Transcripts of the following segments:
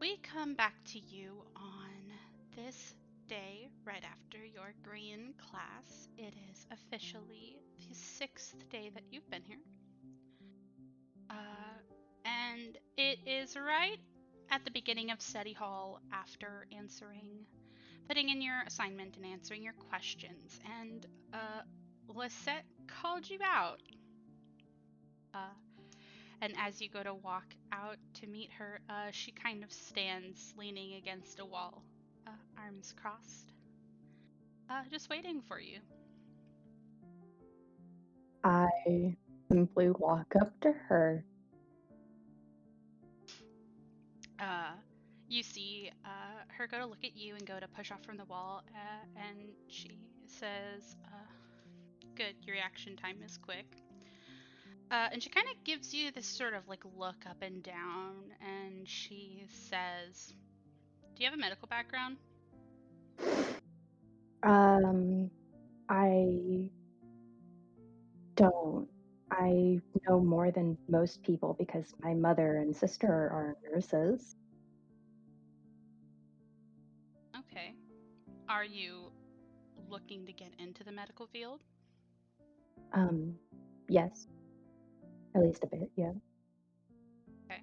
We come back to you on this day right after your green class. It is officially the 6th day that you've been here. And it is right at the beginning of study hall after putting in your assignment and answering your questions. And Lisette called you out. And as you go to walk out to meet her, she kind of stands leaning against a wall, arms crossed, just waiting for you. I simply walk up to her. You see her go to look at you and go to push off from the wall, and she says, good, your reaction time is quick. And she kind of gives you this sort of like look up and down, and she says, do you have a medical background? I don't. I know more than most people because my mother and sister are nurses. Okay. Are you looking to get into the medical field? Yes, at least a bit, yeah. Okay.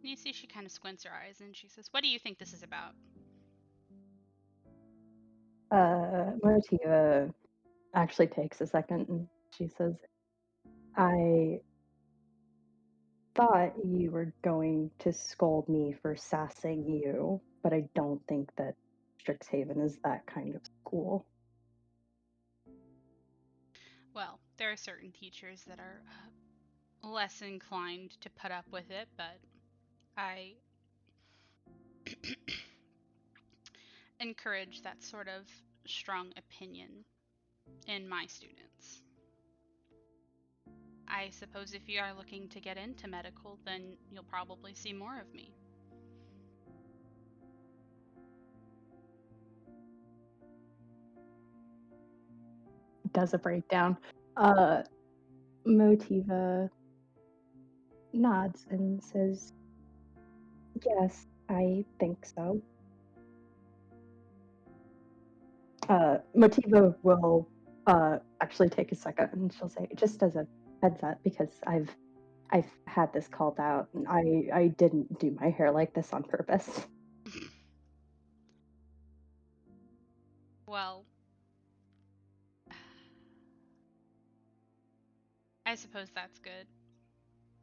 And you see she kind of squints her eyes and she says, what do you think this is about? Motiva actually takes a second and she says, I thought you were going to scold me for sassing you, but I don't think that Strixhaven is that kind of school. Well, there are certain teachers that are less inclined to put up with it, but I encourage that sort of strong opinion in my students. I suppose if you are looking to get into medical, then you'll probably see more of me. Does a breakdown. Motiva nods and says, yes, I think so. Motiva will actually take a second and she'll say, just as a heads up, because I've had this called out and I didn't do my hair like this on purpose. Well, I suppose that's good,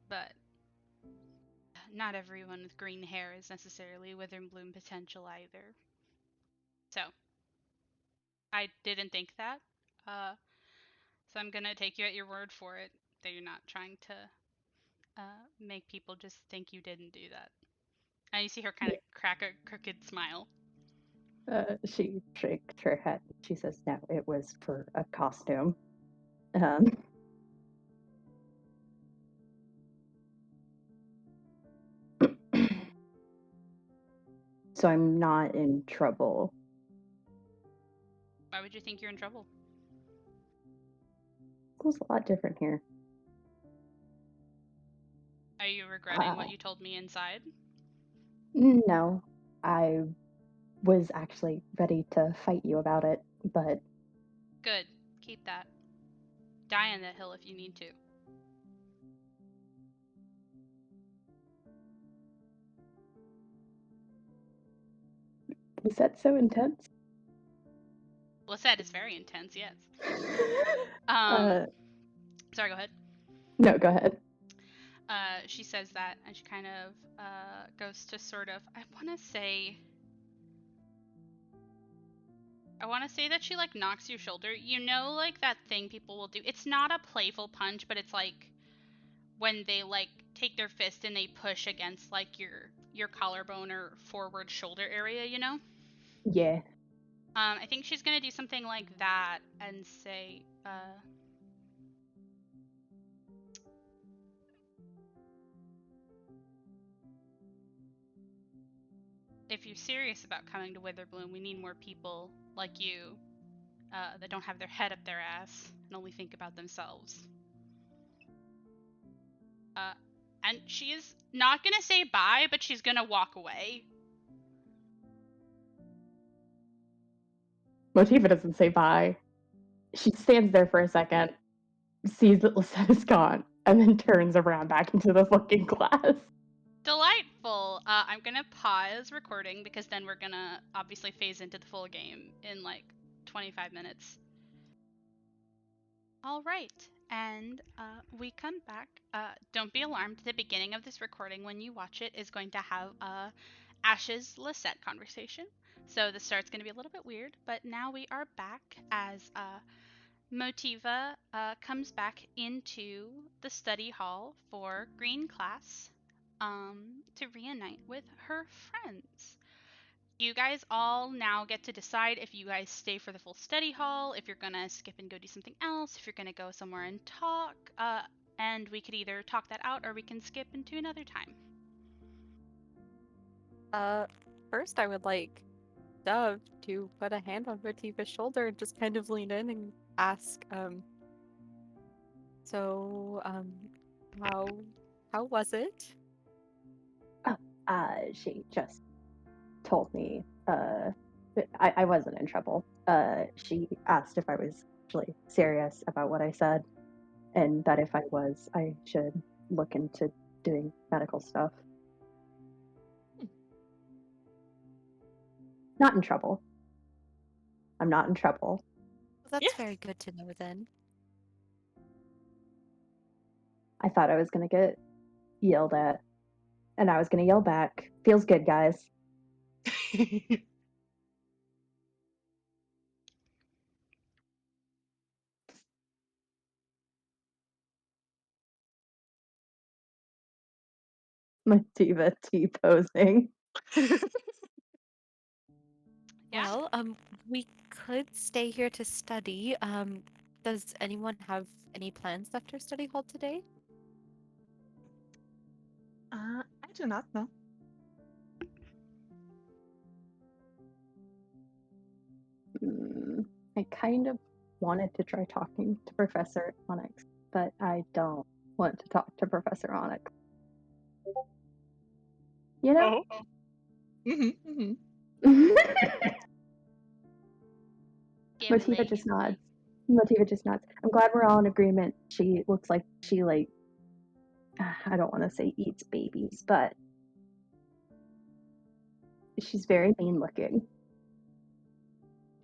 but not everyone with green hair is necessarily wither and bloom potential either. So, I didn't think that. So I'm gonna take you at your word for it that you're not trying to make people just think you didn't do that. And you see her kind of crack a crooked smile. She shakes her head. She says, no, it was for a costume. Um, so I'm not in trouble. Why would you think you're in trouble? School's a lot different here. Are you regretting what you told me inside? No, I was actually ready to fight you about it, but Good. Keep that. Die on that hill if you need to. was that so intense? Lisette is very intense, yes. Uh, Sorry, go ahead. no, go ahead. She says that, and she kind of goes to sort of, I want to say that she like knocks your shoulder. You know, like that thing people will do. It's not a playful punch, but it's like when they like take their fist and they push against like your collarbone or forward shoulder area, you know? Yeah. I think she's gonna do something like that and say, if you're serious about coming to Witherbloom, we need more people like you that don't have their head up their ass and only think about themselves. And she's not gonna say bye, but she's gonna walk away. Motiva doesn't say bye. She stands there for a second, sees that Lisetta's gone, and then turns around back into the fucking class. Delightful. I'm gonna pause recording because then we're gonna obviously phase into the full game in like 25 minutes. All right, and we come back. Don't be alarmed. The beginning of this recording, when you watch it, is going to have a Ash's Lisette conversation. So the start's going to be a little bit weird, but now we are back as Motiva comes back into the study hall for Green class to reunite with her friends. You guys all now get to decide if you guys stay for the full study hall, if you're gonna skip and go do something else, if you're gonna go somewhere and talk, and we could either talk that out or we can skip into another time. First I would like Dove to put a hand on Motiva's shoulder and just kind of lean in and ask, so, how was it? Oh, she just told me I wasn't in trouble. She asked if I was actually serious about what I said, and that if I was, I should look into doing medical stuff. Not in trouble. I'm not in trouble. Well, that's Yeah. very good to know then. I thought I was gonna get yelled at, and I was gonna yell back. Feels good, guys. Motiva T-posing. Yeah. Well, we could stay here to study. Does anyone have any plans after study hall today? I do not know. I kind of wanted to try talking to Professor Onyx, but I don't want to talk to Professor Onyx. You know? Oh. Mm-hmm. Give Motiva me. just nods. Motiva just nods. I'm glad we're all in agreement. She looks like she I don't want to say eats babies, but she's very mean looking.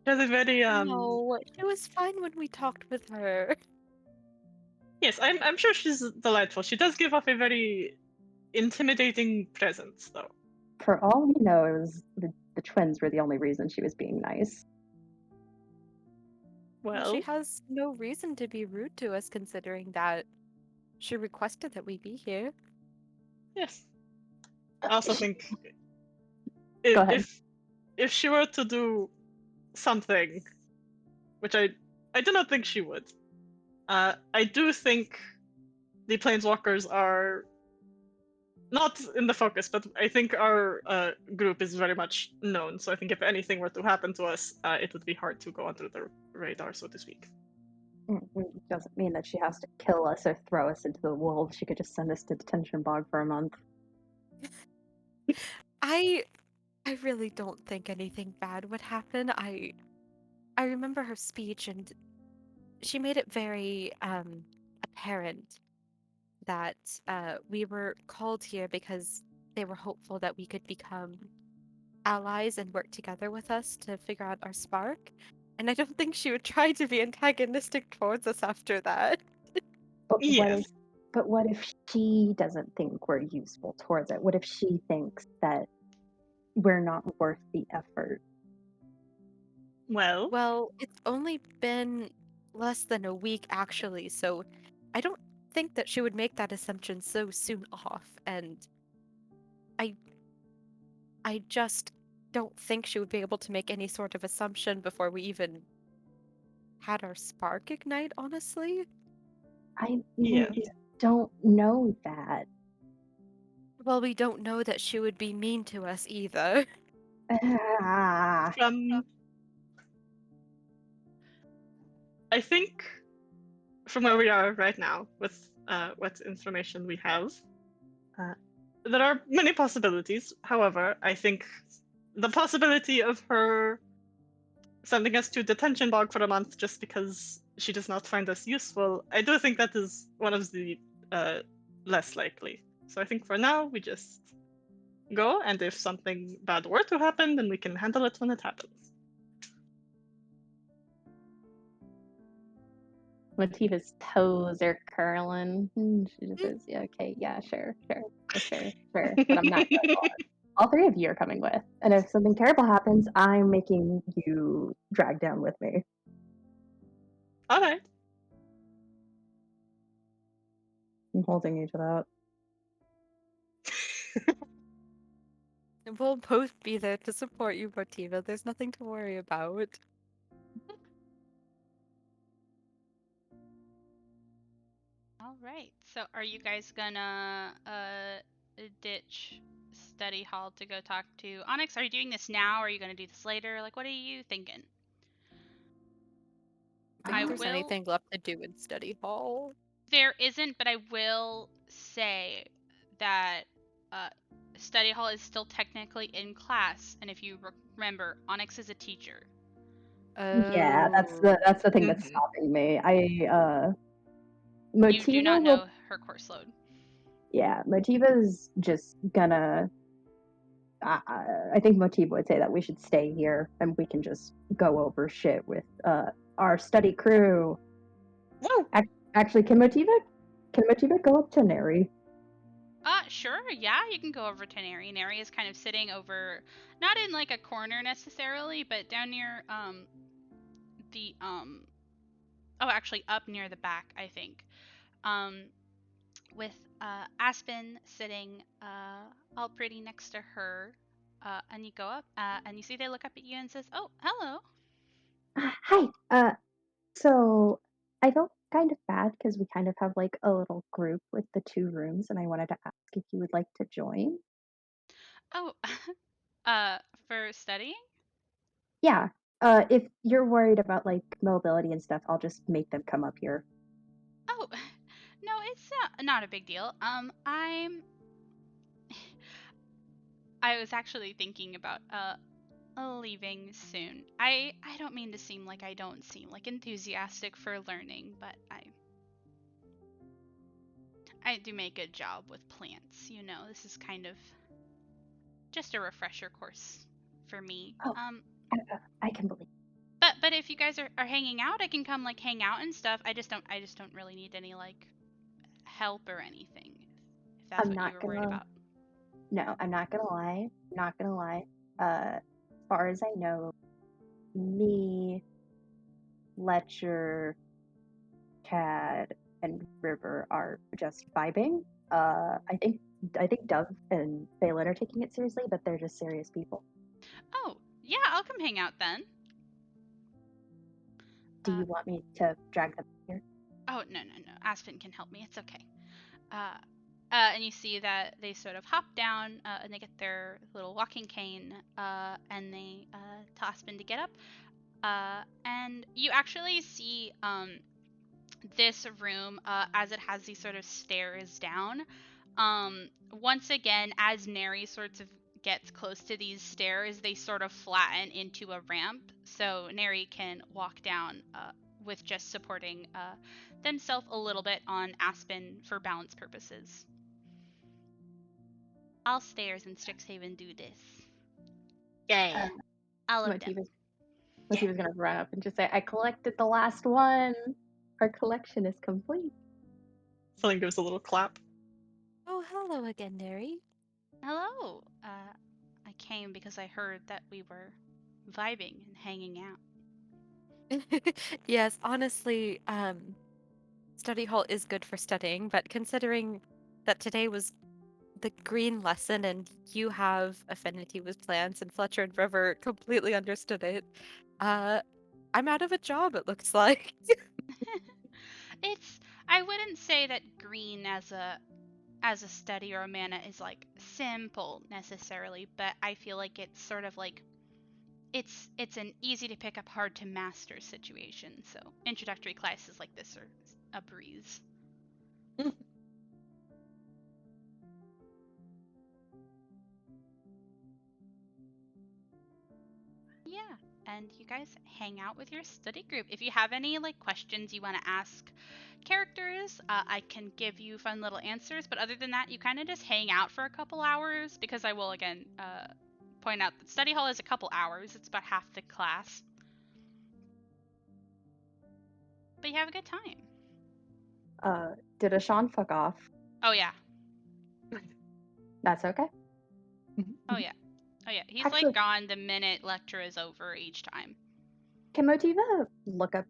She has a very No, she was fine when we talked with her. Yes, I'm sure she's delightful. She does give off a very intimidating presence, though. For all we know, it was the twins were the only reason she was being nice. Well, she Well, has no reason to be rude to us considering that she requested that we be here. yes. I also She, think go if, ahead. if she were to do something, which I do not think she would, I do think the planeswalkers are not in the focus, but I think our group is very much known. So I think if anything were to happen to us, it would be hard to go under the radar, so to speak. It doesn't mean that she has to kill us or throw us into the wolves. She could just send us to detention bog for a month. I I really don't think anything bad would happen. I remember her speech and she made it very apparent that we were called here because they were hopeful that we could become allies and work together with us to figure out our spark. And I don't think she would try to be antagonistic towards us after that. But Yes. what if she doesn't think we're useful towards it? What if she thinks that we're not worth the effort? Well, Well, it's only been less than a week actually, so I don't think that she would make that assumption so soon off, and I I just don't think she would be able to make any sort of assumption before we even had our spark ignite, honestly. yes. We don't know that. Well, we don't know that she would be mean to us either. Ah, From I think from where we are right now, with what information we have, There are many possibilities. However, I think the possibility of her sending us to detention bog for a month just because she does not find us useful, I do think that is one of the less likely. So I think for now we just go, and if something bad were to happen, then we can handle it when it happens. Motiva's toes are curling. She just says, "Yeah, okay, yeah, sure. But I'm not gonna go on. All three of you are coming with. And if something terrible happens, I'm making you drag down with me." All right. I'm holding you to that. We'll both be there to support you, Motiva. There's nothing to worry about. All right. So are you guys gonna ditch study hall to go talk to Onyx? Are you doing this now or are you gonna do this later? Like what are you thinking? Think I there's will anything left to do in study hall? There isn't, but I will say that uh, study hall is still technically in class, and if you remember, Onyx is a teacher. Yeah, that's Oh. the thing that's Mhm. stopping me. You do not Motiva will, know her course load. yeah, Motiva's just gonna. I think Motiva would say that we should stay here and we can just go over shit with our study crew. Woo! Actually, can Motiva go up to Neri? Sure, yeah, you can go over to Neri. Neri is kind of sitting over, not in like a corner necessarily, but down near the oh, actually up near the back, I think. With Aspen sitting all pretty next to her. And you go up, and you see they look up at you and says, "Oh, hello." Hi. So I felt kind of bad because we kind of have like a little group with the two rooms, and I wanted to ask if you would like to join. Oh, for studying? Yeah. If you're worried about like mobility and stuff, I'll just make them come up here. Oh, no, it's not a big deal. I was actually thinking about leaving soon. I don't mean to seem like I don't seem like enthusiastic for learning, but I do make a job with plants. This is kind of just a refresher course for me. Oh, I can believe. But if you guys are hanging out, I can come like hang out and stuff. I just don't really need any like help or anything. If that's I'm what you not were worried gonna. about. No, I'm not gonna lie. Not gonna lie. As far as I know, me, Letcher, Chad, and River are just vibing. I think Dove and Phelan are taking it seriously, but they're just serious people. Oh, yeah, I'll come hang out then. Do you want me to drag them here? Oh, no, no, no. Aspen can help me. It's okay. And you see that they sort of hop down and they get their little walking cane and they tell Aspen to get up. And you actually see this room as it has these sort of stairs down. Once again, as Neri sort of gets close to these stairs, they sort of flatten into a ramp, so Neri can walk down with just supporting themselves a little bit on Aspen for balance purposes. All stairs in Strixhaven do this. Yeah. All of them. Motiva's gonna run up and just say, "I collected the last one. Our collection is complete." Something gives a little clap. Oh, hello again, Neri. Hello. I came because I heard that we were vibing and hanging out. Yes, honestly, study hall is good for studying, but considering that today was the green lesson and you have affinity with plants and Fletcher and River completely understood it, uh, I'm out of a job, it looks like. It's I wouldn't say that green as a study or a mana is like simple necessarily, but I feel like it's sort of like it's an easy to pick up, hard to master situation. So introductory classes like this are a breeze. yeah, and you guys hang out with your study group. If you have any like questions you want to ask characters, I can give you fun little answers. But other than that, you kind of just hang out for a couple hours because I will again point out that study hall is a couple hours. It's about half the class, but you have a good time. Did Ashawn fuck off? Oh yeah, That's okay. oh yeah, oh yeah. He's Actually- like gone the minute lecture is over each time. Can Motiva look up?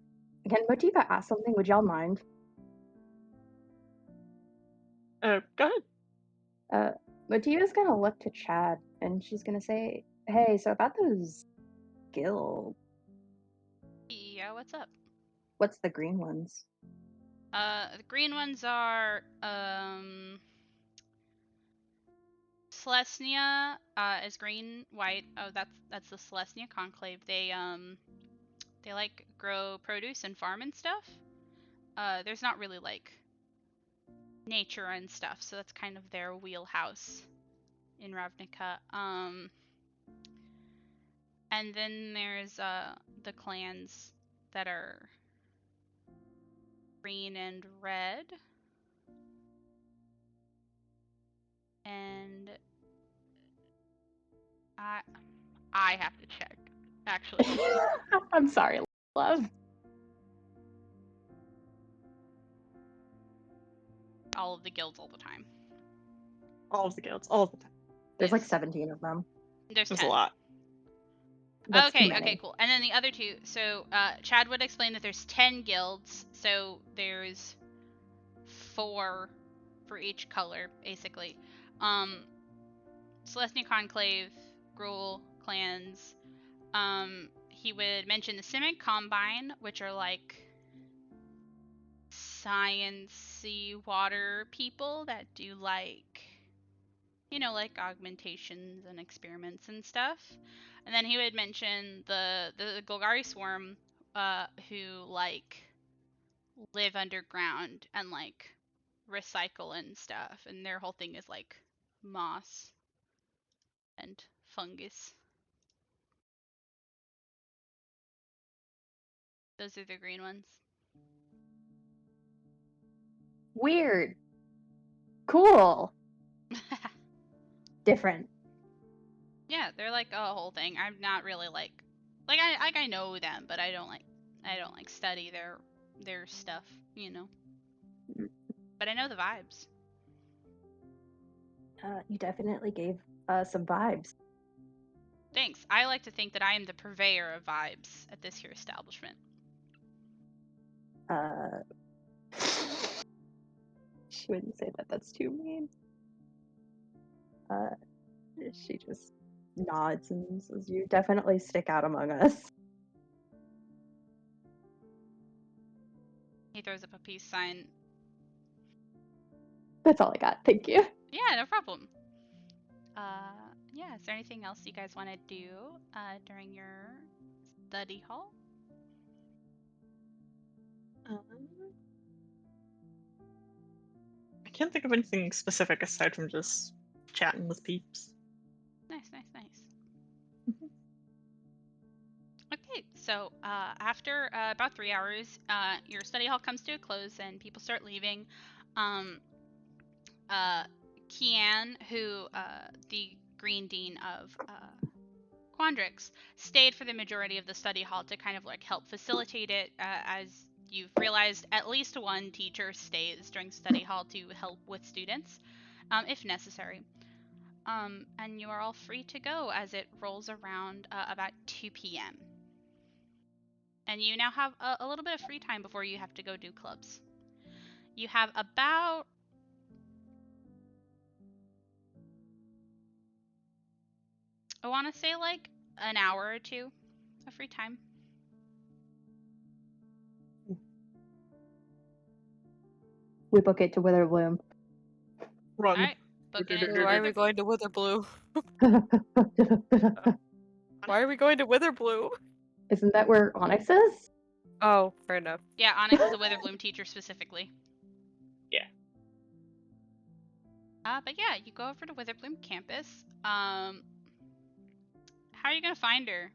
Can Motiva ask something? Would y'all mind? Go ahead. Motiva's gonna look to Chad and she's gonna say, "Hey, so about those guilds, Yeah, what's up? what's the green ones?" The green ones are Celestia is green, white. Oh, that's the Celestia Conclave. They like grow produce and farm and stuff. There's not really like nature and stuff, so that's kind of their wheelhouse in Ravnica. And then there's the clans that are green and red. And I have to check, actually. I'm sorry, love. All of the guilds all the time. All of the guilds, all of the time. There's like Yes. 17 of them. There's There's 10. a lot. That's too Okay, many. okay, cool. And then the other two. So Chad would explain that there's 10 guilds. So there's 4 for each color, basically. Celestia Conclave, Gruul, clans. He would mention the Simic Combine, which are like sciencey water people that do like, you know, like augmentations and experiments and stuff. And then he would mention the Golgari Swarm, who like live underground and like recycle and stuff, and their whole thing is like moss and fungus. Those are the green ones. Weird. Cool. Different. Yeah, they're like a whole thing. I'm not really like I know them, but I don't like study their stuff, you know. But I know the vibes. You definitely gave some vibes. Thanks. I like to think that I am the purveyor of vibes at this here establishment. She wouldn't say that. That's too mean. She just nods and says, "You definitely stick out among us." He throws up a peace sign. That's all I got. Thank you. Yeah, no problem. Yeah, is there anything else you guys want to do during your study hall? I can't think of anything specific aside from just chatting with peeps. Nice. Okay, so after about 3 hours, your study hall comes to a close and people start leaving. Kian, who the Green Dean of Quandrix, stayed for the majority of the study hall to kind of like help facilitate it. As you've realized, at least one teacher stays during study hall to help with students, if necessary. And you are all free to go as it rolls around about 2 p.m. And you now have a little bit of free time before you have to go do clubs. You have about I want to say like an hour or 2 of free time. We book it to Witherbloom. Run. All right, book it into Why are Wither. we going to Witherblue? Why are we going to Witherblue? Isn't that where Onyx is? Oh, fair enough. Yeah, Onyx is a Witherbloom teacher specifically. Yeah. But yeah, you go over to Witherbloom campus. How are you gonna find her?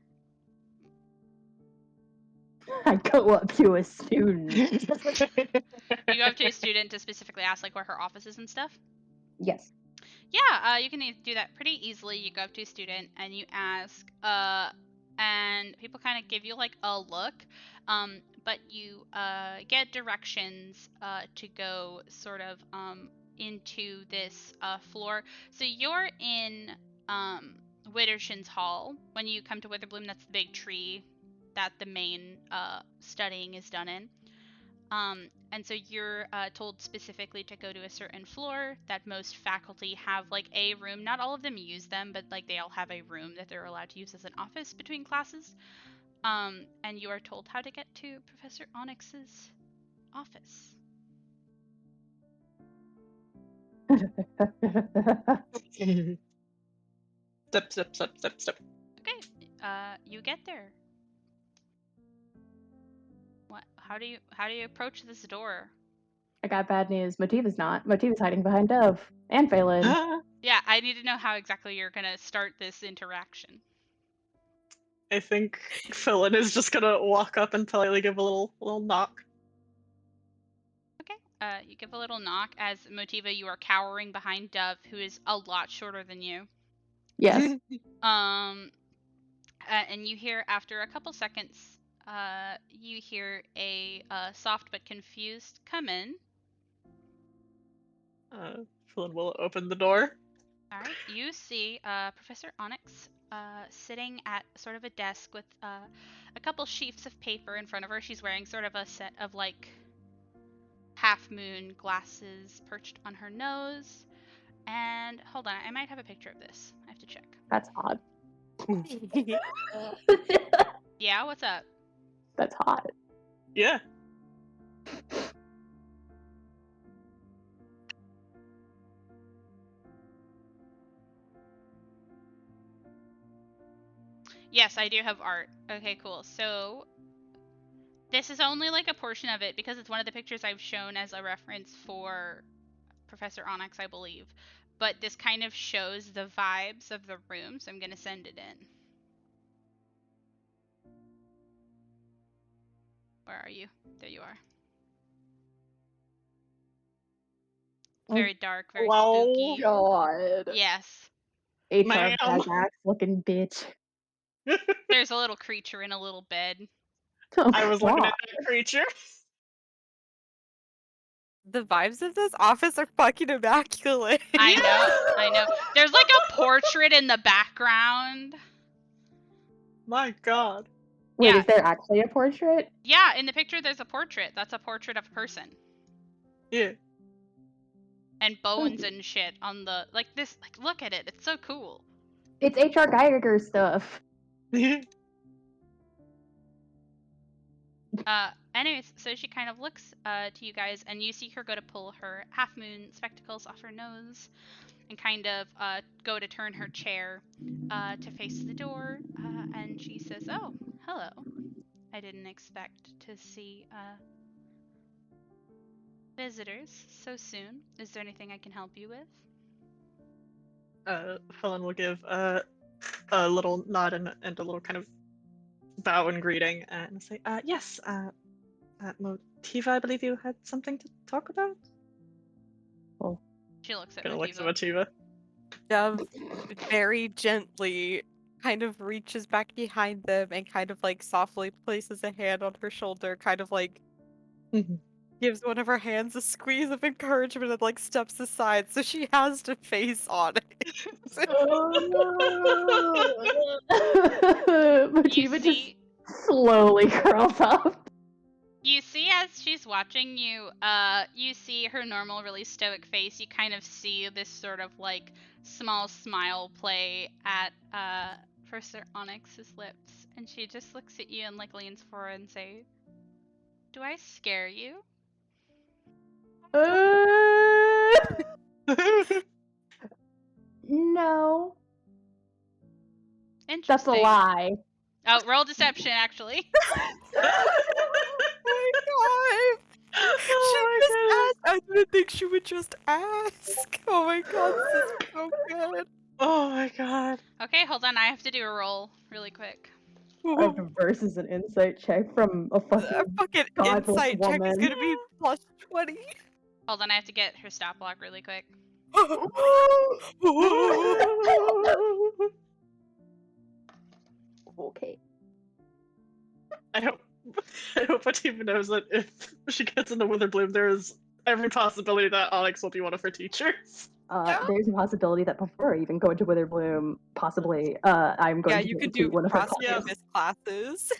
I go up to a student. You go up to a student to specifically ask like where her office is and stuff. Yes. Yeah, you can do that pretty easily. You go up to a student and you ask, and people kind of give you like a look, but you get directions to go sort of into this floor. So you're in Widdershin's Hall. When you come to Witherbloom, that's the big tree that the main studying is done in. And so you're told specifically to go to a certain floor that most faculty have like a room. Not all of them use them, but like they all have a room that they're allowed to use as an office between classes. And you are told how to get to Professor Onyx's office. Step. Okay, you get there. What? How do you approach this door? I got bad news. Motiva's not. Motiva's hiding behind Dove and Phelan. Yeah, I need to know how exactly you're gonna start this interaction. I think Philin is just gonna walk up and politely give a little knock. Okay, you give a little knock as Motiva, you are cowering behind Dove, who is a lot shorter than you. Yes. And you hear after a couple seconds, you hear a soft but confused "come in." Philin will open the door. All right, you see Professor Onyx sitting at sort of a desk with a couple sheets of paper in front of her. She's wearing sort of a set of like half moon glasses perched on her nose. And hold on, I might have a picture of this. I have to check. That's hot. Yeah, what's up? That's hot. Yeah. Yes, I do have art. Okay, cool. So this is only like a portion of it because it's one of the pictures I've shown as a reference for Professor Onyx, I believe. But this kind of shows the vibes of the room, so I'm going to send it in. Where are you? There you are. Very dark, very spooky. God. Yes. HR Ma'am. badass looking bitch. There's a little creature in a little bed. Oh, I was looking at that creature. The vibes of this office are fucking immaculate. I know. There's like a portrait in the background. My God. Wait, Yeah. is there actually a portrait? Yeah, in the picture there's a portrait. That's a portrait of a person. Yeah. And bones and shit on the like this like look at it. It's so cool. It's HR Geiger stuff. Anyways, so she kind of looks to you guys, and you see her go to pull her half moon spectacles off her nose, and kind of go to turn her chair to face the door, and she says, "Oh, hello. I didn't expect to see visitors so soon. Is there anything I can help you with?" Philin will give a little nod and a little kind of bow and greeting and say, yes, Motiva, I believe you had something to talk about? Well, She looks at Gonna look to Motiva. Motiva. Dove very gently kind of reaches back behind them and kind of like softly places a hand on her shoulder, kind of like gives one of her hands a squeeze of encouragement and like steps aside so she has to face on it. Motiva just slowly curls up. You see as she's watching you, you see her normal, really stoic face. You kind of see this sort of like small smile play at Professor Onyx's lips, and she just looks at you and like leans forward and say, "Do I scare you?" No. Interesting. That's a lie. Oh, roll deception, actually. Oh my god! She just asked. I didn't think she would just ask. Oh my god, this is so good. Oh my God. Okay, hold on. I have to do a roll really quick. versus an insight check from a A fucking fucking godless insight check is woman. gonna be plus 20. Hold on, I have to get her stop block really quick. Okay. I hope Fatima knows that if she gets into Witherbloom, there is every possibility that Onyx will be one of her teachers. Yeah. There's a possibility that before I even go into Witherbloom, possibly I'm going Yeah, to you get could into do one of her cross classes. campus classes.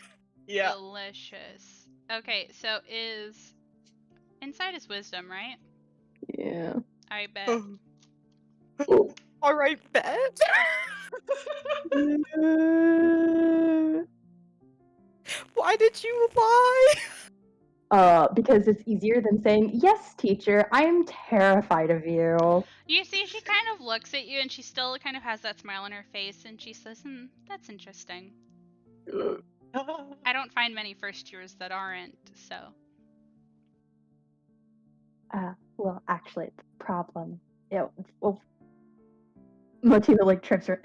Yeah. Delicious. Okay, so inside is wisdom, right? Yeah. I bet. All right, bet. Why did you lie? Because it's easier than saying, yes, teacher, I'm terrified of you. You see, she kind of looks at you and she still kind of has that smile on her face and she says, that's interesting. I don't find many first years that aren't, so. Well, actually, the problem. Well, Motiva like trips her.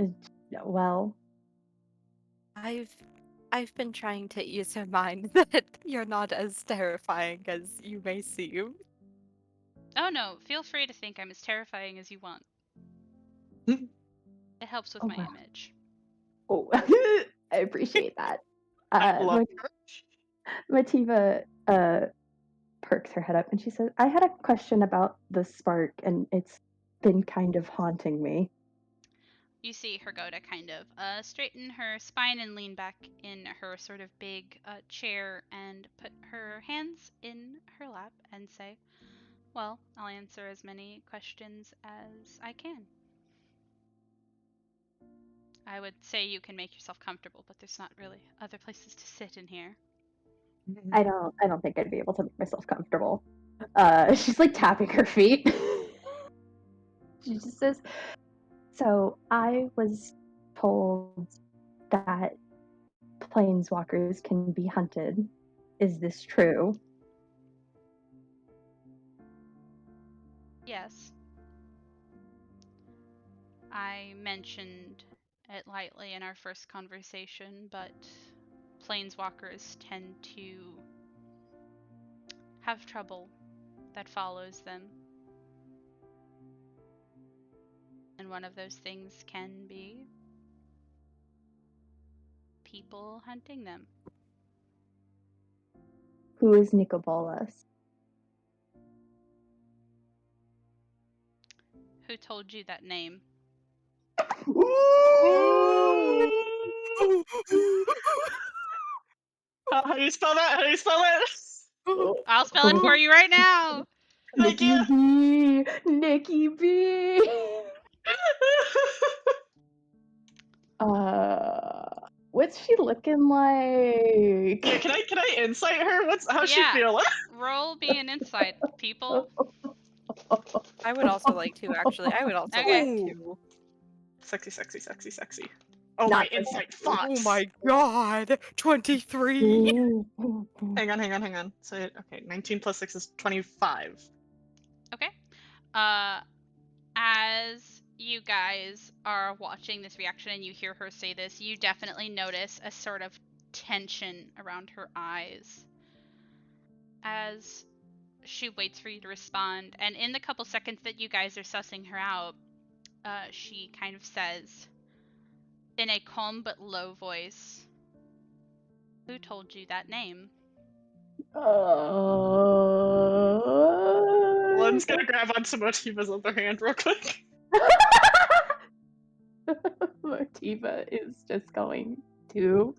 Well, I've been trying to ease her mind that you're not as terrifying as you may seem. Oh no, feel free to think I'm as terrifying as you want. It helps with oh my wow. image. Oh, I appreciate that. I love her. Motiva perks her head up and she says, I had a question about the spark, and it's been kind of haunting me. You see her go to kind of straighten her spine and lean back in her sort of big chair and put her hands in her lap and say, well, I'll answer as many questions as I can. I would say you can make yourself comfortable, but there's not really other places to sit in here. I don't think I'd be able to make myself comfortable. She's like tapping her feet. She just says, so I was told that planeswalkers can be hunted. Is this true? Yes. I mentioned it lightly in our first conversation, but planeswalkers tend to have trouble that follows them. And one of those things can be people hunting them. Who is Nicobolas? Who told you that name? How do you spell that? How do you spell it? I'll spell it for you right now. Thank Nikki you. B. Nikki B. What's she looking like? Yeah, can I insight her? How's she Yeah. feeling? Roll be an insight, people. I would also like to, actually. I would also Okay. like to. Sexy, sexy, sexy, sexy. Oh, Not my insight fucks. Oh my god! 23! Ooh. Hang on. So, okay, 19 plus 6 is 25. Okay. As you guys are watching this reaction and you hear her say this, you definitely notice a sort of tension around her eyes as she waits for you to respond. And in the couple seconds that you guys are sussing her out, she kind of says, in a calm but low voice, who told you that name? Len's gonna grab onto Motiva's other hand real quick. Motiva is just going to.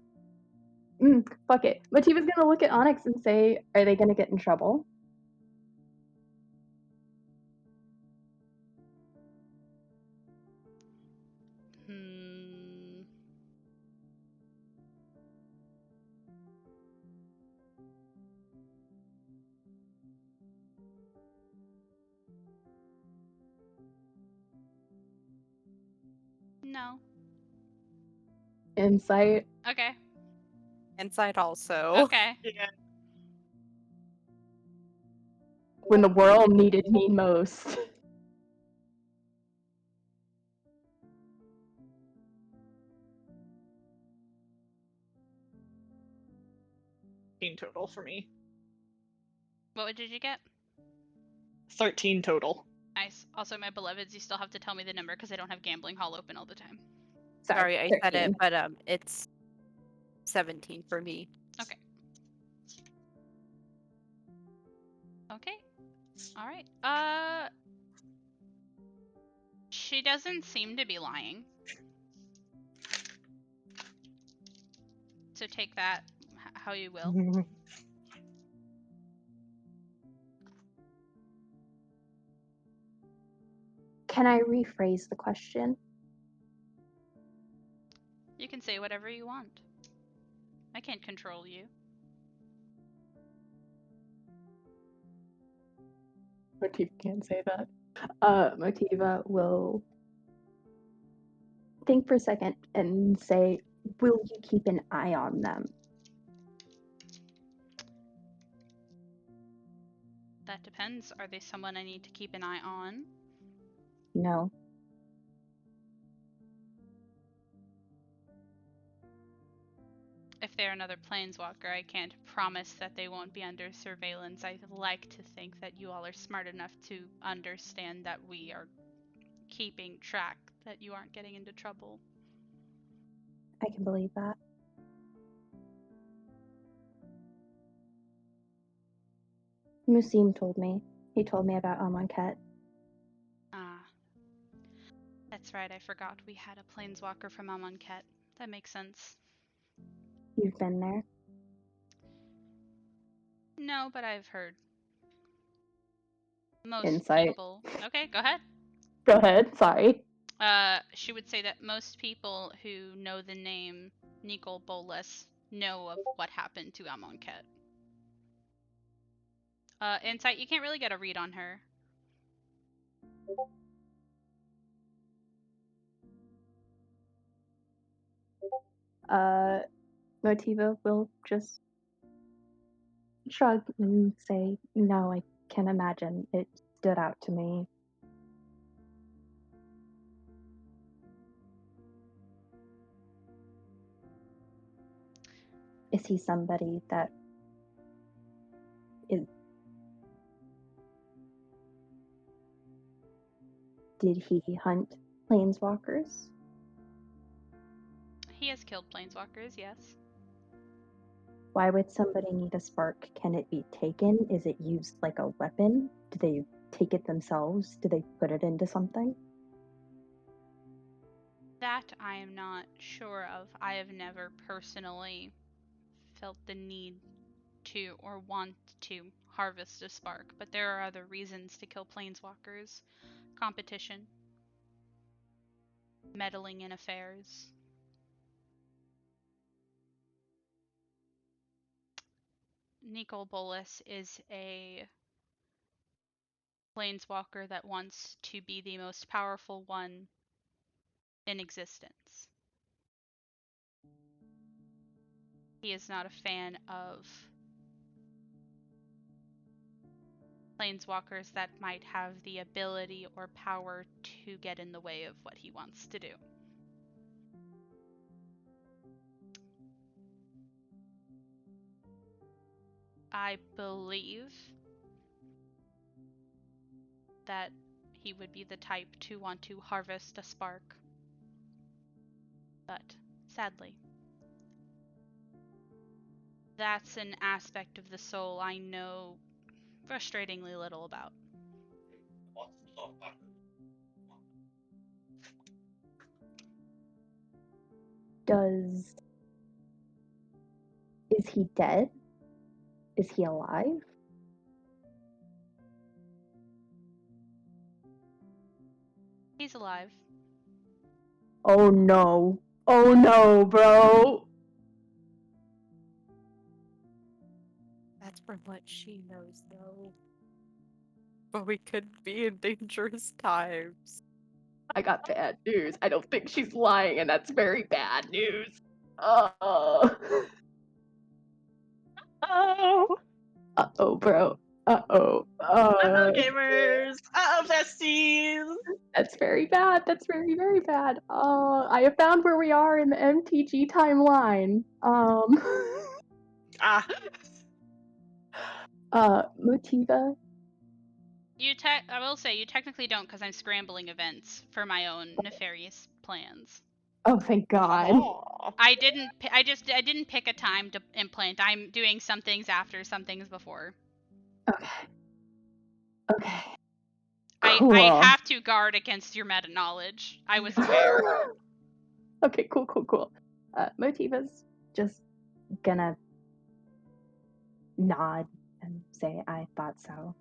Fuck it. Motiva's gonna look at Onyx and say, are they gonna get in trouble? No. Insight. Okay. Inside also. Okay. Yeah. When the world needed me most. 13 total for me. What did you get? 13 total. Nice. Also, my beloveds, you still have to tell me the number because I don't have Gambling Hall open all the time. Sorry, I said 13. it, but it's 17 for me. Okay. Okay. All right. She doesn't seem to be lying. So take that how you will. Can I rephrase the question? You can say whatever you want. I can't control you. Motiva can't say that. Motiva will think for a second and say, will you keep an eye on them? That depends. Are they someone I need to keep an eye on? No. If they're another planeswalker, I can't promise that they won't be under surveillance. I like to think that you all are smart enough to understand that we are keeping track, that you aren't getting into trouble. I can believe that. Musim told me. He told me about Amonkhet. Ah. That's right, I forgot we had a planeswalker from Amonkhet. That makes sense. You've been there? No, but I've heard. Most Insight. people... Okay, go ahead. Go ahead, sorry. She would say that most people who know the name Nicol Bolas know of what happened to Amonkhet. Insight, you can't really get a read on her. Motiva will just shrug and say, no, I can imagine. It stood out to me. Is he somebody that is... Did he hunt planeswalkers? He has killed planeswalkers, yes. Why would somebody need a spark? Can it be taken? Is it used like a weapon? Do they take it themselves? Do they put it into something? That I am not sure of. I have never personally felt the need to or want to harvest a spark, but there are other reasons to kill planeswalkers. Competition. Meddling in affairs. Nicol Bolas is a planeswalker that wants to be the most powerful one in existence. He is not a fan of planeswalkers that might have the ability or power to get in the way of what he wants to do. I believe that he would be the type to want to harvest a spark. But, sadly, that's an aspect of the soul I know frustratingly little about. Is he dead? Is he alive? He's alive. Oh no. Oh no, bro. That's from what she knows, though. But we could be in dangerous times. I got bad news. I don't think she's lying, and that's very bad news. Oh. Oh. Uh-oh, bro. Uh-oh. Uh-oh, gamers. Uh-oh, besties. That's very bad. That's very, very bad. I have found where we are in the MTG timeline. Ah. Motiva. I will say you technically don't, because I'm scrambling events for my own nefarious plans. Oh, thank God. Aw. I didn't pick a time to implant. I'm doing some things after, some things before. Okay. Okay. I Cool. have to guard against your meta knowledge. I was aware. Okay, cool. Motiva's just gonna nod and say, I thought so.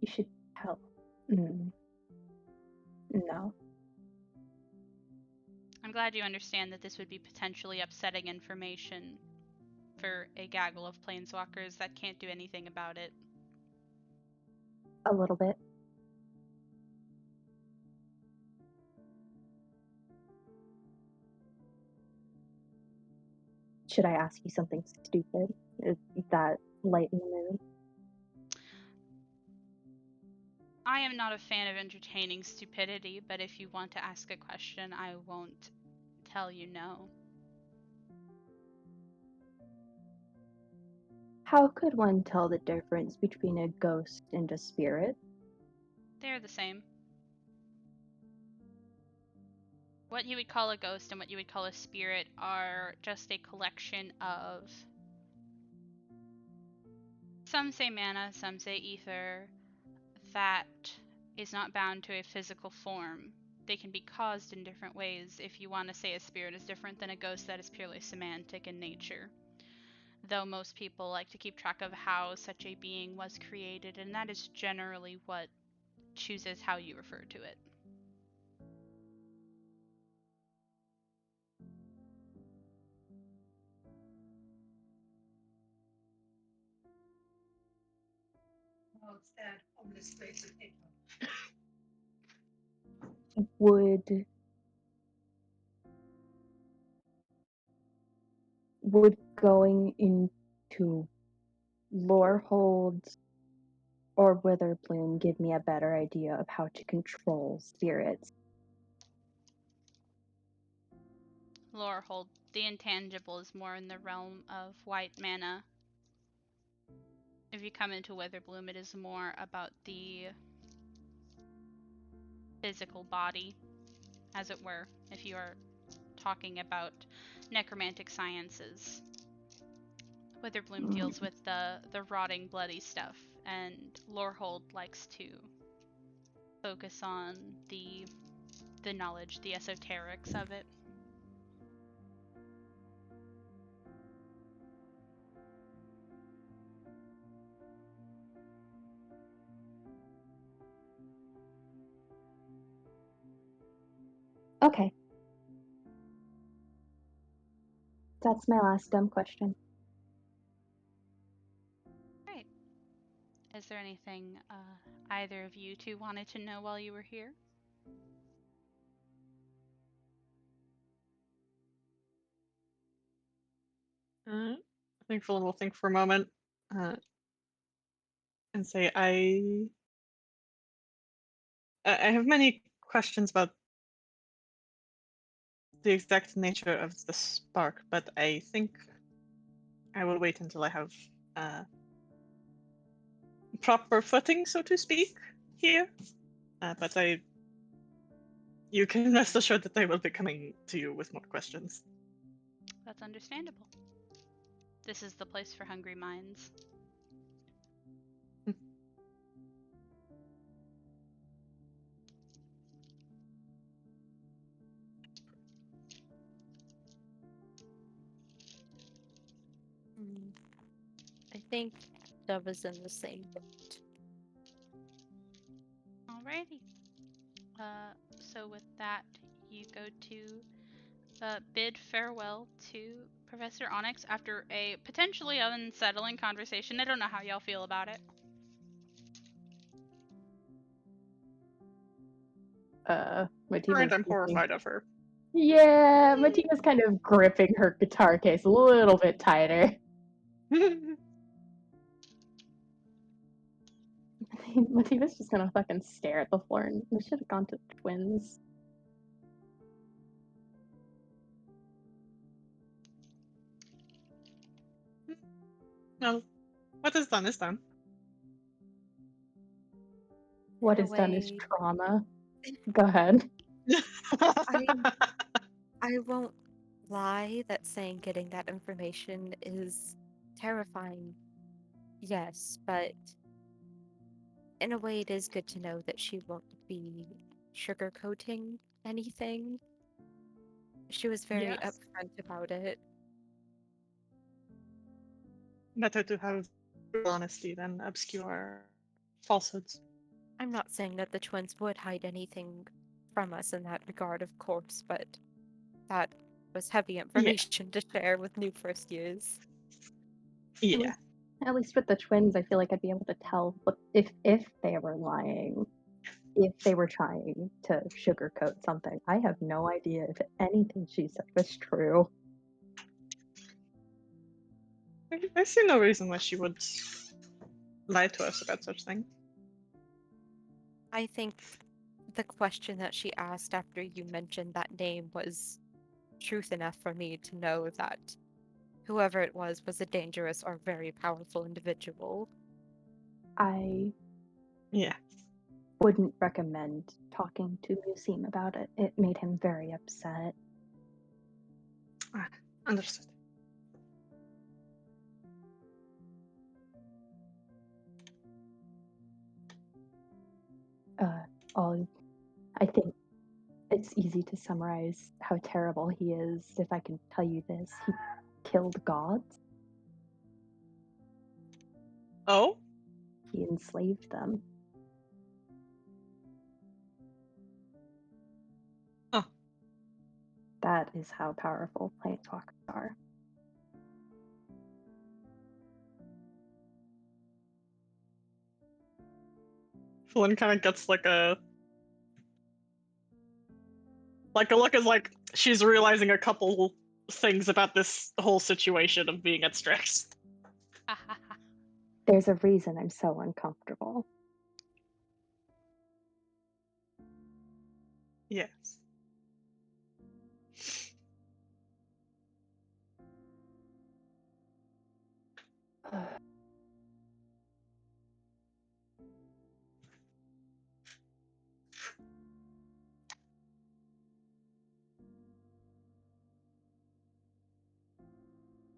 You should help. No. I'm glad you understand that this would be potentially upsetting information for a gaggle of planeswalkers that can't do anything about it. A little bit. Should I ask you something stupid? Is that light in the mood? I am not a fan of entertaining stupidity, but if you want to ask a question, I won't tell you no. How could one tell the difference between a ghost and a spirit? They're the same. What you would call a ghost and what you would call a spirit are just a collection of, some say mana, some say ether, that is not bound to a physical form. They can be caused in different ways. If you want to say a spirit is different than a ghost, that is purely semantic in nature. Though most people like to keep track of how such a being was created, and that is generally what chooses how you refer to it. Oh, it's that homeless place of people. Would going into Lorehold or Witherbloom give me a better idea of how to control spirits? Lorehold, the intangible, is more in the realm of white mana. If you come into Witherbloom, it is more about the physical body, as it were, if you are talking about necromantic sciences. Witherbloom deals with the rotting, bloody stuff, and Lorehold likes to focus on the knowledge, the esoterics of it. Okay. That's my last dumb question. Right. Is there anything either of you two wanted to know while you were here? I think Philin will think for a moment and say, I have many questions about the exact nature of the spark, but I think I will wait until I have proper footing, so to speak, here. But you can rest assured that I will be coming to you with more questions. That's understandable. This is the place for hungry minds. I think Dove is in the same boat. Alrighty. So with that, you go to bid farewell to Professor Onyx after a potentially unsettling conversation. I don't know how y'all feel about it. Motiva's I'm horrified of her. Yeah, Motiva's kind of gripping her guitar case a little bit tighter. Motiva's just gonna fucking stare at the floor, and we should have gone to twins. No, what is done is done. What In a is done is way, trauma. Go ahead. I I won't lie that saying getting that information is terrifying. Yes, but in a way, it is good to know that she won't be sugarcoating anything. She was very Yes. upfront about it. Better to have honesty than obscure falsehoods. I'm not saying that the twins would hide anything from us in that regard, of course, but that was heavy Yeah. information to share with new first years. At Yeah. least, at least with the twins, I feel like I'd be able to tell if they were lying, if they were trying to sugarcoat something. I have no idea if anything she said was true. I see no reason why she would lie to us about such things. I think the question that she asked after you mentioned that name was truth enough for me to know that whoever it was a dangerous or very powerful individual. I Yeah. wouldn't recommend talking to Museum about it. It made him very upset. Ah, understood. All I think it's easy to summarize how terrible he is if I can tell you this. He killed gods. Oh? He enslaved them. Oh. That is how powerful planeswalkers are. Flynn kind of gets like a look as like she's realizing a couple things about this whole situation of being at Strix. There's a reason I'm so uncomfortable. Yes.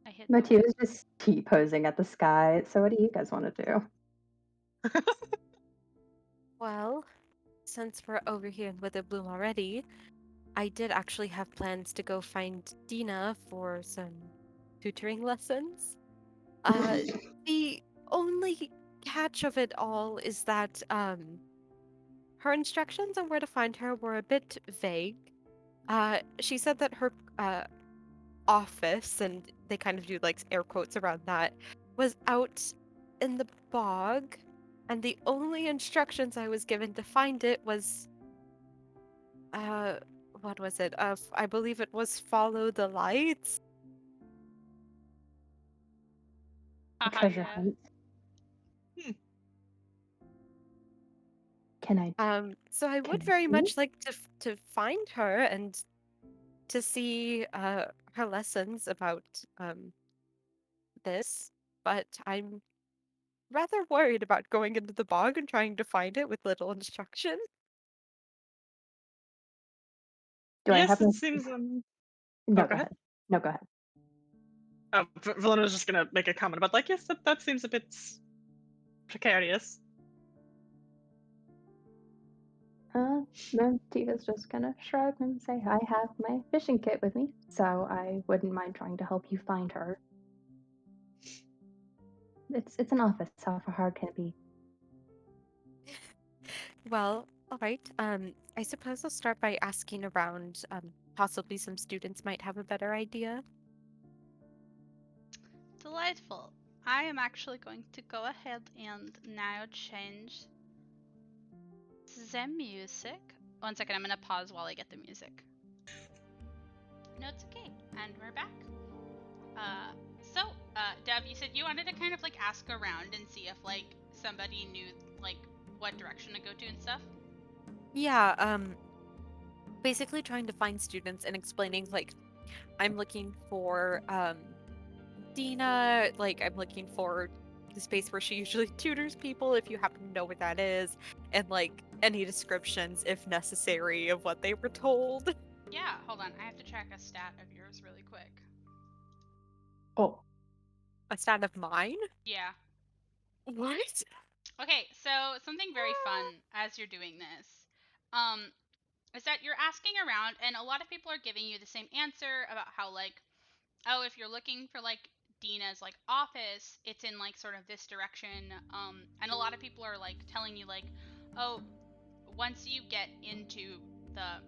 I hit the Matthew is just T-posing at the sky. So what do you guys want to do? Well, since we're over here in Witherbloom already, I did actually have plans to go find Dina for some tutoring lessons. The only catch of it all is that her instructions on where to find her were a bit vague. She said that her office, and they kind of do like air quotes around that, was out in the bog, and the only instructions I was given to find it was uh what was it? I believe it was follow the lights. A Haha, treasure yeah. hunt. Hmm. Can I So I can would I very see? much like to find her and to see her lessons about this, but I'm rather worried about going into the bog and trying to find it with little instruction. Do I have Yes, my it seems. Oh, No, go go ahead. ahead. No, go ahead. Oh, Valona was just gonna make a comment about like, yes, that seems a bit precarious. No, Tiva's just gonna shrug and say, I have my fishing kit with me, so I wouldn't mind trying to help you find her. It's an office, how hard can it be? Well, all right. I suppose I'll start by asking around. Possibly some students might have a better idea. Delightful. I am actually going to go ahead and now change the music. 1 second, I'm gonna pause while I get the music. No, it's okay. And we're back. Uh, Deb, you said you wanted to kind of like ask around and see if like somebody knew like what direction to go to and stuff. Yeah, basically trying to find students and explaining like I'm looking for Dina, like, I'm looking for the space where she usually tutors people, if you happen to know what that is, and, like, any descriptions, if necessary, of what they were told. Yeah, hold on. I have to track a stat of yours really quick. Oh, A stat of mine? Yeah. What? Okay, so something very fun as you're doing this is that you're asking around, and a lot of people are giving you the same answer about how, like, oh, if you're looking for, like, Dina's, like, office, it's in, like, sort of this direction. And a lot of people are, like, telling you, like, oh, once you get into the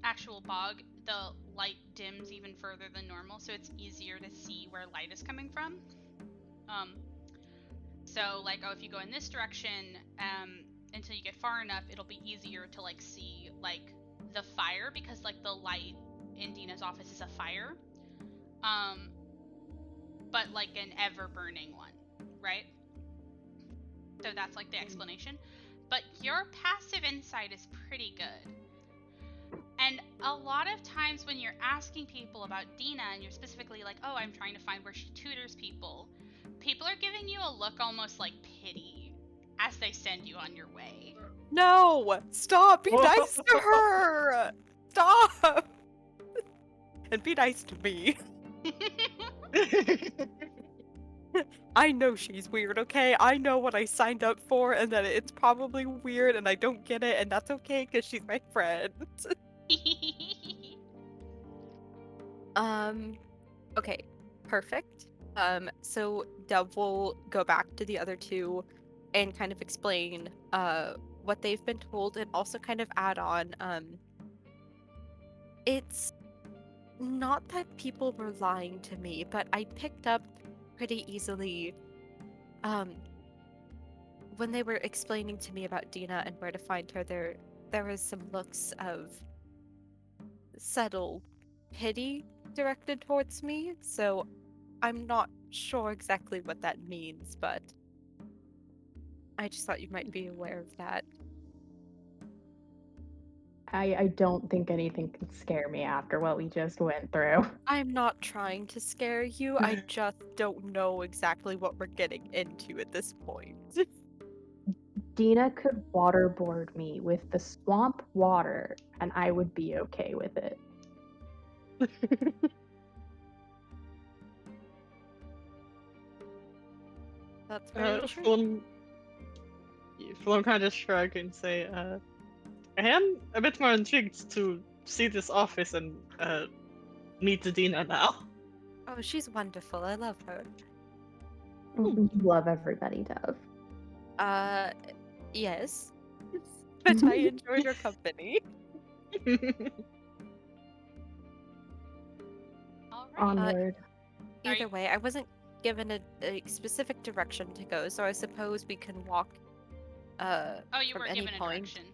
actual bog, the light dims even further than normal, so it's easier to see where light is coming from. So, like, oh, if you go in this direction, until you get far enough, it'll be easier to, like, see, like, the fire, because, like, the light in Dina's office is a fire. But, like, an ever-burning one, right? So that's, like, the explanation. But your passive insight is pretty good. And a lot of times when you're asking people about Dina, and you're specifically like, oh, I'm trying to find where she tutors people, people are giving you a look almost like pity as they send you on your way. No! Stop! Be nice to her! Stop! And be nice to me. I know she's weird, okay? I know what I signed up for and that it's probably weird and I don't get it, and that's okay because she's my friend. Okay, perfect. So Dove will go back to the other two and kind of explain what they've been told, and also kind of add on, it's not that people were lying to me, but I picked up pretty easily when they were explaining to me about Dina and where to find her, there was some looks of subtle pity directed towards me, so I'm not sure exactly what that means, but I just thought you might be aware of that. I don't think anything can scare me after what we just went through. I'm not trying to scare you, I just don't know exactly what we're getting into at this point. Dina could waterboard me with the swamp water, and I would be okay with it. That's very true. Fulham kind of shrug and say, I am a bit more intrigued to see this office and meet Dina now. Oh, she's wonderful. I love her. Love everybody, Dove. Yes. But I enjoy your company. All right. Onward. Either way, I wasn't given a specific direction to go, so I suppose we can walk Oh, you from were any given a point. direction.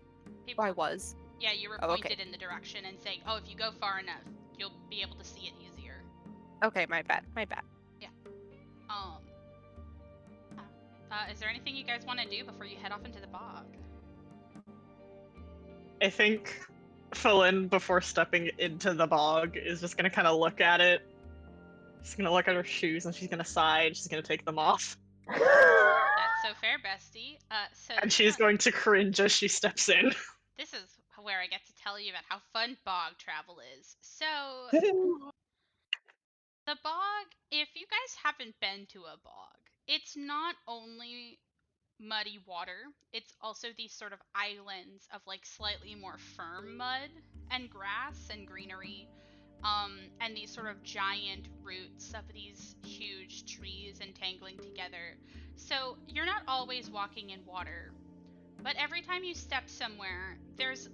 I was. Yeah, you were Oh, okay. pointed in the direction and saying, oh, if you go far enough, you'll be able to see it easier. Okay, my bad. My bad. Is there anything you guys want to do before you head off into the bog? I think Philin, before stepping into the bog, is just gonna kind of look at it. She's gonna look at her shoes and she's gonna sigh and she's gonna take them off. That's so fair, bestie. And she's going to cringe as she steps in. This is where I get to tell you about how fun bog travel is. So, the bog, if you guys haven't been to a bog, it's not only muddy water, it's also these sort of islands of, like, slightly more firm mud and grass and greenery, and these sort of giant roots of these huge trees entangling together. So you're not always walking in water, but every time you step somewhere, there's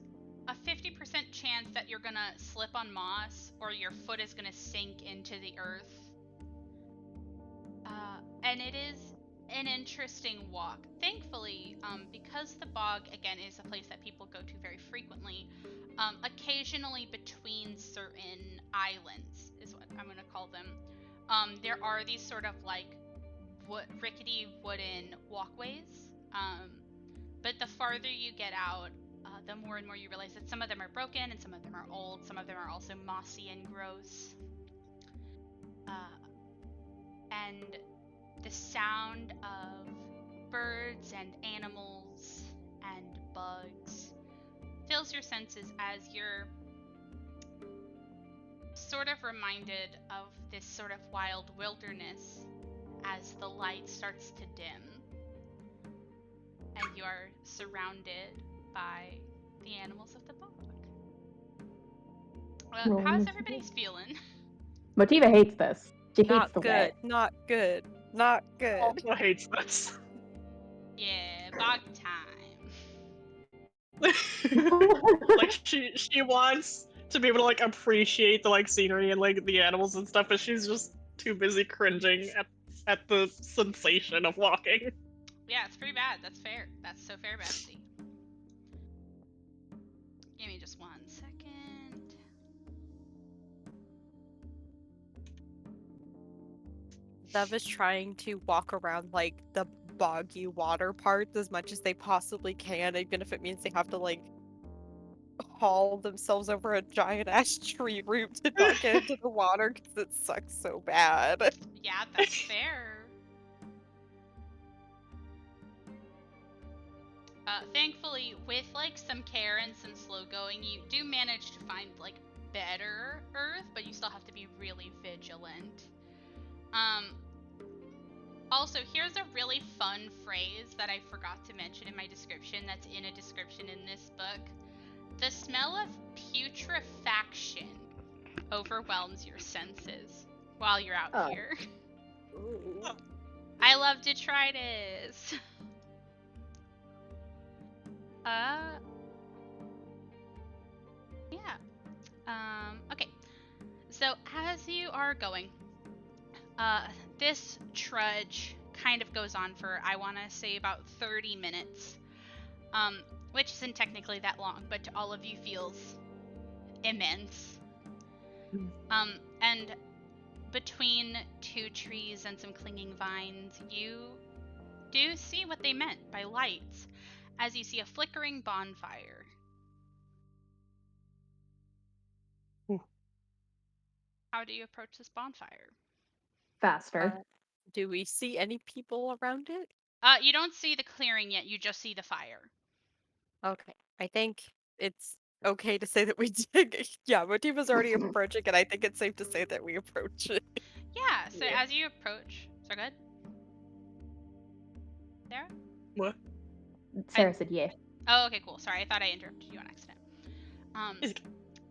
a 50% chance that you're gonna slip on moss or your foot is gonna sink into the earth. And it is an interesting walk. Thankfully, because the bog, again, is a place that people go to very frequently, occasionally between certain islands, is what I'm going to call them, there are these sort of, like, rickety wooden walkways. But the farther you get out, the more and more you realize that some of them are broken and some of them are old. Some of them are also mossy and gross. and the sound of birds and animals and bugs fills your senses as you're sort of reminded of this sort of wild wilderness as the light starts to dim and you are surrounded by the animals of the book. Roll How's initiative. everybody's feeling? Motiva hates this. She hates Not the good. wet. Not good. Not good. Also hates this. Yeah, bog time. Like she wants to be able to like appreciate the like scenery and like the animals and stuff, but she's just too busy cringing at the sensation of walking. Yeah, it's pretty bad. That's fair. That's so fair, Betsy. Give me just 1 second. Zev is trying to walk around like the boggy water parts as much as they possibly can, even if it means they have to like haul themselves over a giant ass tree root to not get into the water because it sucks so bad. Yeah, that's fair. Thankfully, with like some care and some slow going, you do manage to find like better earth, but you still have to be really vigilant. Also, here's a really fun phrase that I forgot to mention in my description that's in a description in this book. The smell of putrefaction overwhelms your senses while you're out here. Ooh. I love detritus. Yeah. Okay. So as you are going, this trudge kind of goes on for, I want to say, about 30 minutes. Which isn't technically that long, but to all of you feels immense. And between 2 trees and some clinging vines, you do see what they meant by lights, as you see a flickering bonfire. How do you approach this bonfire? Faster. Do we see any people around it? You don't see the clearing yet, you just see the fire. Okay. I think it's okay to say that we did. Yeah, Motiva's already approaching, and I think it's safe to say that we approach it. Yeah, so Yeah. as you approach, so good? Sarah? What? Sarah said, yeah. Oh, okay, cool. Sorry, I thought I interrupted you on accident. Is it-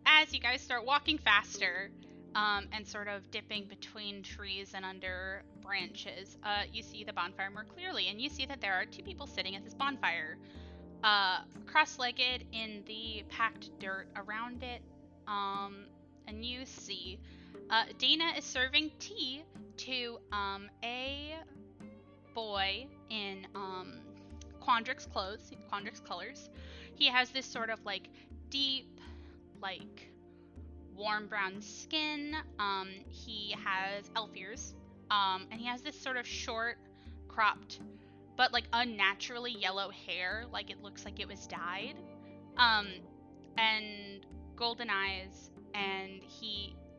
As you guys start walking faster, and sort of dipping between trees and under branches, you see the bonfire more clearly, and you see that there are 2 people sitting at this bonfire, cross-legged in the packed dirt around it. And you see, Dana is serving tea to a boy in Quandrix clothes, Quandrix colors. He has this sort of like deep, like warm brown skin. He has elf ears. And he has this sort of short, cropped, but like unnaturally yellow hair, like it looks like it was dyed. And golden eyes. And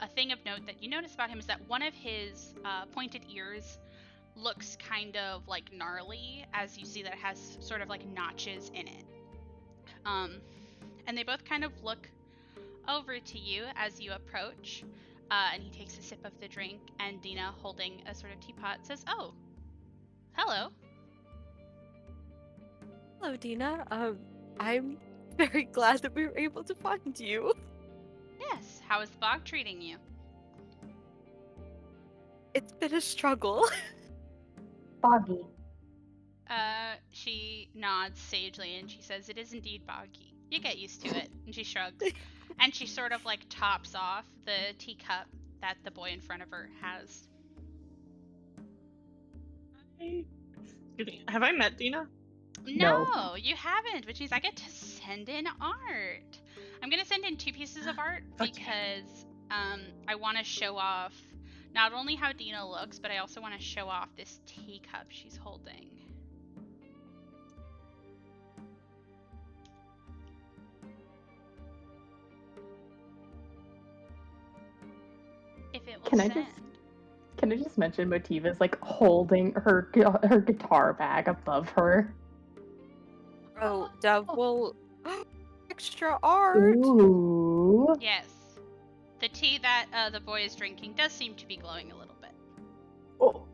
a thing of note that you notice about him is that one of his pointed ears looks kind of like gnarly, as you see that it has sort of like notches in it. And they both kind of look over to you as you approach, and he takes a sip of the drink, and Dina, holding a sort of teapot, says, "Oh, hello." Hello, Dina. I'm very glad that we were able to find you. Yes, how is the bog treating you? It's been a struggle. Foggy. She nods sagely and she says, "It is indeed boggy. You get used to it." And she shrugs. And she sort of like tops off the teacup that the boy in front of her has. Have I met Dina? No, you haven't, which means I get to send in art. I'm gonna send in 2 pieces of art because I want to show off not only how Dina looks, but I also want to show off this teacup she's holding. If it will Can I send. Can I just mention Motiva's like holding her guitar bag above her? Oh, Dove will extra art. Ooh. Yes. The tea that the boy is drinking does seem to be glowing a little bit. Oh.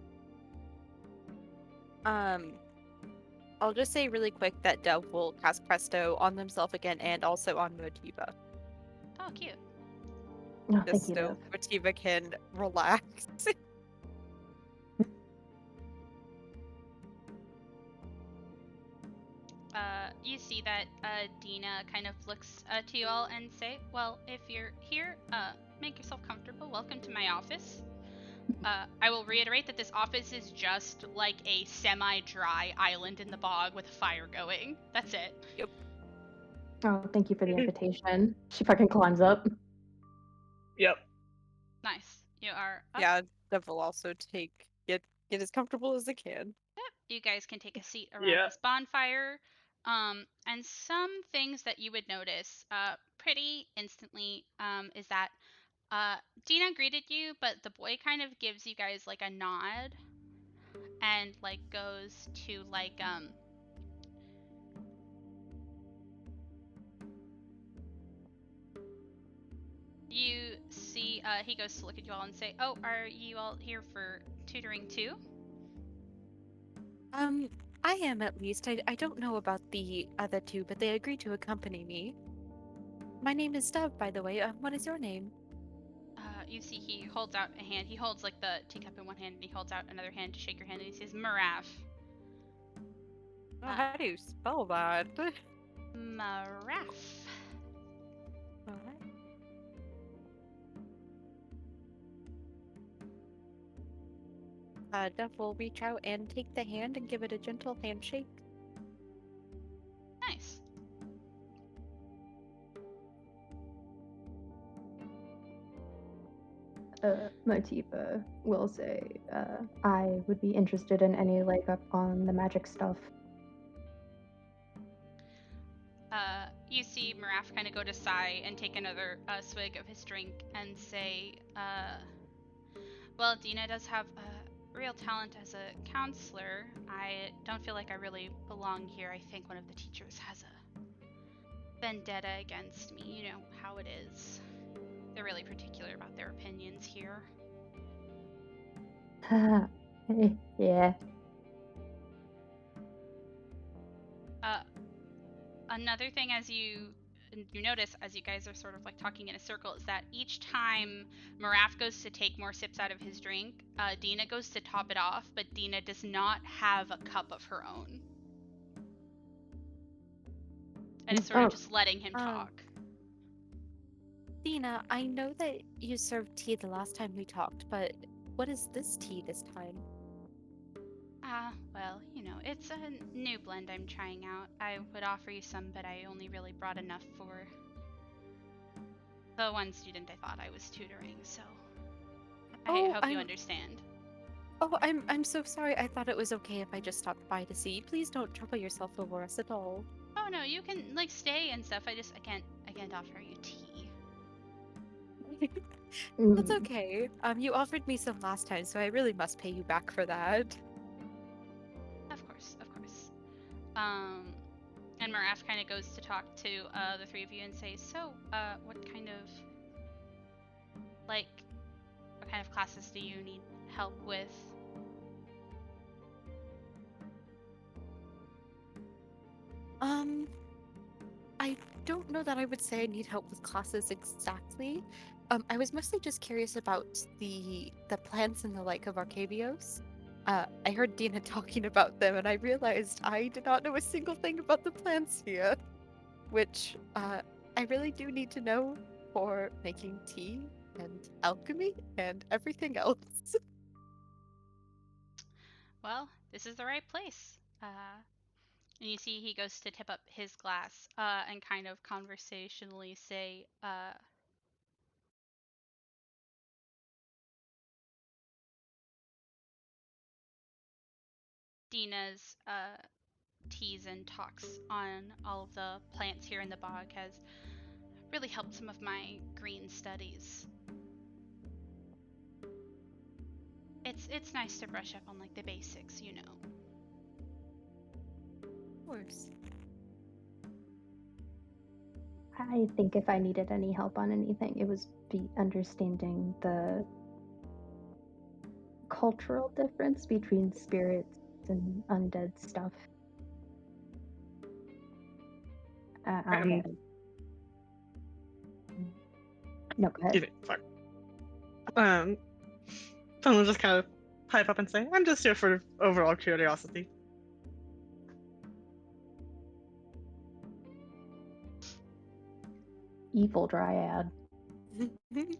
I'll just say really quick that Dove will cast Presto on themselves again and also on Motiva. Oh, cute. No, thank Just you, so Dove. Motiva can relax. You see that Dina kind of looks to you all and say, well, if you're here, make yourself comfortable. Welcome to my office. I will reiterate that this office is just like a semi-dry island in the bog with a fire going. That's it. Yep. Oh, thank you for the invitation. She fucking climbs up. Yep. Nice. You are up. Yeah, Dove will also get as comfortable as they can. Yep. You guys can take a seat around Yeah. this bonfire. And some things that you would notice pretty instantly is that Dina greeted you, but the boy kind of gives you guys like a nod and like goes to like you see he goes to look at you all and say, oh, are you all here for tutoring too? I am at least. I don't know about the other two, but they agreed to accompany me. My name is Dove, by the way. What is your name? You see he holds out a hand. He holds like the teacup in one hand and he holds out another hand to shake your hand and he says, Maraf. Oh, how do you spell that? Maraf. Alright. Dove will reach out and take the hand and give it a gentle handshake. Nice. Motiva will say, I would be interested in any leg up on the magic stuff. You see Maraf kind of go to sigh and take another swig of his drink and say, well, Dina does have a real talent as a counselor. I don't feel like I really belong here. I think one of the teachers has a vendetta against me. You know how it is. They're really particular about their opinions here. Yeah. Another thing as you notice as you guys are sort of like talking in a circle is that each time Maraf goes to take more sips out of his drink, Dina goes to top it off, but Dina does not have a cup of her own. And it's sort of just letting him talk. Dina, I know that you served tea the last time we talked, but what is this tea this time? Well, you know, it's a new blend I'm trying out. I would offer you some, but I only really brought enough for the one student I thought I was tutoring, so I hope you understand. Oh, I'm so sorry. I thought it was okay if I just stopped by to see. Please don't trouble yourself over us at all. Oh no, you can like stay and stuff. I can't offer you tea. That's okay. You offered me some last time, so I really must pay you back for that. Of course, of course. And Maraf kind of goes to talk to the three of you and say, so, what kind of classes do you need help with? I don't know that I would say I need help with classes exactly. I was mostly just curious about the plants and the like of Arcabios. I heard Dina talking about them, and I realized I did not know a single thing about the plants here, which I really do need to know for making tea and alchemy and everything else. Well, this is the right place. And you see he goes to tip up his glass and kind of conversationally say, Dina's teas and talks on all of the plants here in the bog has really helped some of my green studies. it's nice to brush up on like the basics, you know. Of course. I think if I needed any help on anything, it was be understanding the cultural difference between spirits and undead stuff. Okay. No, go ahead. Excuse me. Sorry. Someone will just kind of pipe up and say, "I'm just here for overall curiosity." Evil dryad.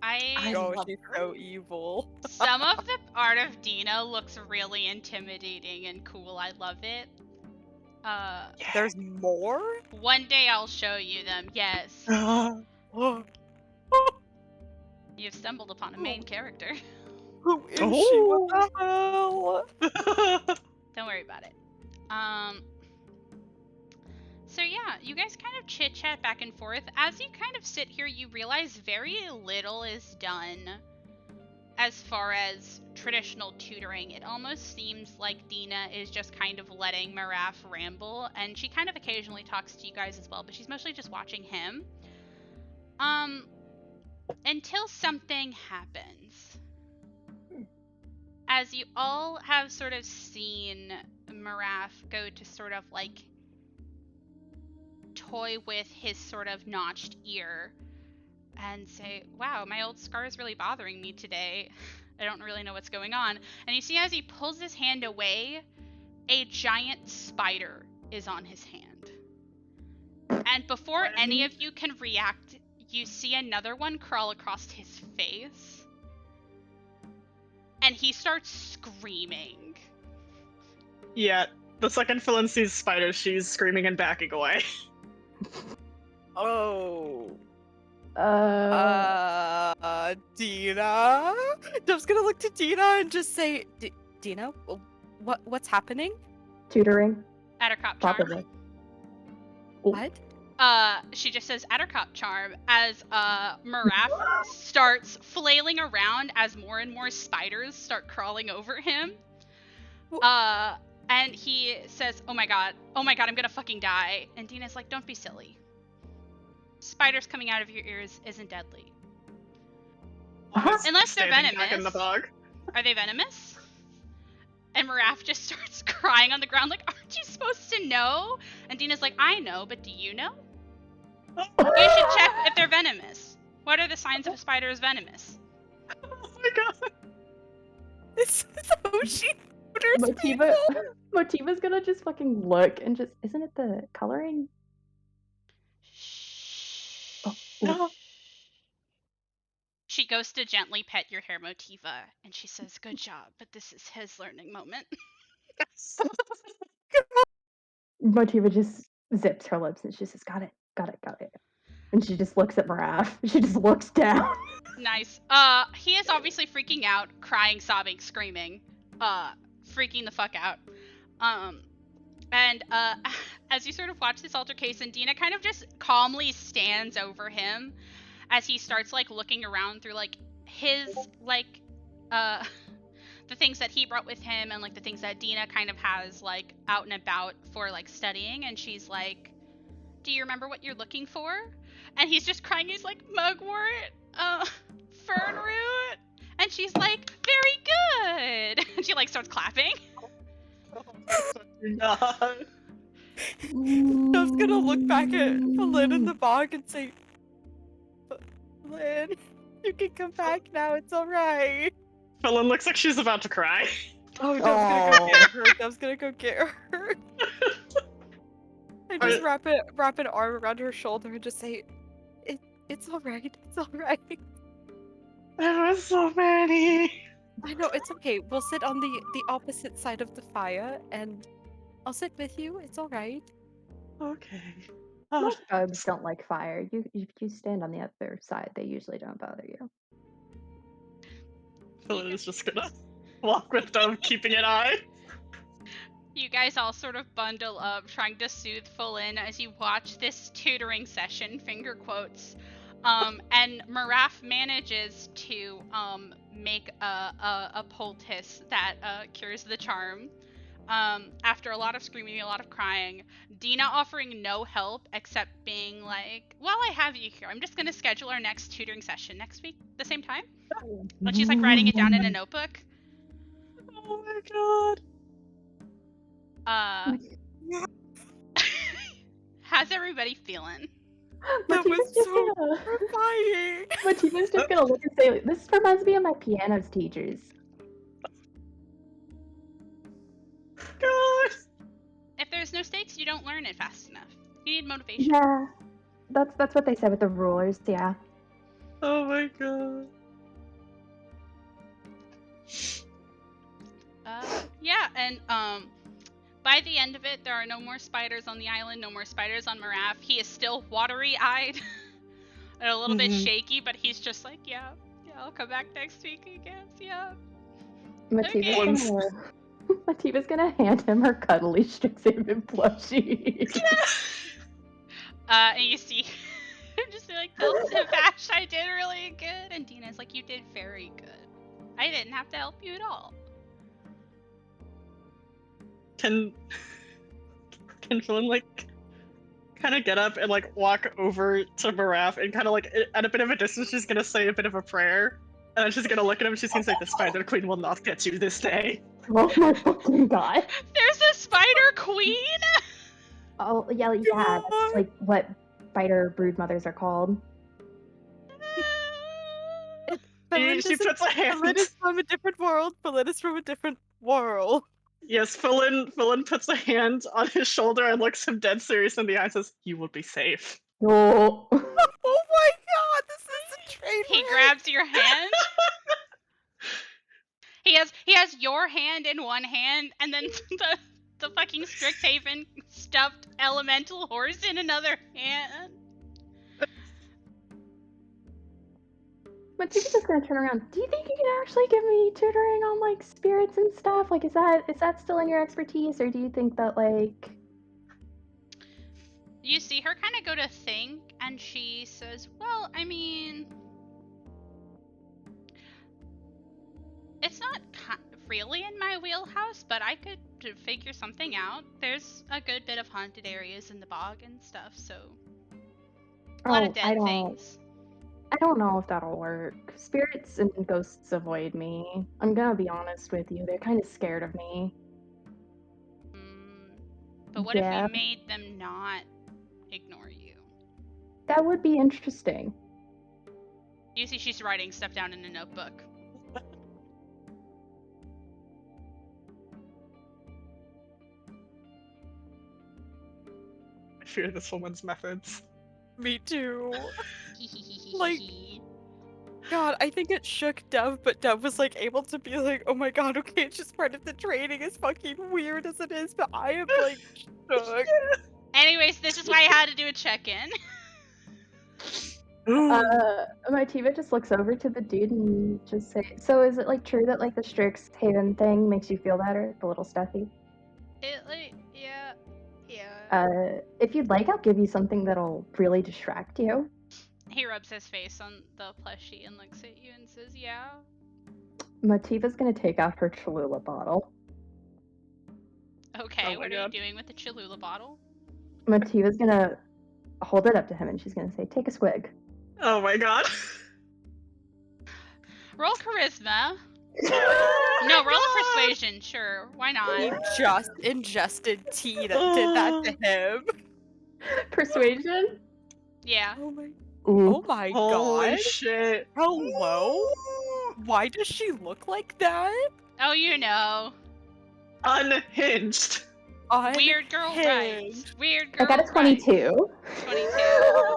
I Oh, love she's her. so evil. Some of the art of Dina looks really intimidating and cool. I love it. There's more? One day I'll show you them. Yes. Oh, You've stumbled upon a main character. who is she? What the hell? Don't worry about it. So yeah, you guys kind of chit chat back and forth. As you kind of sit here, you realize very little is done as far as traditional tutoring. It almost seems like Dina is just kind of letting Maraf ramble, and she kind of occasionally talks to you guys as well, but she's mostly just watching him. Until something happens. As you all have sort of seen Maraf go to sort of like toy with his sort of notched ear and say, wow, my old scar is really bothering me today. I don't really know what's going on. And you see as he pulls his hand away, a giant spider is on his hand. And before any of you can react, you see another one crawl across his face. And he starts screaming. Yeah, the second Philin sees Spider, she's screaming and backing away. Oh. Uh, Dina? Dub's gonna look to Dina and just say, Dina, what's happening? tutoring, Attercop charm. probably. What? She just says Attercop charm as Maraf starts flailing around as more and more spiders start crawling over him. And he says, oh my god, I'm gonna fucking die. And Dina's like, don't be silly. Spiders coming out of your ears isn't deadly. Unless they're Standing back in venomous. the bog. Are they venomous? And Maraf just starts crying on the ground like, aren't you supposed to know? And Dina's like, I know, but do you know? You should check if they're venomous. What are the signs of a spider is venomous? Oh my god. It's so she tutors Motiva, people. Motiva's gonna just fucking look and just, isn't it the coloring? Oh, No. She goes to gently pet your hair, Motiva, and she says, good job, but this is his learning moment. Motiva just zips her lips and she says, got it. And she just looks at Maraf. She just looks down. Nice. He is obviously freaking out, crying, sobbing, screaming, freaking the fuck out. And as you sort of watch this altercation, Dina kind of just calmly stands over him as he starts like looking around through like his like the things that he brought with him and like the things that Dina kind of has like out and about for like studying. And she's like, do you remember what you're looking for? And he's just crying. He's like, mugwort, fern root. And she's like, very good. And she like starts clapping. God. Dub's gonna look back at Lynn in the bog and say, Lynn, you can come back now, it's alright. Philin looks like she's about to cry. Oh, Dub's gonna go get her. Dub's gonna go get her. I just wrap an arm around her shoulder and just say, it's alright, it's alright. There were so many. I know, it's okay. We'll sit on the opposite side of the fire and I'll sit with you, it's alright. Okay. Most bugs don't like fire. You stand on the other side. They usually don't bother you. Philin is just gonna walk with them, keeping an eye. You guys all sort of bundle up, trying to soothe Fulin as you watch this tutoring session, finger quotes. And Maraf manages to make a poultice that cures the charm. After a lot of screaming, a lot of crying, Dina offering no help except being like, "Well, I have you here. I'm just gonna schedule our next tutoring session next week, the same time." And she's like writing it down in a notebook. Oh my god. How's everybody feeling? That was Mativa's just so gonna terrifying. Mativa's just gonna look and say, "This reminds me of my pianos teachers." God. If there's no stakes, you don't learn it fast enough. You need motivation. Yeah, that's what they said with the rulers. Yeah. Oh my god. Yeah, and by the end of it, there are no more spiders on the island, no more spiders on Maraf. He is still watery-eyed and a little bit shaky, but he's just like, yeah, I'll come back next week, I guess, yeah. Mativa's Okay. Mativa's gonna hand him her cuddly Strixhaven plushie. And you see him just be like, Vash, I did really good. And Dina's like, you did very good. I didn't have to help you at all. Can Flynn like kind of get up and like walk over to Maraf and kind of like at a bit of a distance she's gonna say a bit of a prayer and then she's gonna look at him and she's gonna say the Spider Queen will not get you this day. Oh my fucking god. There's a spider queen? Oh yeah, that's like what spider brood mothers are called. She puts a hand. Philin is from a different world. Philin is from a different world. Yes, Philin puts a hand on his shoulder and looks him dead serious in the eye and says, "You will be safe." Oh. Oh my god, this is a train He wreck. grabs your hand. He has your hand in one hand, and then the fucking Strixhaven stuffed elemental horse in another hand. Mativa's just gonna turn around. Do you think you can actually give me tutoring on like spirits and stuff? Like, is that still in your expertise, or do you think that like? You see her kind of go to think, and she says, well, I mean, it's not really in my wheelhouse, but I could figure something out. There's a good bit of haunted areas in the bog and stuff, so a lot of dead things. I don't know if that'll work. Spirits and ghosts avoid me. I'm gonna be honest with you. They're kind of scared of me. But what if we made them not ignore you? That would be interesting. You see she's writing stuff down in a notebook. I fear this woman's methods. Me too. Like, God, I think it shook Dev, but Dev was like able to be like, oh my god, okay, it's just part of the training, as fucking weird as it is, but I am like shook. Anyways, this is why I had to do a check-in. Mativa just looks over to the dude and just say, so is it like true that like the Strixhaven thing makes you feel better? The little stuffy? Yeah. If you'd like, I'll give you something that'll really distract you. He rubs his face on the plushie and looks at you and says, yeah. Mativa's gonna take out her Cholula bottle. Okay, what are you doing with the Cholula bottle? Mativa's gonna hold it up to him and she's gonna say, take a swig. Oh my god. Roll charisma. No, roll a persuasion, sure. Why not? He just ingested tea that did that to him. Persuasion? Yeah. Oh my Holy god. shit. Hello? Why does she look like that? Oh, you know. Unhinged. Weird girl rights. Weird girl I got a 22. 22.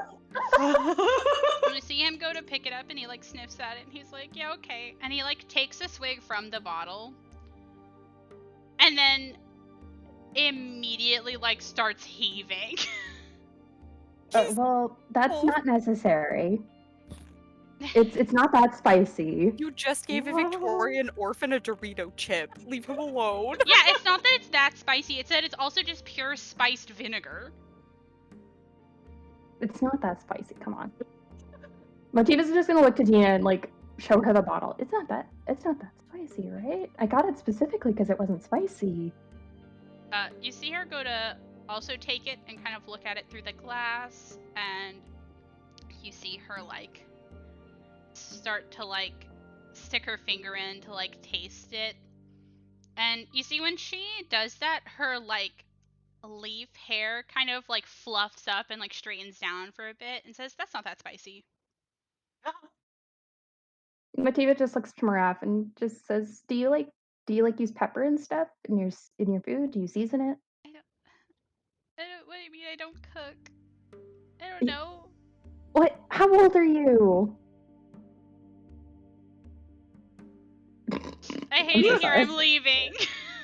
You see him go to pick it up and he like sniffs at it and he's like, yeah, okay. And he like takes a swig from the bottle. And then immediately like starts heaving. Well, that's not necessary. It's not that spicy. You just gave a Victorian orphan a Dorito chip. Leave him alone. Yeah, it's not that it's that spicy. It's that it's also just pure spiced vinegar. It's not that spicy. Come on. Mativa's just gonna look to Dina and like show her the bottle. It's not that spicy, right? I got it specifically because it wasn't spicy. You see her go to also take it and kind of look at it through the glass, and you see her like start to like stick her finger in to like taste it. And you see when she does that, her like leaf hair kind of like fluffs up and like straightens down for a bit and says, "That's not that spicy." Mativa just looks to Maraf and just says, do you like use pepper and stuff in your food? Do you season it?" What do you mean I don't cook? I don't Y- know. What? How old are you? I I'm hate so it here. sorry. I'm leaving.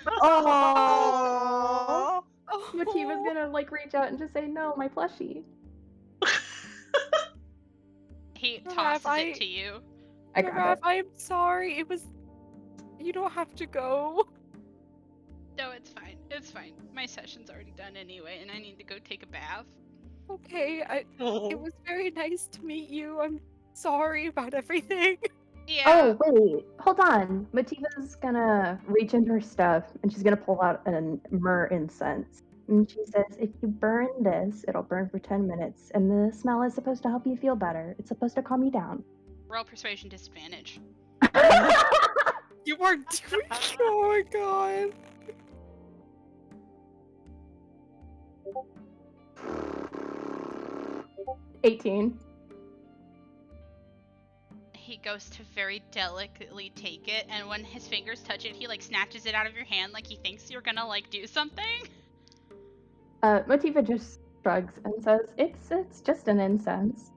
Oh. Oh. Mativa's gonna like reach out and just say, "No, my plushie." He Maraf, tosses it to you. I grab Maraf, it. I'm sorry. You don't have to go. No, it's fine. It's fine. My session's already done anyway, and I need to go take a bath. Okay, it Oh. was very nice to meet you. I'm sorry about everything. Yeah. Oh, wait. Hold on. Mativa's gonna reach into her stuff and she's gonna pull out a myrrh incense. And she says, if you burn this, it'll burn for 10 minutes. And the smell is supposed to help you feel better. It's supposed to calm you down. Roll persuasion disadvantage. You are doing. Oh my god. 18. He goes to very delicately take it, and when his fingers touch it, he like snatches it out of your hand like he thinks you're gonna like do something. Motiva just shrugs and says, it's just an incense.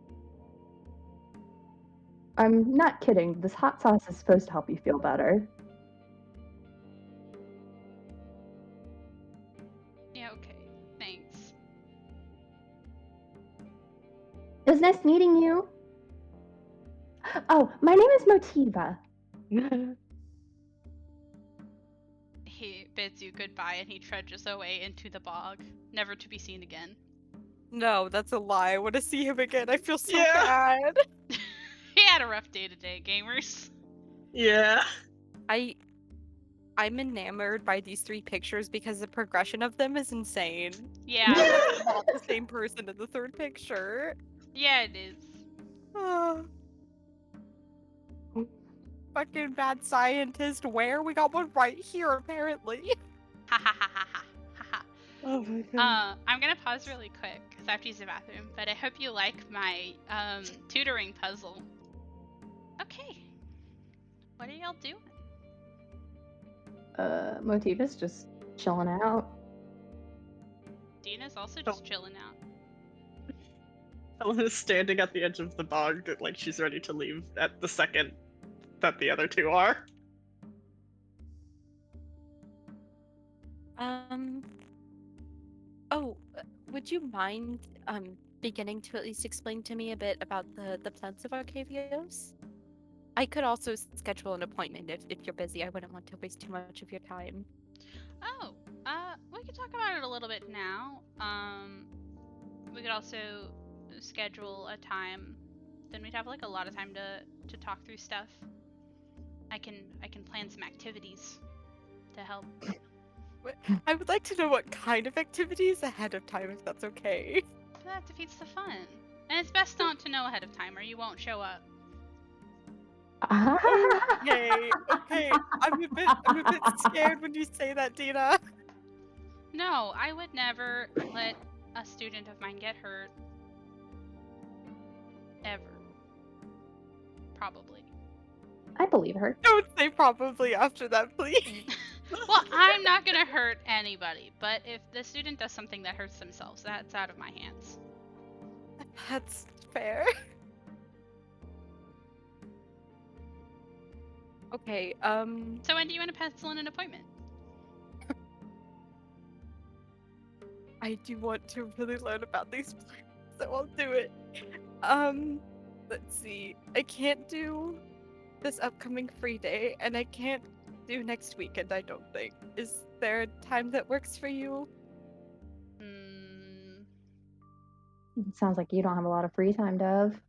I'm not kidding. This hot sauce is supposed to help you feel better. Yeah, okay. Thanks. It was nice meeting you. Oh, my name is Motiva. He bids you goodbye and he trudges away into the bog, never to be seen again. No, that's a lie. I want to see him again. I feel so Yeah. bad. He had a rough day today, gamers. Yeah. I'm enamored by these 3 pictures because the progression of them is insane. Yeah. It's not the same person in the 3rd picture. Yeah, it is. Ah. Fucking bad scientist. Where? We got one right here, apparently. Ha ha ha ha ha ha ha. Oh my god. I'm gonna pause really quick because I have to use the bathroom, but I hope you like my tutoring puzzle. Okay. What are y'all doing? Motiva's just chilling out. Dina's also just chilling out. Helen is standing at the edge of the bog, like she's ready to leave at the second that the other two are. Oh, would you mind beginning to at least explain to me a bit about the plants of Arcavios? I could also schedule an appointment if you're busy. I wouldn't want to waste too much of your time. Oh, we could talk about it a little bit now. We could also schedule a time. Then we'd have like a lot of time to talk through stuff. I can plan some activities to help. I would like to know what kind of activities ahead of time, if that's okay. But that defeats the fun. And it's best not to know ahead of time, or you won't show up. Okay, okay. I'm a bit scared when you say that, Dina. No, I would never let a student of mine get hurt. Ever. Probably. I believe her. Don't say probably after that, please. Well, I'm not gonna hurt anybody, but if the student does something that hurts themselves, that's out of my hands. That's fair. Okay, So when do you want to pencil in an appointment? I do want to really learn about these plants, so I'll do it. Let's see. I can't do this upcoming free day, and I can't do next weekend, I don't think. Is there a time that works for you? Sounds like you don't have a lot of free time, Dove.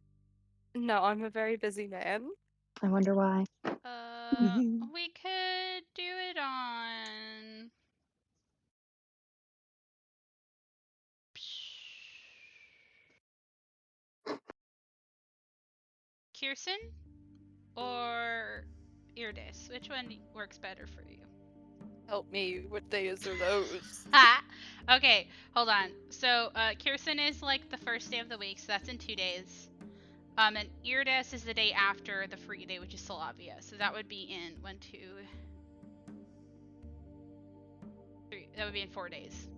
No, I'm a very busy man. I wonder why. We could do it on. Kirsten or Irdis? Which one works better for you? Help me. What days are those? Okay, hold on. So, Kirsten is like the first day of the week, so that's in 2 days. And Irdis is the day after the free day, which is Solavia. So that would be in 1, 2, 3. That would be in 4 days.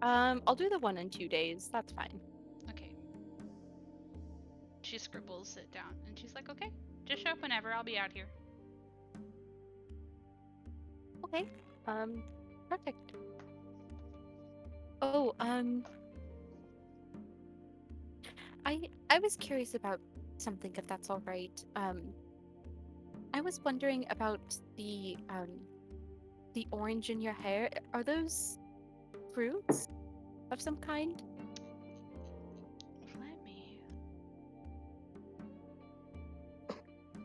I'll do the 1 and 2 days. That's fine. Okay. She scribbles it down, and she's like, "Okay, just show up whenever. I'll be out here." Okay. Perfect. Oh, I was curious about something, if that's all right. I was wondering about the orange in your hair. Are those fruits of some kind? Let me.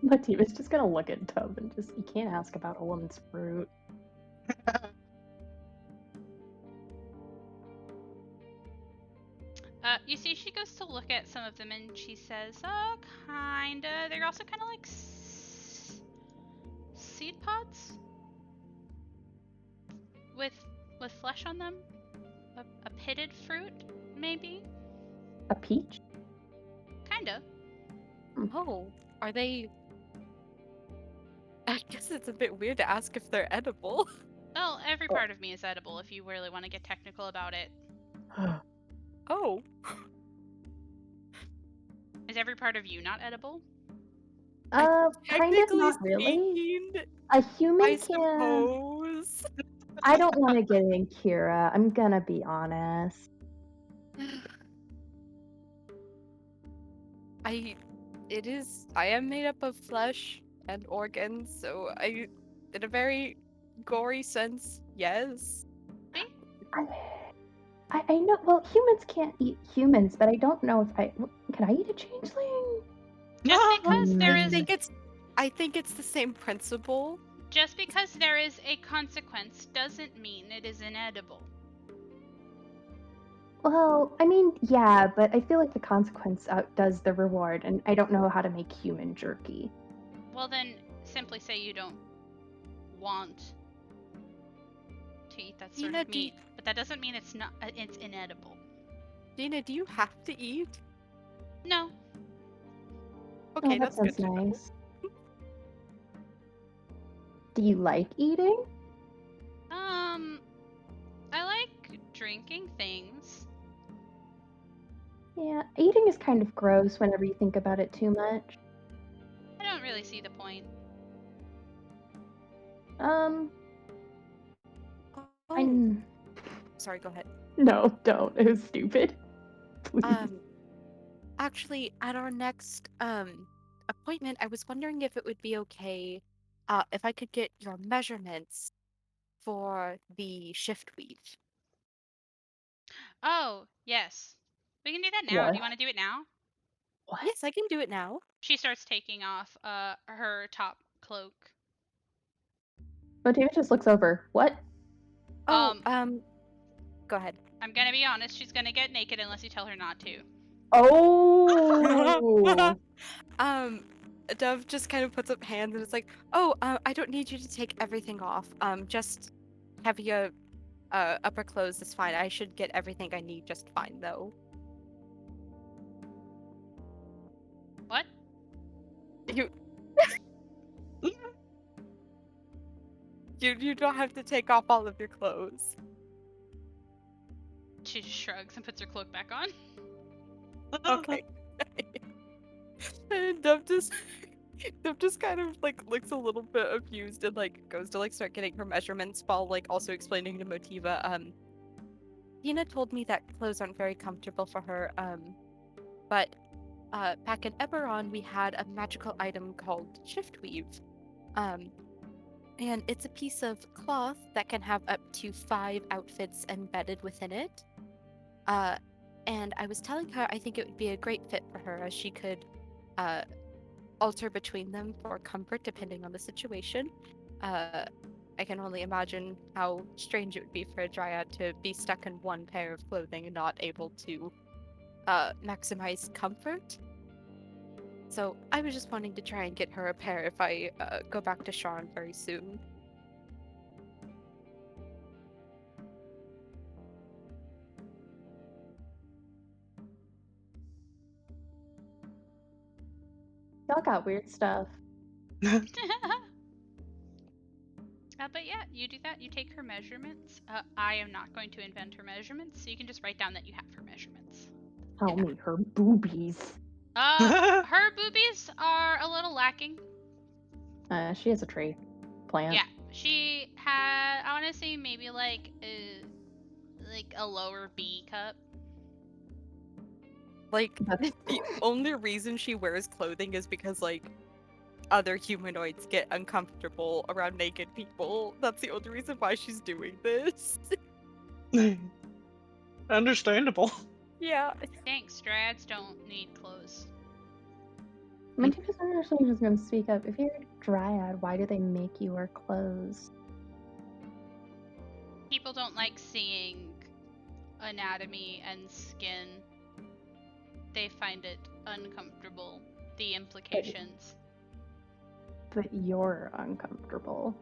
Lativa's just gonna look at Tub and just, you can't ask about a woman's fruit. You see, she goes to look at some of them, and she says, kinda. They're also kind of like seed pods with flesh on them. A pitted fruit, maybe. A peach? Kinda. Oh, are they? I guess it's a bit weird to ask if they're edible. Well, every Oh. part of me is edible if you really want to get technical about it. Oh. Is every part of you not edible? Kind of Technically not really. speaking, A human I can. suppose. I don't want to get in Kira. I'm gonna be honest. I am made up of flesh and organs, so in a very gory sense, yes. I know. Well, humans can't eat humans, but I don't know if can I eat a changeling? Just because there I is think it's the same principle. just because there is a consequence doesn't mean it is inedible. Well, I mean, yeah, but I feel like the consequence outdoes the reward, and I don't know how to make human jerky. Well, then simply say you don't want to eat that sort Dina, of meat, but that doesn't mean it's not it's inedible. Dina, do you have to eat? No. Okay, Oh, that that's good sounds to know. nice. Do you like eating? I like drinking things. Yeah, eating is kind of gross whenever you think about it too much. I don't really see the point. Oh, I'm sorry, go ahead. no, don't. It was stupid. Please. Actually, at our next appointment, I was wondering if it would be okay if I could get your measurements for the shift weave. Oh, yes. We can do that now. What? Do you want to do it now? What? Yes, I can do it now. She starts taking off her top cloak. Motiva just looks over. What? Oh, go ahead. I'm gonna be honest, she's gonna get naked unless you tell her not to. Oh. Dove just kind of puts up hands and it's like, "Oh, I don't need you to take everything off. Just have your upper clothes is fine. I should get everything I need just fine, though." What? You you don't have to take off all of your clothes. She just shrugs and puts her cloak back on. Okay. And Dove just kind of like looks a little bit abused and like goes to like start getting her measurements while like also explaining to Motiva, Tina told me that clothes aren't very comfortable for her, but back in Eberron we had a magical item called Shift Weave. And it's a piece of cloth that can have up to 5 outfits embedded within it. And I was telling her I think it would be a great fit for her as she could alter between them for comfort depending on the situation. Uh, I can only imagine how strange it would be for a dryad to be stuck in one pair of clothing and not able to maximize comfort. So I was just wanting to try and get her a pair if I go back to Sharn very soon. Y'all got weird stuff. But yeah, you do that. You take her measurements. I am not going to invent her measurements, so you can just write down that you have her measurements. Tell Yeah. me her boobies. Her boobies are a little lacking. She has a tree. Plant. Yeah, she had, I want to say maybe like a lower B cup. Like, That's- the only reason she wears clothing is because, like, other humanoids get uncomfortable around naked people. That's the only reason why she's doing this. Understandable. Yeah. Thanks, Drads don't need clothes. Mantika actually was going to speak up. If you're a dryad, why do they make you wear clothes? People don't like seeing anatomy and skin. They find it uncomfortable. The implications. But you're uncomfortable.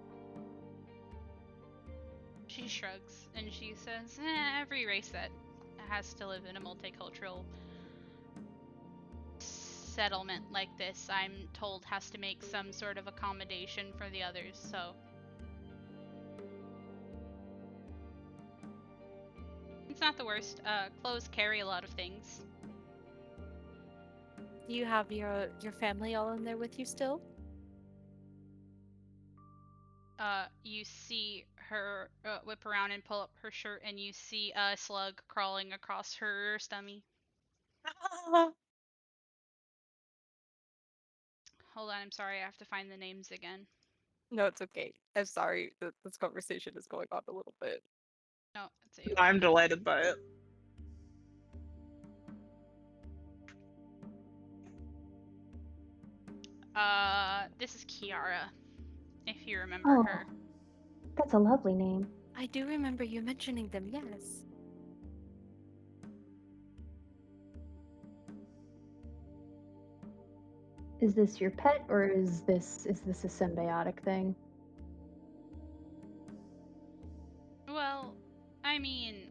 She shrugs and she says, every race that has to live in a multicultural settlement like this, I'm told, has to make some sort of accommodation for the others, so. It's not the worst. Clothes carry a lot of things. Do you have your family all in there with you still? You see her whip around and pull up her shirt, and you see a slug crawling across her stomach. Hold on, I'm sorry, I have to find the names again. No, it's okay. I'm sorry that this conversation is going on a little bit. No, it's a I'm delighted by it. This is Kiara, if you remember Oh, her. that's a lovely name. I do remember you mentioning them, yes. Is this your pet, or is this a symbiotic thing? Well, I mean,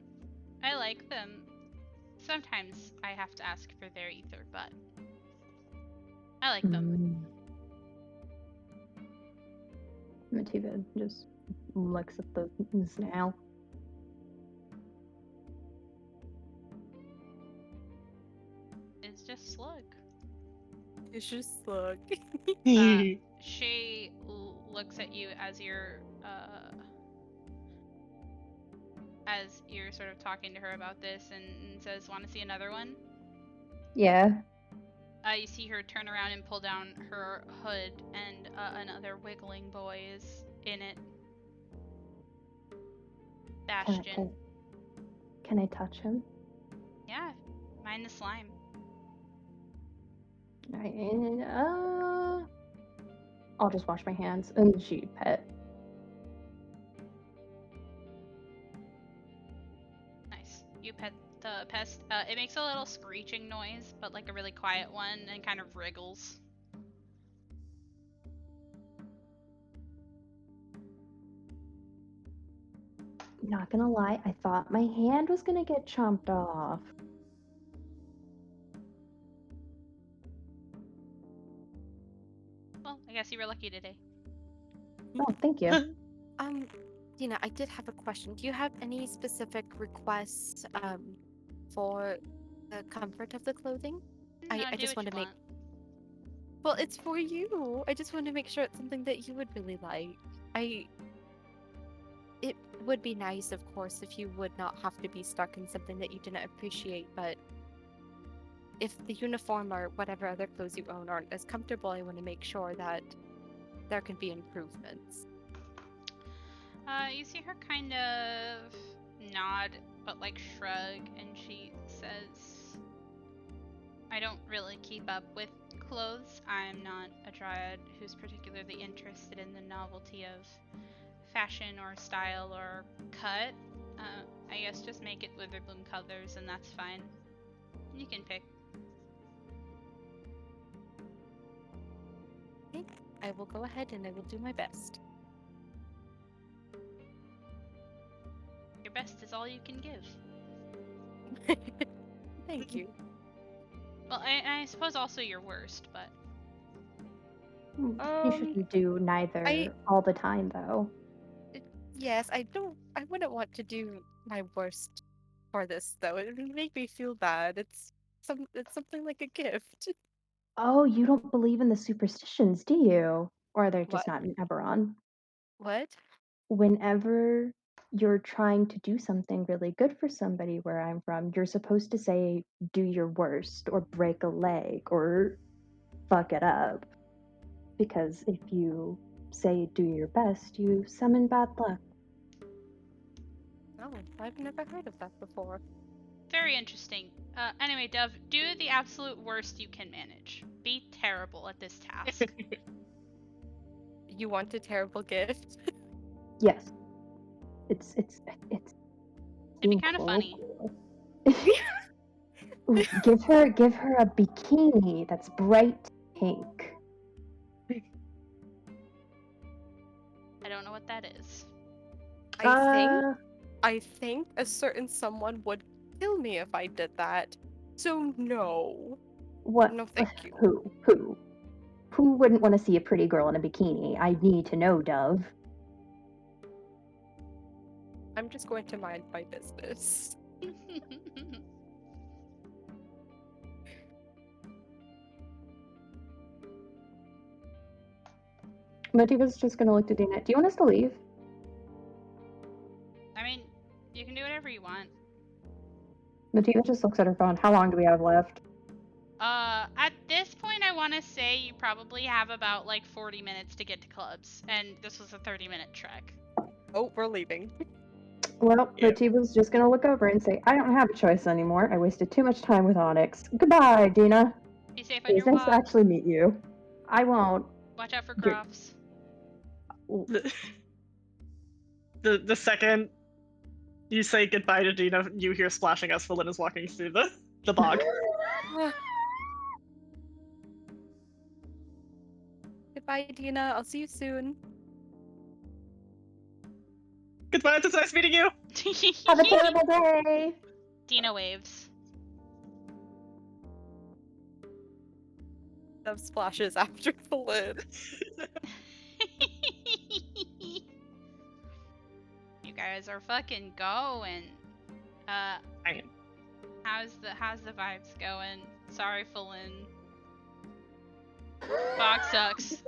I like them. Sometimes I have to ask for their ether, but I like them. Mativa just looks at the snail. It's just Slug. It's just slug. She looks at you as you're sort of talking to her about this and says, "Want to see another one?" Yeah. You see her turn around and pull down her hood, and another wiggling boy is in it. Bastion. Can I touch him? Yeah, mind the slime. I'll just wash my hands and she pet. Nice. You pet the pest. It makes a little screeching noise, but like a really quiet one, and kind of wriggles. Not gonna lie, I thought my hand was gonna get chomped off. Well, I guess you were lucky today. Oh, thank you. Dina, I did have a question. Do you have any specific requests for the comfort of the clothing? No, I do just what want you to make. want. Well, it's for you. I just want to make sure it's something that you would really like. It would be nice, of course, if you would not have to be stuck in something that you didn't appreciate, but if the uniform or whatever other clothes you own aren't as comfortable, I want to make sure that there can be improvements. You see her kind of nod, but like shrug, and she says, I don't really keep up with clothes. I'm not a dryad who's particularly interested in the novelty of fashion or style or cut. I guess just make it Witherbloom colors and that's fine. You can pick. Okay, I will go ahead and I will do my best. Your best is all you can give. Thank you. Well, I suppose also your worst, but You shouldn't do neither all the time, though. Yes, I wouldn't want to do my worst for this though. It would make me feel bad. It's something like a gift. Oh, you don't believe in the superstitions, do you? Or they're just What? not in Eberron. What? Whenever you're trying to do something really good for somebody where I'm from, you're supposed to say, do your worst, or break a leg, or fuck it up. Because if you say, do your best, you summon bad luck. Oh, I've never heard of that before. very interesting. Anyway, Dove, do the absolute worst you can manage. Be terrible at this task. You want a terrible gift? Yes. It's It'd be being kind of funny. Ooh, give her a bikini that's bright pink. I don't know what that is. I think a certain someone would kill me if I did that. So no. What? No, thank you. Who wouldn't want to see a pretty girl in a bikini? I need to know, Dove. I'm just going to mind my business. Madiva's just gonna look to Dina. Do you want us to leave? I mean, you can do whatever you want. Mativa just looks at her phone. How long do we have left? At this point, I want to say you probably have about like 40 minutes to get to clubs, and this was a 30-minute trek. Oh, we're leaving. Well, Yeah. Mativa's just gonna look over and say, I don't have a choice anymore. I wasted too much time with Onyx. Goodbye, Dina. Be safe It on was your nice to walk. actually meet you. I won't. Watch out for You're- Crofts. The second you say goodbye to Dina, you hear splashing as Felin is walking through the bog. Goodbye, Dina. I'll see you soon. Goodbye, it's nice meeting you. Have a terrible day. Dina waves. Dove splashes after the lid. You guys are fucking going. Fine. How's the vibes going? Sorry, Falin. Bog sucks.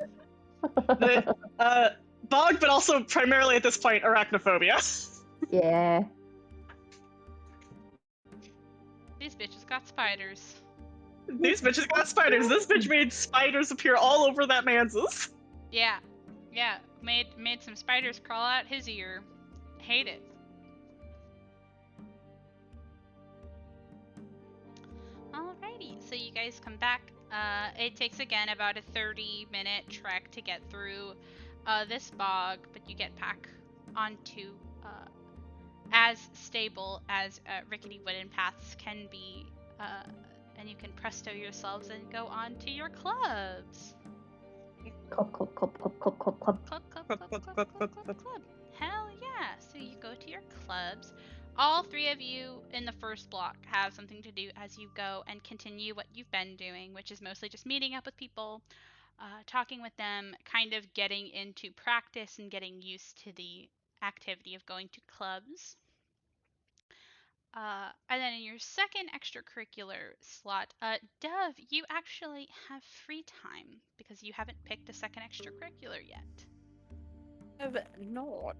Bog, but also primarily at this point arachnophobia. Yeah. These bitches got spiders. These bitches got spiders. This bitch made spiders appear all over that man's. Yeah. Made some spiders crawl out his ear. Hate it. Alrighty, so you guys come back. It takes again about a 30-minute trek to get through this bog, but you get back onto as stable as rickety wooden paths can be, and you can presto yourselves and go on to your clubs. Club. Club. Hell yeah! So you go to your clubs. All three of you in the first block have something to do as you go and continue what you've been doing, which is mostly just meeting up with people, talking with them, kind of getting into practice and getting used to the activity of going to clubs. And then in your second extracurricular slot, Dove, you actually have free time because you haven't picked a second extracurricular yet. I have not.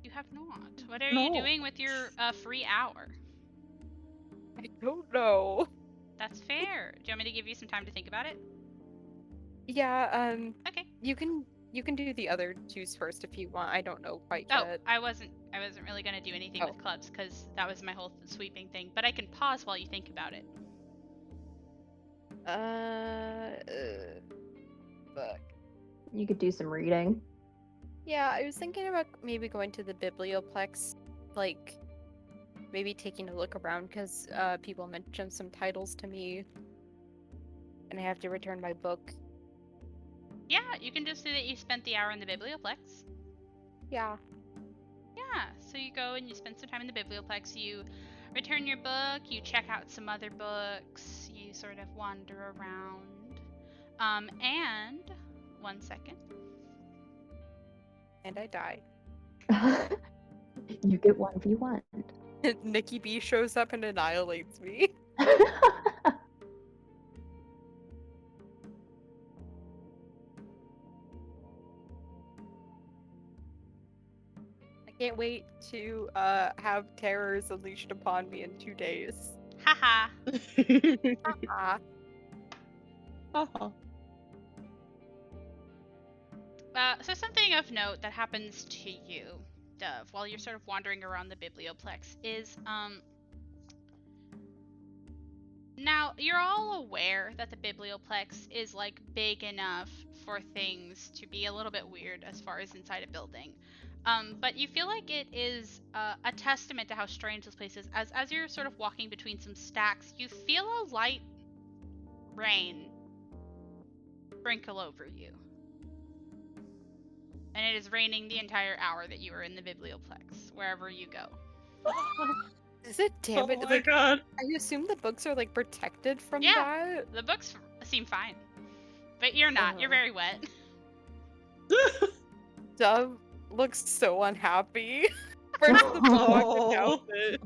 You have not. What are you doing with your free hour? I don't know. That's fair. Do you want me to give you some time to think about it? Yeah, Okay. you can You can do the other twos first if you want. I don't know quite Oh, yet. I wasn't really gonna do anything Oh. with clubs because that was my whole sweeping thing. But I can pause while you think about it. Fuck. You could do some reading. Yeah, I was thinking about maybe going to the Biblioplex, like maybe taking a look around because people mentioned some titles to me, and I have to return my book. Yeah, you can just say that you spent the hour in the Biblioplex. Yeah. Yeah, so you go and you spend some time in the Biblioplex. You return your book. You check out some other books. You sort of wander around. And 1 second. And I die. You get 1v1. Nikki B shows up and annihilates me. I can't wait to have terrors unleashed upon me in 2 days. Haha. Ah. Uh-huh. So something of note that happens to you, Dove, while you're sort of wandering around the Biblioplex is, now you're all aware that the Biblioplex is like big enough for things to be a little bit weird as far as inside a building. But you feel like it is a testament to how strange this place is. As you're sort of walking between some stacks, you feel a light rain sprinkle over you. And it is raining the entire hour that you are in the Biblioplex, wherever you go. Is it? Damn it. Oh my Like, god. I assume the books are like protected from Yeah. that. The books seem fine. But you're not. You're Uh-huh. very wet. Dove looks so unhappy. First the book and now this.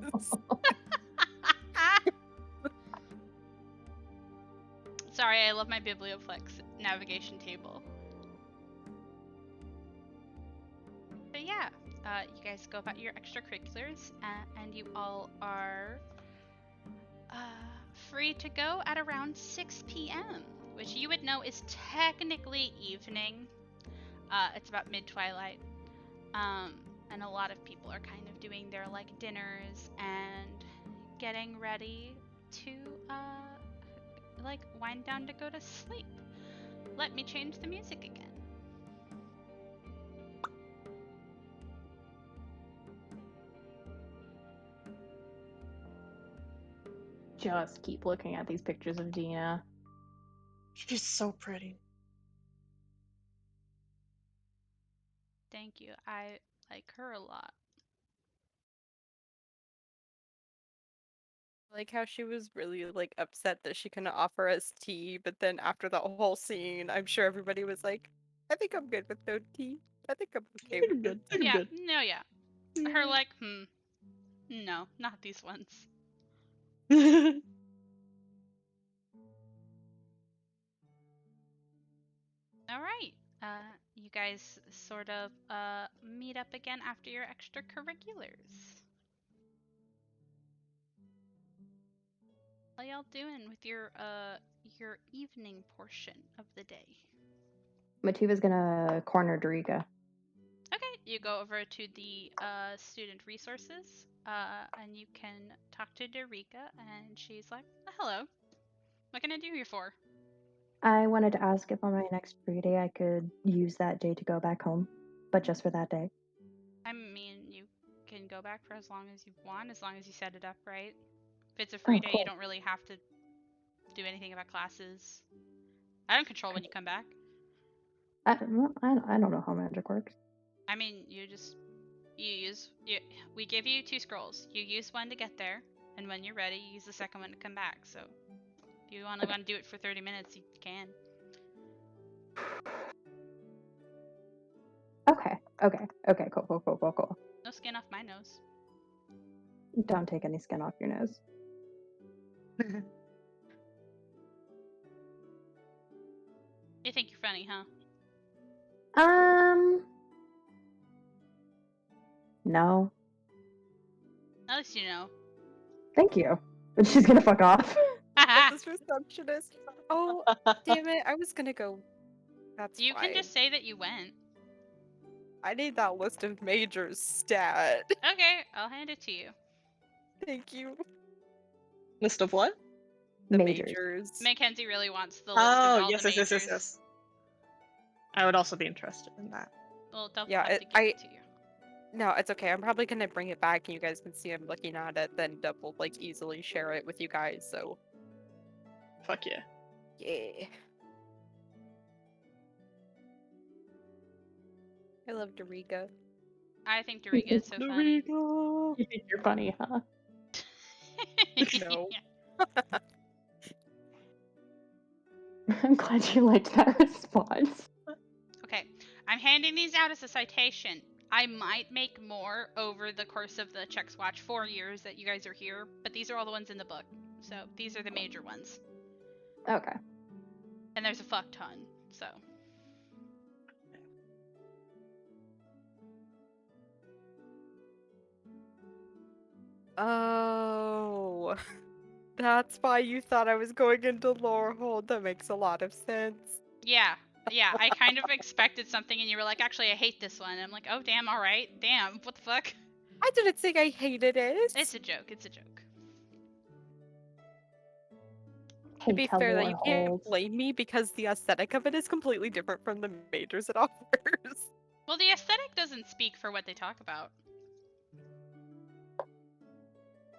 Sorry, I love my Biblioplex navigation table. But yeah, you guys go about your extracurriculars, and you all are free to go at around 6 p.m., which you would know is technically evening. It's about mid-twilight. And a lot of people are kind of doing their like dinners and getting ready to like wind down to go to sleep. Let me change the music again. Just keep looking at these pictures of Dina. She's so pretty. Thank you. I like her a lot. Like how she was really like upset that she couldn't offer us tea, but then after that whole scene, I'm sure everybody was like, I think I'm good with no tea. I think I'm okay I'm with no good. tea. I'm Yeah, good. no, yeah. Her like, no, not these ones. All right. You guys sort of meet up again after your extracurriculars. How y'all doing with your evening portion of the day? Mativa's gonna corner Dorica. Okay, you go over to the student resources, and you can talk to Dorica, and she's like, "Hello, what can I do you for?" I wanted to ask if on my next free day I could use that day to go back home, but just for that day. I mean, you can go back for as long as you want, as long as you set it up right. If it's a Oh, free day, you cool. don't really have to do anything about classes. I don't control when you come back. Well, I don't know how magic works. I mean, we give you 2 scrolls. You use one to get there, and when you're ready, you use the second one to come back. So if you only want to do it for 30 minutes, you can. Okay, cool. No skin off my nose. Don't take any skin off your nose. You think you're funny, huh? No. At least you know. Thank you. And she's gonna fuck off. This receptionist. Oh, damn it. I was gonna go That's You fine. can just say that you went. I need that list of majors stat. Okay, I'll hand it to you. Thank you. List of what? The Majors. majors. Mackenzie really wants the list of all yes, the yes, majors. yes, yes, yes. I would also be interested in that. Well, Duff will Yeah, have to give it to you. No, it's okay. I'm probably gonna bring it back and you guys can see I'm looking at it, then Dub will like easily share it with you guys, so Fuck yeah. yeah. I love Doriga. I think Doriga is so funny. Dorigo. You think you're funny, huh? No. I'm glad you liked that response. Okay, I'm handing these out as a citation. I might make more over the course of the Chex Watch 4 years that you guys are here, but these are all the ones in the book. So these are the major ones. Okay. And there's a fuck ton, so. Oh. That's why you thought I was going into Lorehold. That makes a lot of sense. Yeah, I kind of expected something and you were like, actually, I hate this one. And I'm like, oh, damn, alright. Damn, what the fuck? I didn't think I hated it. It's a joke, it's a joke. To be Hate fair, that you can't Lorehold. blame me because the aesthetic of it is completely different from the majors it offers. Well, the aesthetic doesn't speak for what they talk about.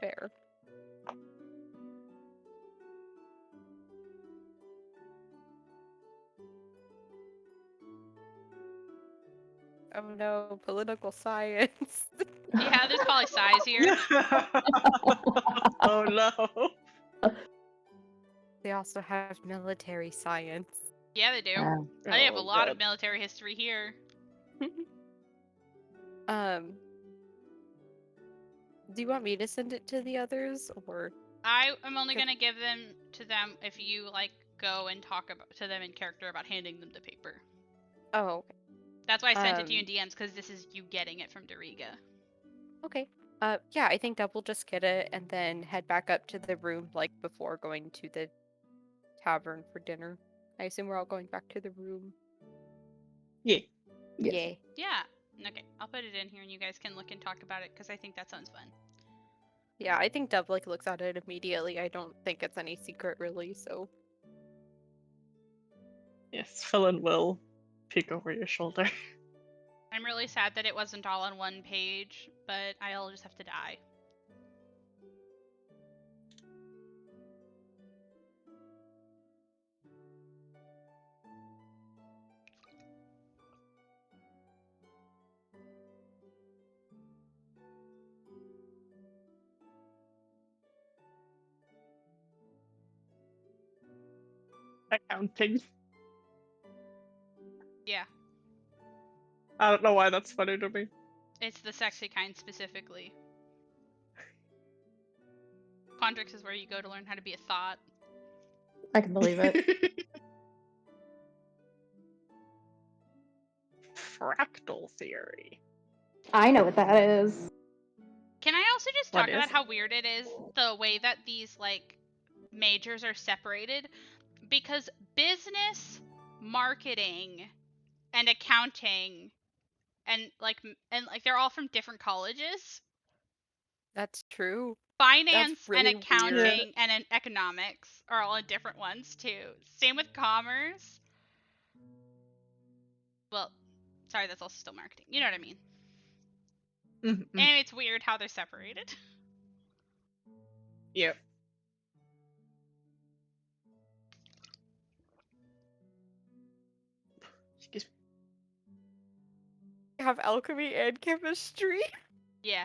Fair. Oh no, political science. Yeah, there's poli sci's here. Oh no. They also have military science. Yeah, they do. Oh. They have a Oh, lot of God. military history here. Do you want me to send it to the others or? I am only gonna give them to them if you like go and talk to them in character about handing them the paper. Oh, okay. That's why I sent it to you in DMs, because this is you getting it from Doriga. Okay. Yeah, I think Dub will just get it and then head back up to the room like before going to the tavern for dinner. I assume we're all going back to the room. Yeah. Yes. Yay. Yeah. Okay, I'll put it in here and you guys can look and talk about it because I think that sounds fun. Yeah, I think Dub like looks at it immediately. I don't think it's any secret really, so. Yes, Philin will peek over your shoulder. I'm really sad that it wasn't all on one page, but I'll just have to die. Accounting. Yeah, I don't know why that's funny to me. it's the sexy kind specifically. Quandrix is where you go to learn how to be a thought. I can believe it. Fractal theory. I know what that is. Can I also just What talk about is? how weird it is the way that these like majors are separated? Because business, marketing, and accounting and like they're all from different colleges. That's true. Finance and really accounting weird. and economics are all in different ones too. Same with commerce. Well, sorry, that's also still marketing. You know what I mean? Mm-hmm. And it's weird how they're separated. Yep. Excuse I have alchemy and chemistry. Yeah,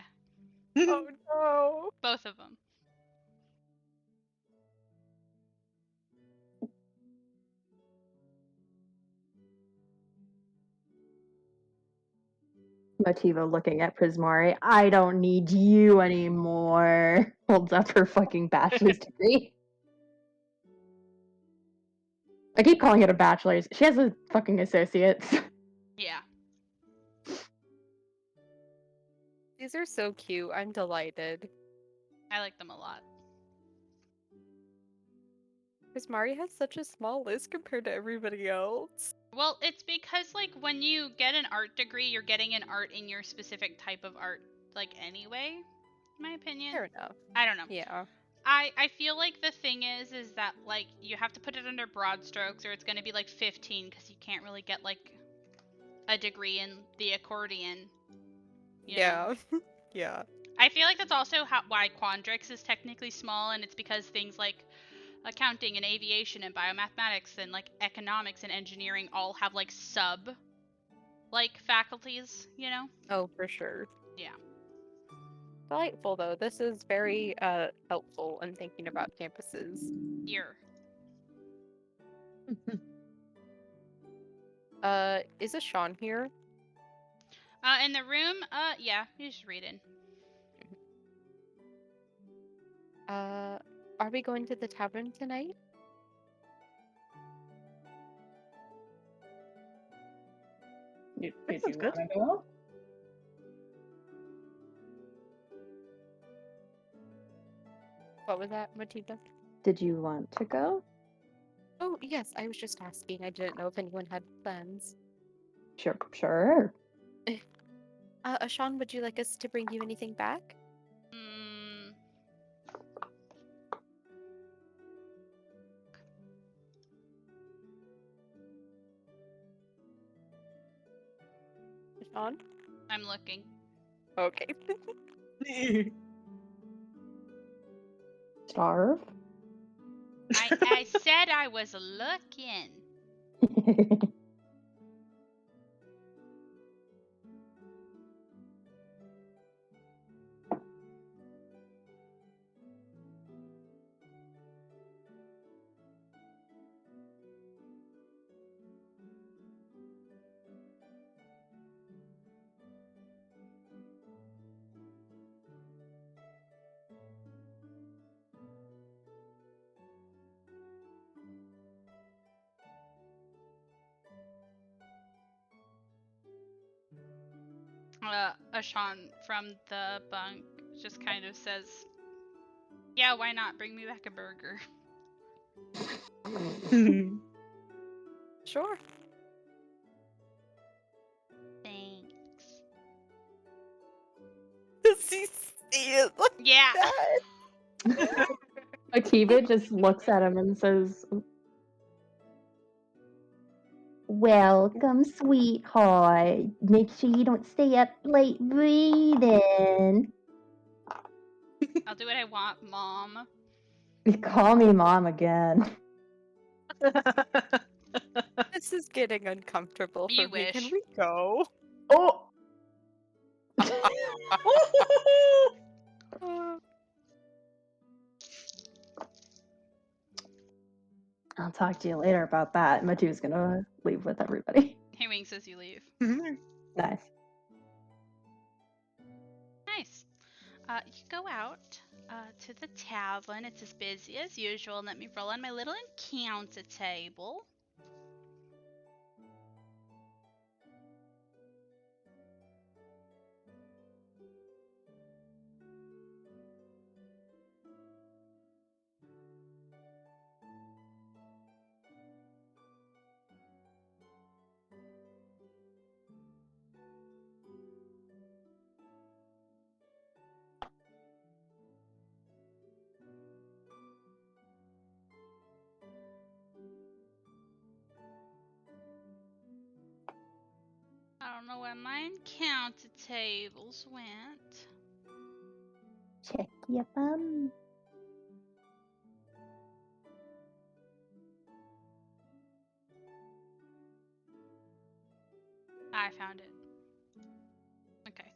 me. Oh no. both of them. Motiva looking at Prismari. I don't need you anymore. Holds up her fucking bachelor's degree. I keep calling it a bachelor's. She has a fucking associate's. Yeah. These are so cute. I'm delighted. I like them a lot. Because Mari has such a small list compared to everybody else. Well, it's because, like, when you get an art degree, you're getting an art in your specific type of art, like, anyway, in my opinion. Fair enough. I don't know. Yeah. I feel like the thing is that, like, you have to put it under broad strokes or it's going to be, like, 15 because you can't really get, like, a degree in the accordion. You know? Yeah. I feel like that's also why Quandrix is technically small, and it's because things like accounting and aviation and biomathematics and, like, economics and engineering all have, like, sub, like, faculties, you know? Oh, for sure. Yeah. Delightful, though. This is very helpful in thinking about campuses. Here. Is Ashawn here? In the room, yeah, he's just reading. Are we going to the tavern tonight? Did That you sounds good. want to go? What was that, Matilda? Did you want to go? Oh, yes, I was just asking. I didn't know if anyone had plans. Sure. Ashawn, would you like us to bring you anything back? Mm, Ashawn? I'm looking. Okay. Starve? I said I was looking. Ashawn from the bunk just kind of says, "Yeah, why not? Bring me back a burger." Sure. Thanks. Does he see it like Yeah. that? Akiva just looks at him and says, "Welcome, sweetheart. Make sure you don't stay up late reading." I'll do what I want, Mom. Call me mom again. This is getting uncomfortable for You me. Can wish. we go? Oh! I'll talk to you later about that. Matu's gonna leave with everybody. He winks as you leave. Nice. Nice. You go out to the tavern. It's as busy as usual. Let me roll on my little encounter table. I don't know where my encounter tables went. Check your bum. I found it. Okay.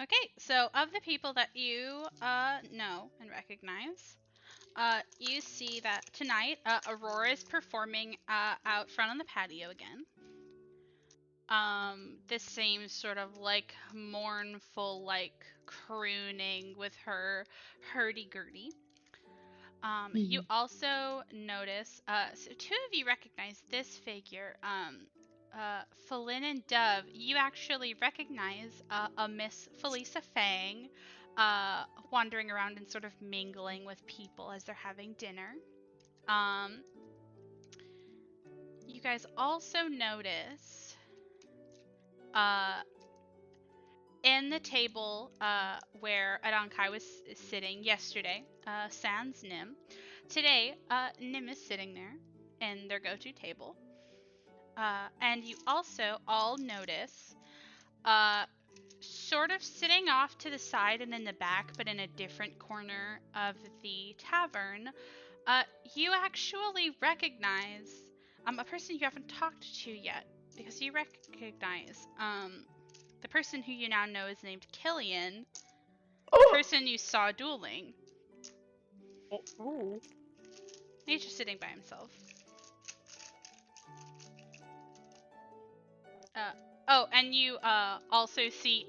Okay, so of the people that you know and recognize, you see that tonight Aurora is performing out front on the patio again. This same sort of like mournful, like crooning with her hurdy-gurdy. You also notice, so two of you recognize this figure. Felin and Dove, you actually recognize a Miss Felisa Fang, wandering around and sort of mingling with people as they're having dinner. You guys also notice, in the table where Adankai was sitting yesterday, sans Nim. Today, Nim is sitting there in their go-to table. And you also all notice, sort of sitting off to the side and in the back, but in a different corner of the tavern, you actually recognize a person you haven't talked to yet, because you recognize the person who you now know is named Killian, the person you saw dueling. Ooh. He's just sitting by himself. And you also see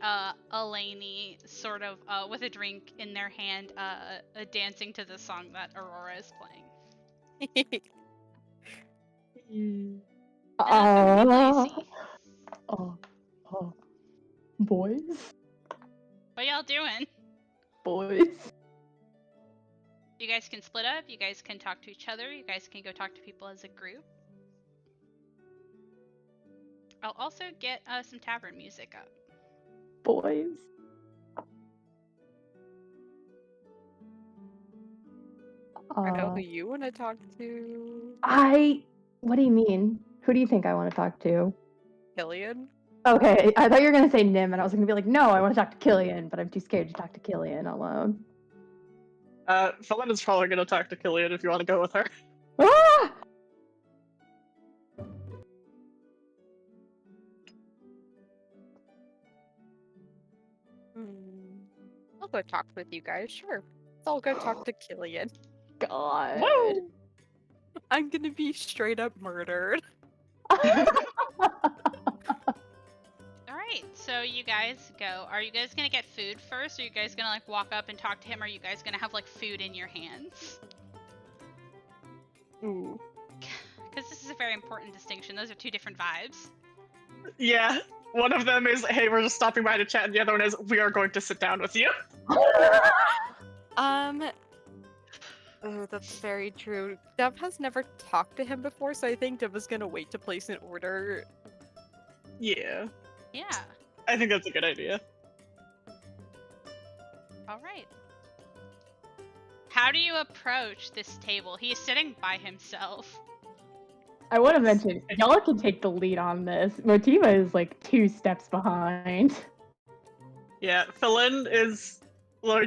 Eleni sort of with a drink in their hand, dancing to the song that Aurora is playing. And that's what people you see. Boys? What y'all doing? Boys? You guys can split up. You guys can talk to each other. You guys can go talk to people as a group. I'll also get some tavern music up. Boys? I know who you want to talk to. What do you mean? Who do you think I want to talk to? Killian. Okay, I thought you were going to say Nim, and I was going to be like, no, I want to talk to Killian, but I'm too scared to talk to Killian alone. Felina's probably gonna talk to Killian if you want to go with her. Ah! I'll go talk with you guys, sure. I'll go talk to Killian. God. Woo! I'm gonna be straight up murdered. Alright, so you guys go. Are you guys gonna get food first? Or are you guys gonna like walk up and talk to him? Or are you guys gonna have like food in your hands? Ooh. Because this is a very important distinction. Those are two different vibes. Yeah, one of them is, hey, we're just stopping by to chat, and the other one is, we are going to sit down with you. Oh, that's very true. Dev has never talked to him before, so I think Dev is gonna wait to place an order. Yeah, Yeah. I think that's a good idea. Alright. How do you approach this table? He's sitting by himself. I want to mention, y'all can take the lead on this. Motiva is like 2 steps behind. Yeah, Felin is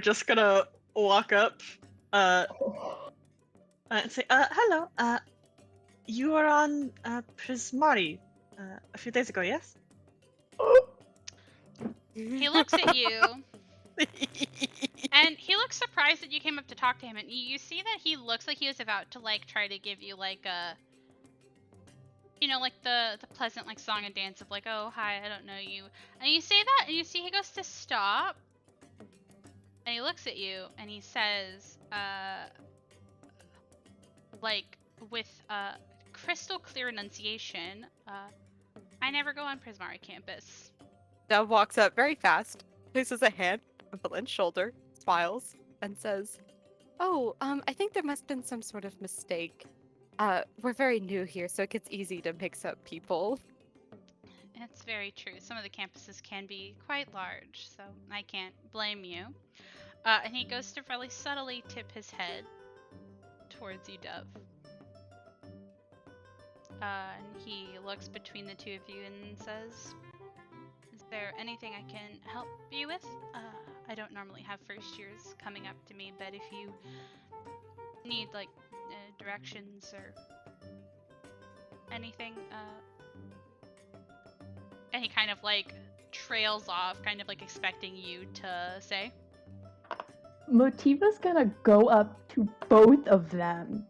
just gonna walk up, and say, hello, you were on, Prismari, a few days ago, yes? He looks at you, and he looks surprised that you came up to talk to him, and you see that he looks like he was about to like try to give you like a, you know, like the pleasant like song and dance of like, oh hi, I don't know you, and you say that, and you see he goes to stop, and he looks at you, and he says, like with crystal clear enunciation, I never go on Prismari campus. Dev walks up very fast, places a hand on Belin's shoulder, smiles, and says, "Oh, I think there must have been some sort of mistake. We're very new here, so it gets easy to mix up people." It's very true. Some of the campuses can be quite large, so I can't blame you. And he goes to really subtly tip his head towards you, Dove. And he looks between the two of you and says, is there anything I can help you with? I don't normally have first years coming up to me, but if you need like directions or anything, and he kind of like trails off, kind of like expecting you to say. Motiva's gonna go up to both of them,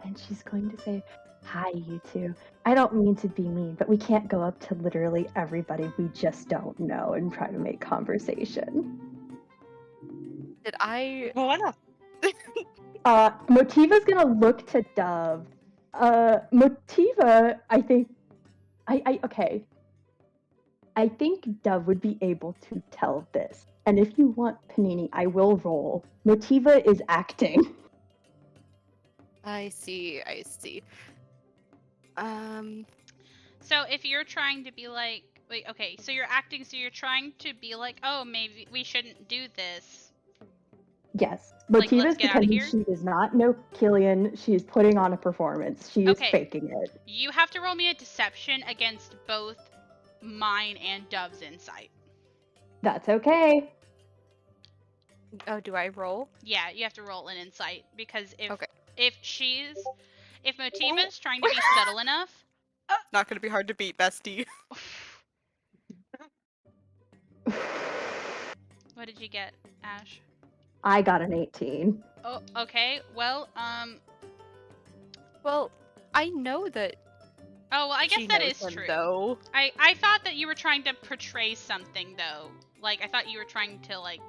and she's going to say, "Hi, you two. I don't mean to be mean, but we can't go up to literally everybody we just don't know and try to make conversation." Did I? Well, why not? Motiva's gonna look to Dove. Motiva, I think, okay. I think Dove would be able to tell this. And if you want Panini, I will roll. Motiva is acting. I see. I see. So if you're trying to be like, wait, okay, so you're acting, so you're trying to be like, oh, maybe we shouldn't do this. Yes. Like, let's Motiva's get outta pretending here? she does not know Killian. She is putting on a performance. She is Okay. faking it. You have to roll me a deception against both mine and Dove's insight. That's okay. Oh, do I roll? Yeah, you have to roll an insight because Okay. if Motiva's trying to be subtle enough, Not gonna be hard to beat, bestie. what did you get, Ash? I got an 18. Oh, okay. Well, Well, I know that oh, well, I guess she that knows is him, true. though. I thought that you were trying to portray something, though. Like, I thought you were trying to, like...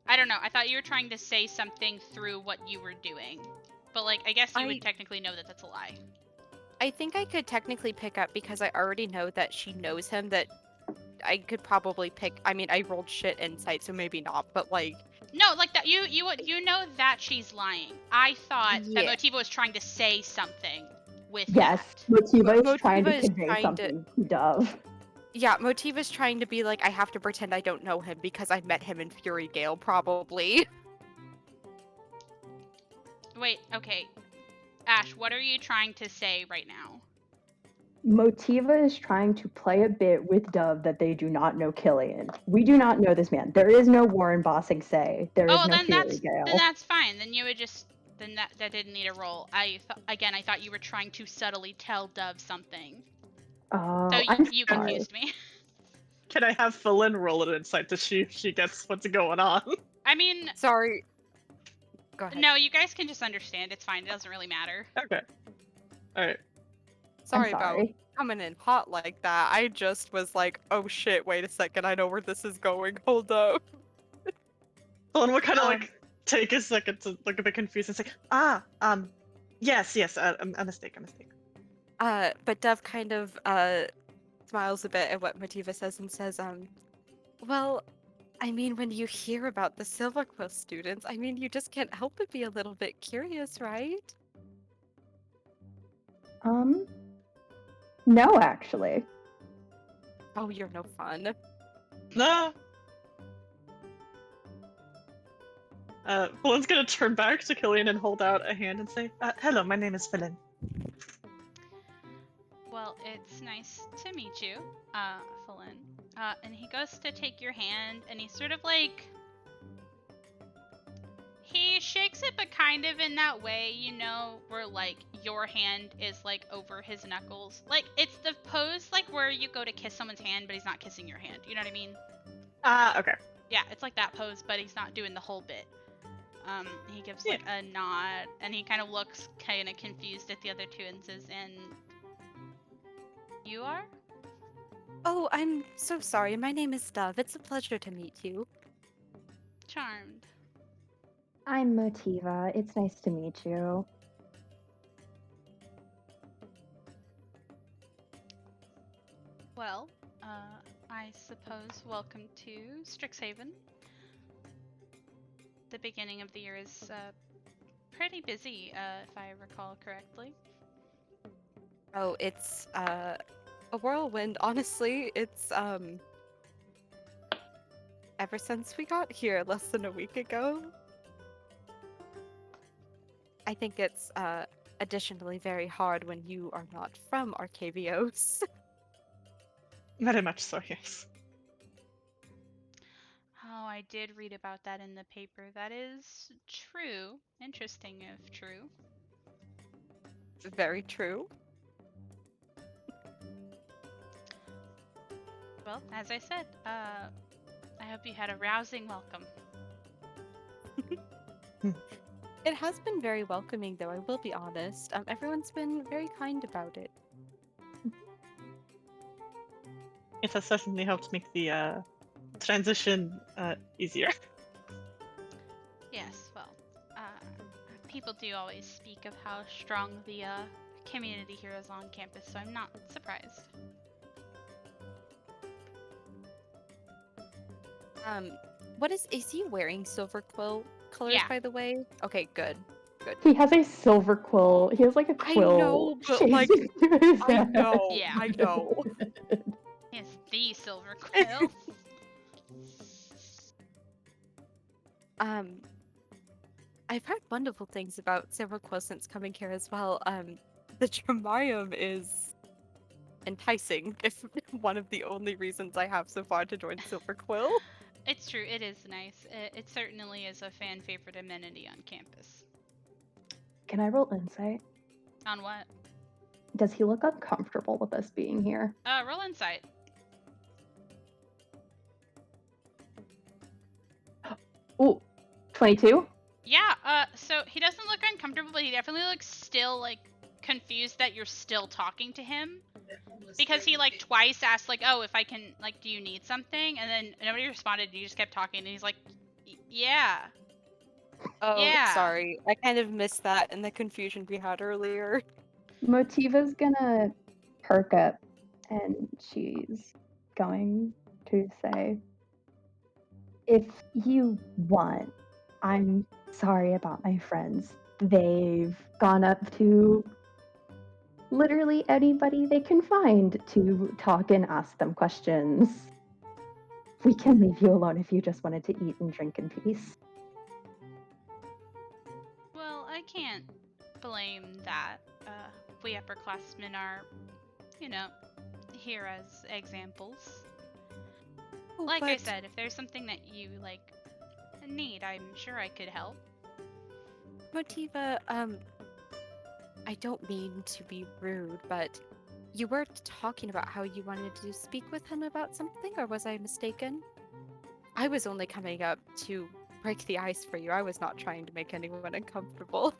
I don't know. I thought you were trying to say something through what you were doing. But, like, I guess you would technically know that that's a lie. I think I could technically pick up because I already know that she knows him. That I could probably pick. I mean, I rolled shit insight, so maybe not. But like, No, like that. You know that she's lying. I thought that Yeah. Motiva was trying to say something with Yes, that. Motiva is trying to Motiva is convey trying to- something to Dove. yeah, Motiva's trying to be like, I have to pretend I don't know him because I met him in Fury Gale, probably. Wait, okay. Ash, what are you trying to say right now? Motiva is trying to play a bit with Dove that they do not know Killian. We do not know this man. There is no Warren Bossing say. There is Oh, no then Fury Gale. that's fine. Then you would just then that didn't need a roll. I thought you were trying to subtly tell Dove something. Oh, So I'm you sorry. confused me. Can I have Philin roll an insight to see if she gets what's going on? I mean, Sorry. Go ahead. no, you guys can just understand. It's fine. It doesn't really matter. Okay. Alright. Sorry I'm about sorry. coming in hot like that. I just was like, oh shit, wait a second, I know where this is going. Hold up. Philin will kind of like take a second to look a bit confused and say, yes, a mistake. But Dove kind of smiles a bit at what Motiva says and says, well, I mean, when you hear about the Silverquill students, I mean, you just can't help but be a little bit curious, right? No, actually. Oh, you're no fun. No. Philin's gonna turn back to Killian and hold out a hand and say, hello, my name is Philin. Well, it's nice to meet you, Philin. And he goes to take your hand, and he's sort of like... He shakes it, but kind of in that way, you know, where, like, your hand is, like, over his knuckles. Like, it's the pose, like, where you go to kiss someone's hand, but he's not kissing your hand. You know what I mean? Okay. Yeah, it's like that pose, but he's not doing the whole bit. He gives, like, a nod, and he kind of looks kind of confused at the other two and says, and... You are? Oh, I'm so sorry. My name is Dove. It's a pleasure to meet you. Charmed. I'm Motiva. It's nice to meet you. Well, I suppose welcome to Strixhaven. The beginning of the year is pretty busy, if I recall correctly. Oh, it's a whirlwind, honestly. It's ever since we got here less than a week ago. I think it's additionally very hard when you are not from Arcavios. Very much so, yes. Oh, I did read about that in the paper. That is true. Interesting if true. Very true. Well, as I said, I hope you had a rousing welcome. It has been very welcoming, though, I will be honest. Everyone's been very kind about it. It has certainly helped make the transition easier. Yes, well, people do always speak of how strong the community here is on campus, so I'm not surprised. What is he wearing silver quill colors, Yeah. by the way? Okay, good. He has a silver quill. He has like a I quill. know, but, shaped like, into his I head. know, Yeah. I know. Yes, the silver quill. I've heard wonderful things about silver quill since coming here as well. The Tramium is enticing, if one of the only reasons I have so far to join Silver Quill. It's true, it is nice. It certainly is a fan favorite amenity on campus. Can I roll insight? On what? Does he look uncomfortable with us being here? Roll insight. Ooh, 22? Yeah, so he doesn't look uncomfortable, but he definitely looks still, like, confused that you're still talking to him. Because he, like, twice asked, like, oh, if I can, like, do you need something? And then nobody responded, and he just kept talking, and he's like, yeah. Oh, Yeah. sorry. I kind of missed that in the confusion we had earlier. Motiva's gonna perk up and she's going to say, if you want, I'm sorry about my friends. They've gone up to literally anybody they can find to talk and ask them questions. We can leave you alone if you just wanted to eat and drink in peace. Well, I can't blame that. We upperclassmen are, you know, here as examples. Oh, Like I but- said, if there's something that you, like, need, I'm sure I could help. Motiva, I don't mean to be rude, but you were talking about how you wanted to speak with him about something, or was I mistaken? I was only coming up to break the ice for you. I was not trying to make anyone uncomfortable.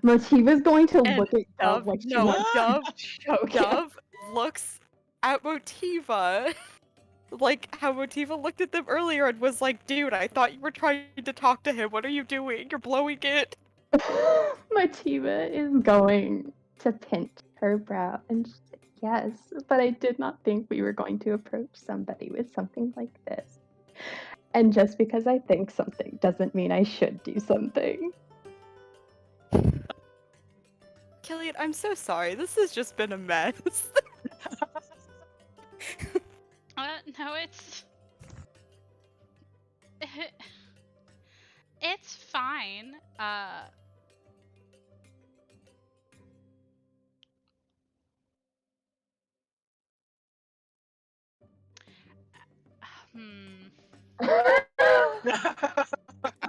Motiva's going to And look at Dove Dove, like she no, wants Dove, to choke him. Dove looks at Motiva like how Motiva looked at them earlier and was like, dude, I thought you were trying to talk to him. What are you doing? You're blowing it. Motiva is going to pinch her brow and say, yes, but I did not think we were going to approach somebody with something like this. And just because I think something doesn't mean I should do something. Killian, I'm so sorry. This has just been a mess. No, it's... It's fine. I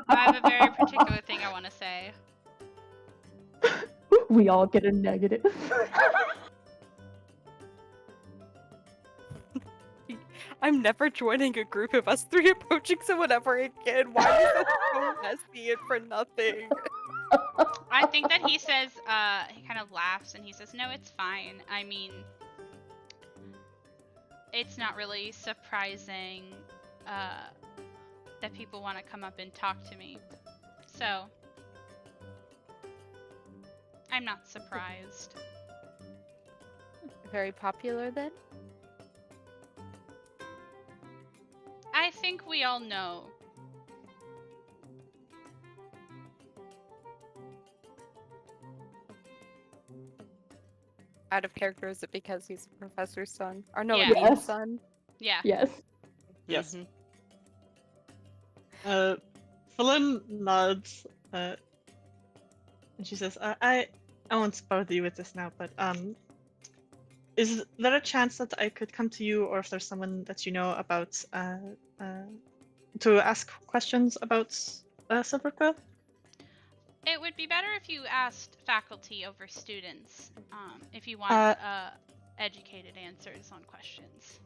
have a very particular thing I want to say. We all get a negative. I'm never joining a group of us three approaching someone ever again. Why is that so messy and for nothing? I think that he says, he kind of laughs and he says, no, it's fine. I mean, it's not really surprising, that people want to come up and talk to me. So, I'm not surprised. Very popular then? I think we all know. Out of character, is it because he's a professor's son? Or no, Yeah. a dean's Yes. son? Yeah. Yes. Yes. Mhm. Philin nods, and she says, I won't bother you with this now, but is there a chance that I could come to you, or if there's someone that you know about, to ask questions about Silverquill? It would be better if you asked faculty over students, if you want educated answers on questions.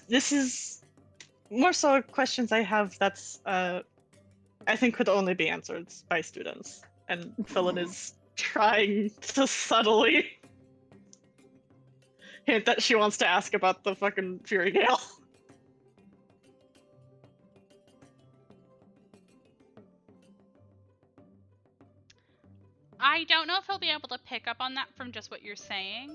This is more so questions I have that's I think could only be answered by students, and Philin is trying to subtly hint that she wants to ask about the fucking Fury Gale. I don't know if he'll be able to pick up on that from just what you're saying.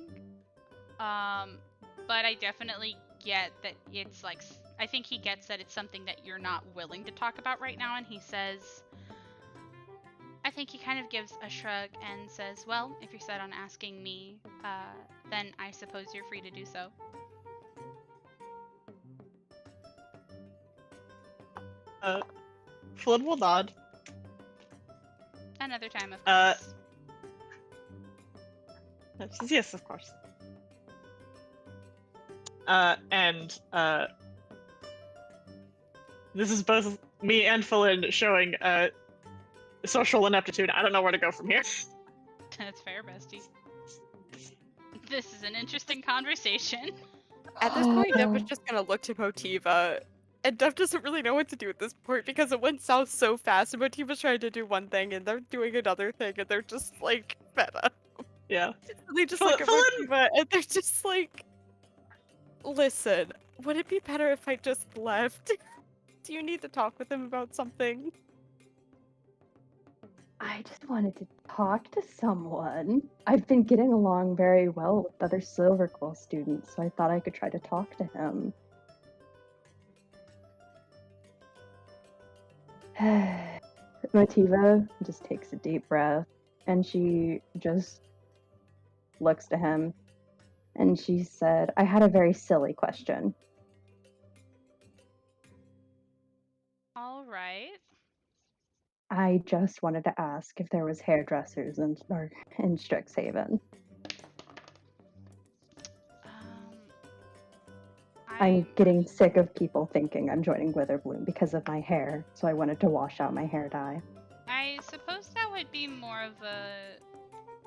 But I definitely get that it's like, I think he gets that it's something that you're not willing to talk about right now, and he says, I think he kind of gives a shrug and says, well, if you're set on asking me, then I suppose you're free to do so. Flynn will nod. Another time, of course. Says, yes, of course. And this is both me and Flynn showing social ineptitude. I don't know where to go from here. That's fair, bestie. This is an interesting conversation. At this point, Dev was just gonna look to Motiva, and Dev doesn't really know what to do at this point because it went south so fast, and Motiva's trying to do one thing, and they're doing another thing, and they're just like fed up. Yeah. They just look at Motiva, and they're just like, listen, would it be better if I just left? Do you need to talk with him about something? I just wanted to talk to someone. I've been getting along very well with other Silver Quill students, so I thought I could try to talk to him. Motiva just takes a deep breath, and she just looks to him, and she said, I had a very silly question. All right. I just wanted to ask if there was hairdressers in Strixhaven. I'm getting sick of people thinking I'm joining Witherbloom because of my hair, so I wanted to wash out my hair dye. I suppose that would be more of a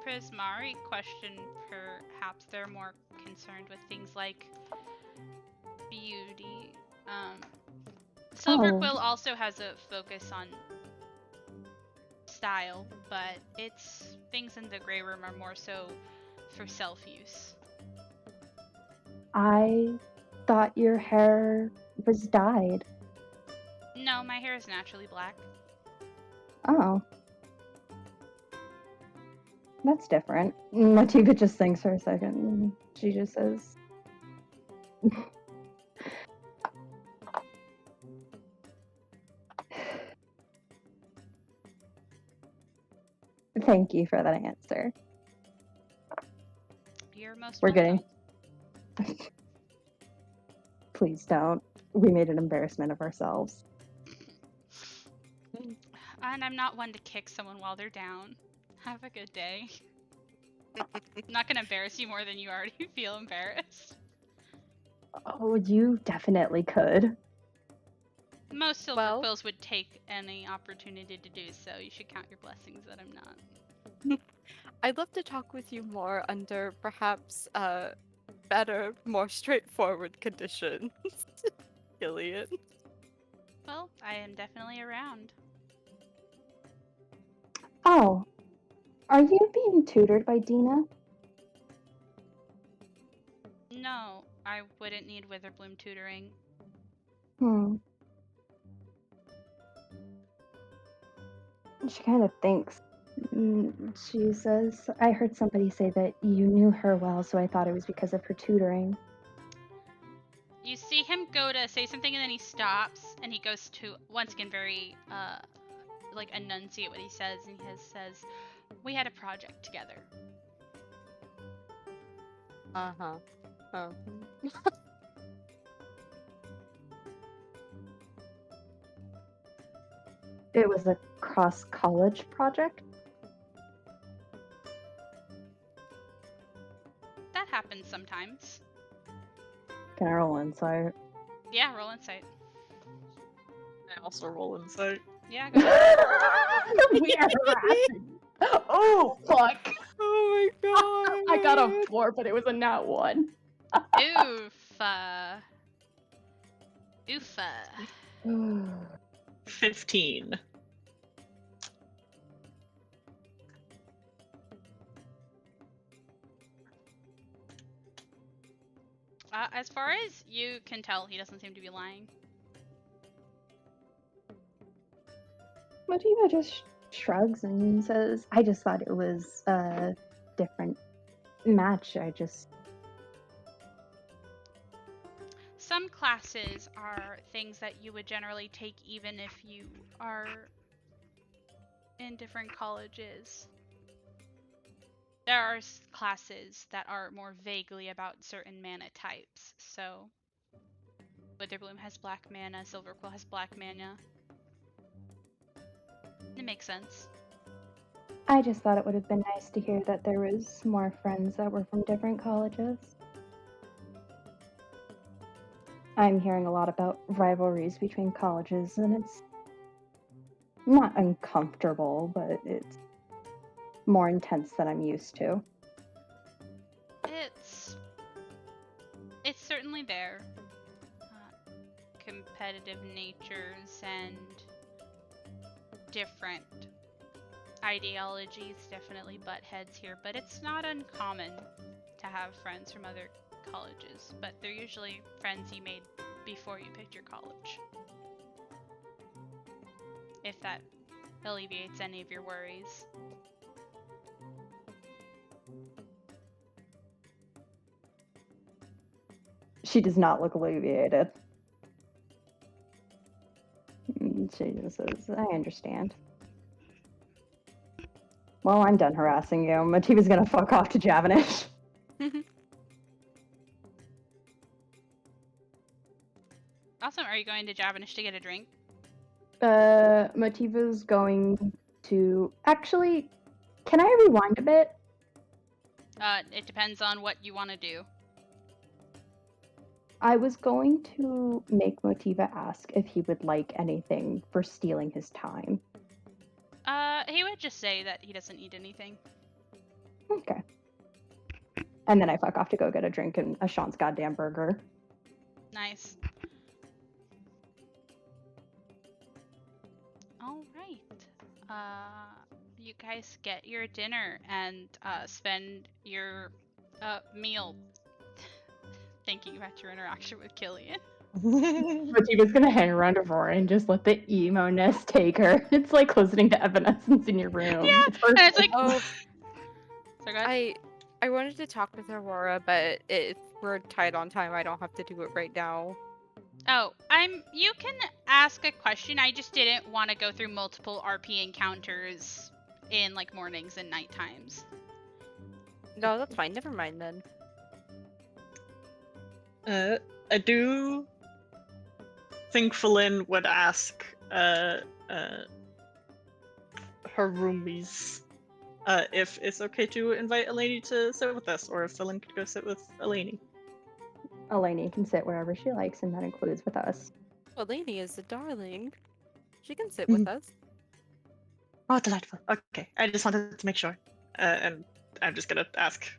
Prismari question, perhaps. They're more concerned with things like beauty. Silver Quill also has a focus on style, but its things in the Grey Room are more so for self-use. I thought your hair was dyed. No, my hair is naturally black. Oh. That's different. Motiva just thinks for a second. She just says... Thank you for that answer. You're most We're welcome. getting... Please don't. We made an embarrassment of ourselves. And I'm not one to kick someone while they're down. Have a good day. I'm not gonna embarrass you more than you already feel embarrassed. Oh, you definitely could. Most Silver Quills would take any opportunity to do so. You should count your blessings that I'm not. I'd love to talk with you more under perhaps better, more straightforward conditions. Gillian. Well, I am definitely around. Oh, are you being tutored by Dina? No, I wouldn't need Witherbloom tutoring. She kind of thinks. She says, I heard somebody say that you knew her well, so I thought it was because of her tutoring. You see him go to say something and then he stops and he goes to, once again, very, like, enunciate what he says, and he says, we had a project together. Uh-huh. Oh. It was a cross-college project? That happens sometimes. Can I roll insight? Yeah, roll insight. I also roll insight. Yeah, go ahead. We are harassing. Oh, fuck. Oh my god. I got a 4, but it was a nat 1. Oof. Oofa. 15. As far as you can tell, he doesn't seem to be lying. Motiva just shrugs and says, I just thought it was a different match. Some classes are things that you would generally take even if you are in different colleges. There are classes that are more vaguely about certain mana types, so Witherbloom has black mana, Silverquill has black mana. It makes sense. I just thought it would have been nice to hear that there was more friends that were from different colleges. I'm hearing a lot about rivalries between colleges, and it's not uncomfortable, but it's more intense than I'm used to. It's certainly there. Competitive natures and different ideologies definitely butt heads here, but it's not uncommon to have friends from other colleges, but they're usually friends you made before you picked your college. If that alleviates any of your worries. She does not look alleviated. She just says, I understand. Well, I'm done harassing you. Motiva's gonna fuck off to Javanish. Awesome. Are you going to Javanish to get a drink? Motiva's going to... Actually, can I rewind a bit? It depends on what you want to do. I was going to make Motiva ask if he would like anything for stealing his time. He would just say that he doesn't need anything. Okay. And then I fuck off to go get a drink and a Sean's goddamn burger. Nice. All right. You guys get your dinner and spend your meal thinking about your interaction with Killian. Motiva's gonna hang around Aurora and just let the emo-ness take her. It's like listening to Evanescence in your room. Yeah, It's and it's like, Oh, so good. I wanted to talk with Aurora, but if we're tight on time, I don't have to do it right now. Oh, you can ask a question. I just didn't want to go through multiple RP encounters in like mornings and night times. No, that's fine. Never mind then. I do think Falin would ask her roomies if it's okay to invite Eleni to sit with us, or if Falin could go sit with Eleni. Eleni can sit wherever she likes, and that includes with us. Eleni is a darling. She can sit with us. Oh, delightful. Okay, I just wanted to make sure. And I'm just gonna ask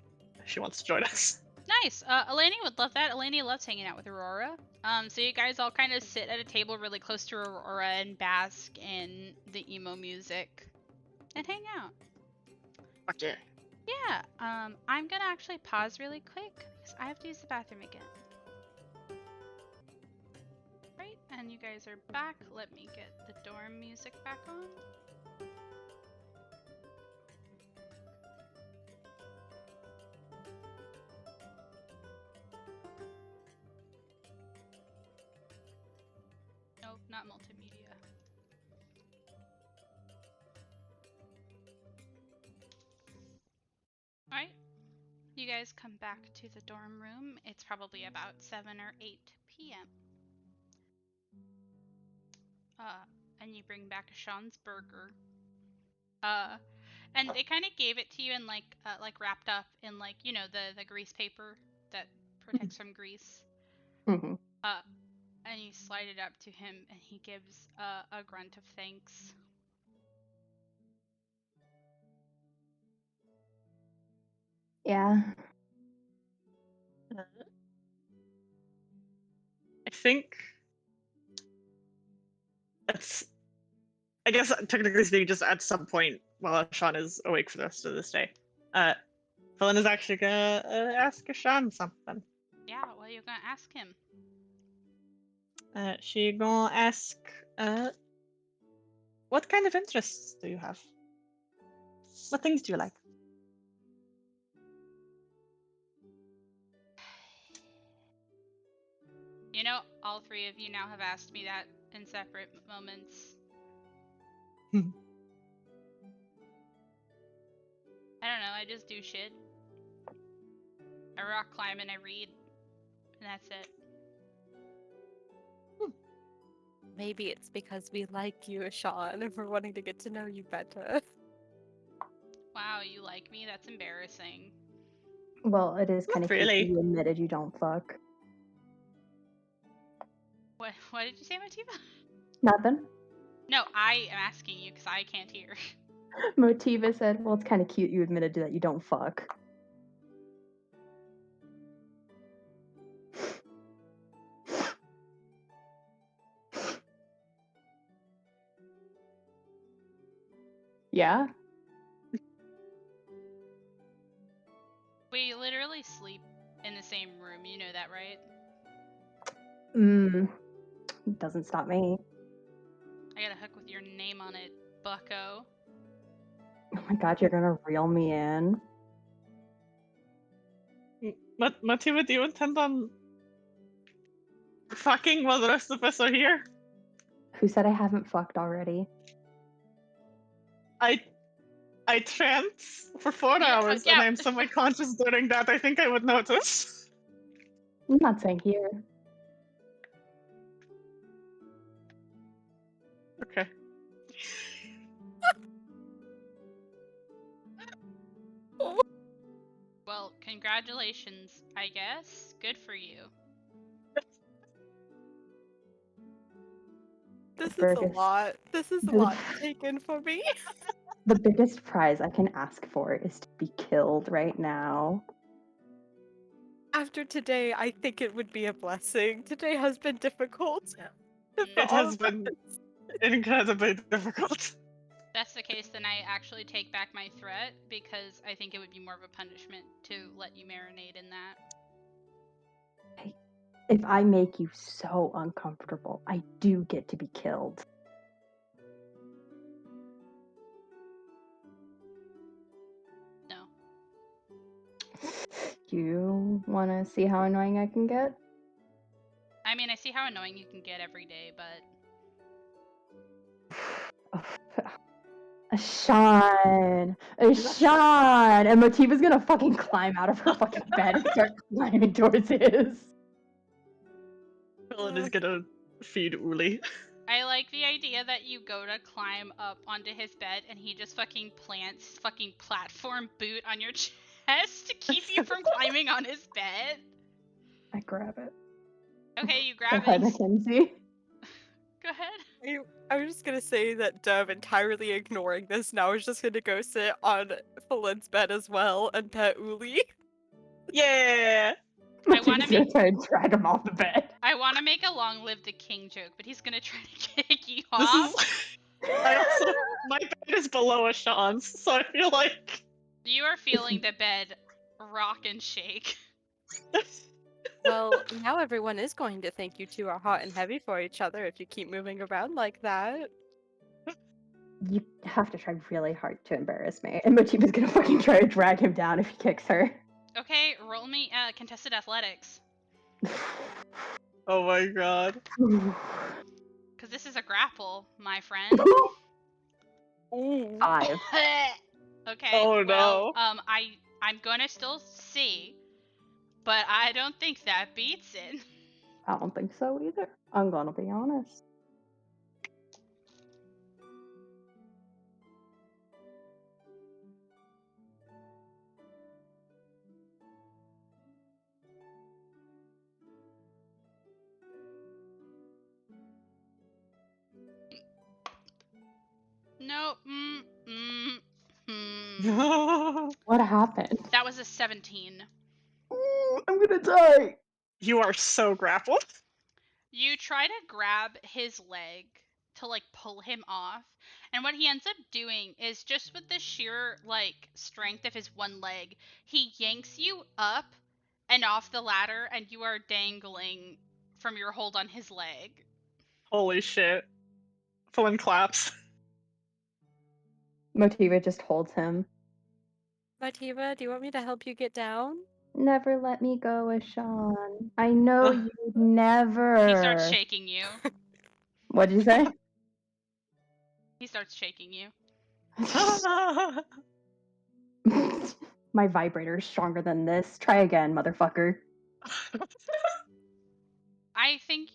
if she wants to join us. Nice. Eleni would love that. Eleni loves hanging out with Aurora. So you guys all kind of sit at a table really close to Aurora and bask in the emo music and hang out. Okay. Yeah. I'm gonna actually pause really quick because I have to use the bathroom again. Right, and you guys are back. Let me get the dorm music back on. Nope, not multimedia. Alright, you guys come back to the dorm room. It's probably about 7 or 8 p.m. And you bring back Sean's burger. And they kind of gave it to you in like wrapped up in like, you know, the grease paper that protects from grease. Mm-hmm. And you slide it up to him, and he gives a grunt of thanks. Yeah. I think I guess technically speaking, just at some point while Sean is awake for the rest of this day, Felin is actually gonna ask Sean something. Yeah, what are you gonna ask him? She gonna ask, what kind of interests do you have? What things do you like? You know, all three of you now have asked me that in separate moments. I don't know, I just do shit. I rock climb and I read, and that's it. Maybe it's because we like you, Sean, and we're wanting to get to know you better. Wow, you like me? That's embarrassing. Well, it is kind Not of cute that really. you admitted you don't fuck. What did you say, Motiva? Nothing. No, I am asking you because I can't hear. Motiva said, well, it's kind of cute you admitted that you don't fuck. Yeah? We literally sleep in the same room, you know that, right? Doesn't stop me. I got a hook with your name on it, bucko. Oh my god, you're gonna reel me in? Motiva, do you intend on fucking while the rest of us are here? Who said I haven't fucked already? I trance for 4 hours and yeah. I'm semi-conscious during that. I think I would notice. I'm not saying here. Okay. Well, congratulations, I guess. Good for you. This The is a biggest- lot. This is a the- lot taken for me. The biggest prize I can ask for is to be killed right now. After today, I think it would be a blessing. Today has been difficult. For It all has of us. been incredibly difficult. If that's the case, then I actually take back my threat because I think it would be more of a punishment to let you marinate in that. If I make you so uncomfortable, I do get to be killed. No. You want to see how annoying I can get? I mean, I see how annoying you can get every day, but Sean! Sean! And Motiva's gonna fucking climb out of her fucking bed and start climbing towards his. Felin is gonna feed Uli. I like the idea that you go to climb up onto his bed and he just fucking plants his fucking platform boot on your chest to keep you from climbing on his bed. I grab it. Okay, you Go grab ahead, it. Mackenzie. Go ahead. I was just gonna say that Dove, entirely ignoring this, now is just gonna go sit on Felin's bed as well and pet Uli. Yeah! I wanna Motiva's gonna try and drag him off the bed. I want to make a long live the king joke, but he's gonna try to kick you This off. is. I also. My bed is below a Sean's, so I feel like. You are feeling the bed rock and shake. Well, now everyone is going to think you two are hot and heavy for each other if you keep moving around like that. You have to try really hard to embarrass me. And Motiva's gonna fucking try to drag him down if he kicks her. Okay, roll me contested athletics. Oh my god. Because this is a grapple, my friend. Ooh. 5. Okay, Oh, well, no. I'm gonna still see, but I don't think that beats it. I don't think so either. I'm gonna be honest. Nope. What happened? That was a 17. I'm gonna die. You are so grappled. You try to grab his leg to like pull him off. And what he ends up doing is just with the sheer like strength of his one leg, he yanks you up and off the ladder, and you are dangling from your hold on his leg. Holy shit. Flynn claps. Motiva just holds him. Motiva, do you want me to help you get down? Never let me go, Ashawn. I know you'd never. He starts shaking you. What'd you say? He starts shaking you. My vibrator is stronger than this. Try again, motherfucker. I think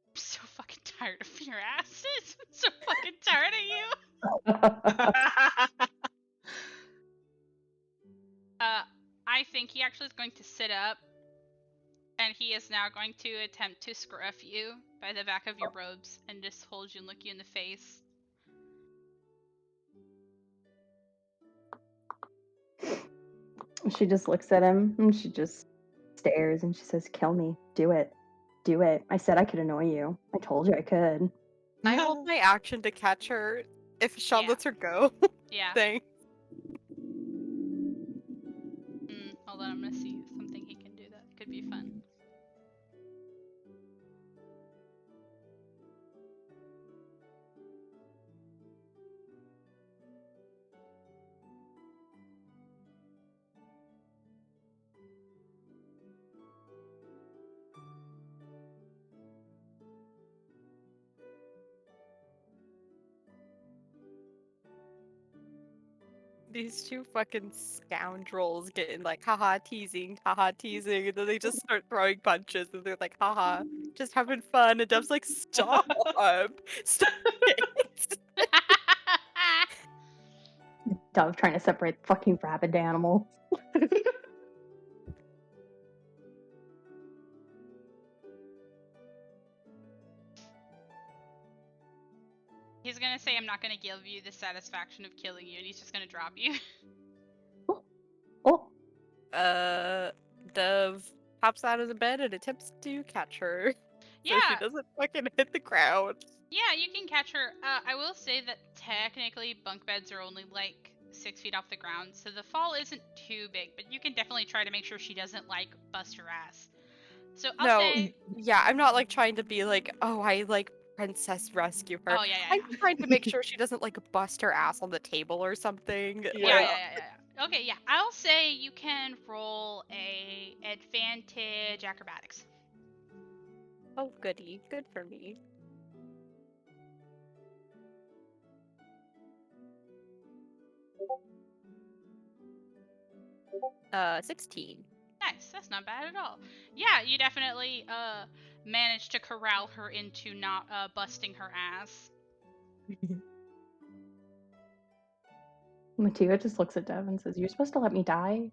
I'm so fucking tired of your asses. I'm so fucking tired of you. I think he actually is going to sit up, and he is now going to attempt to scruff you by the back of your robes and just hold you and look you in the face. She just looks at him and she just stares and she says, "Kill me. Do it. Do it. I said I could annoy you. I told you I could." I hold my action to catch her if Sean Yeah. lets her go. Yeah. Thanks. Hold on, I'm gonna see something he can do that could be fun. These two fucking scoundrels getting like, haha, teasing, and then they just start throwing punches, and they're like, haha, just having fun, and Dev's like, stop, stop it. Dove trying to separate fucking rabid animals. He's gonna say, I'm not gonna give you the satisfaction of killing you, and he's just gonna drop you. Oh, Dev pops out of the bed and attempts to catch her. So she Yeah, doesn't fucking hit the ground. yeah, you can catch her. I will say that technically bunk beds are only like 6 feet off the ground, so the fall isn't too big, but you can definitely try to make sure she doesn't like bust her ass. So I'll No, say, yeah, I'm not like trying to be like, oh, I like princess rescue her. oh yeah, yeah, I'm yeah. just trying to make sure she doesn't like bust her ass on the table or something. Yeah, Like, yeah, yeah, yeah. Okay, yeah. I'll say you can roll a advantage acrobatics. oh goody, good for me. 16. Nice. That's not bad at all. Yeah, you definitely managed to corral her into not busting her ass. Motiva just looks at Dev and says, "You're supposed to let me die."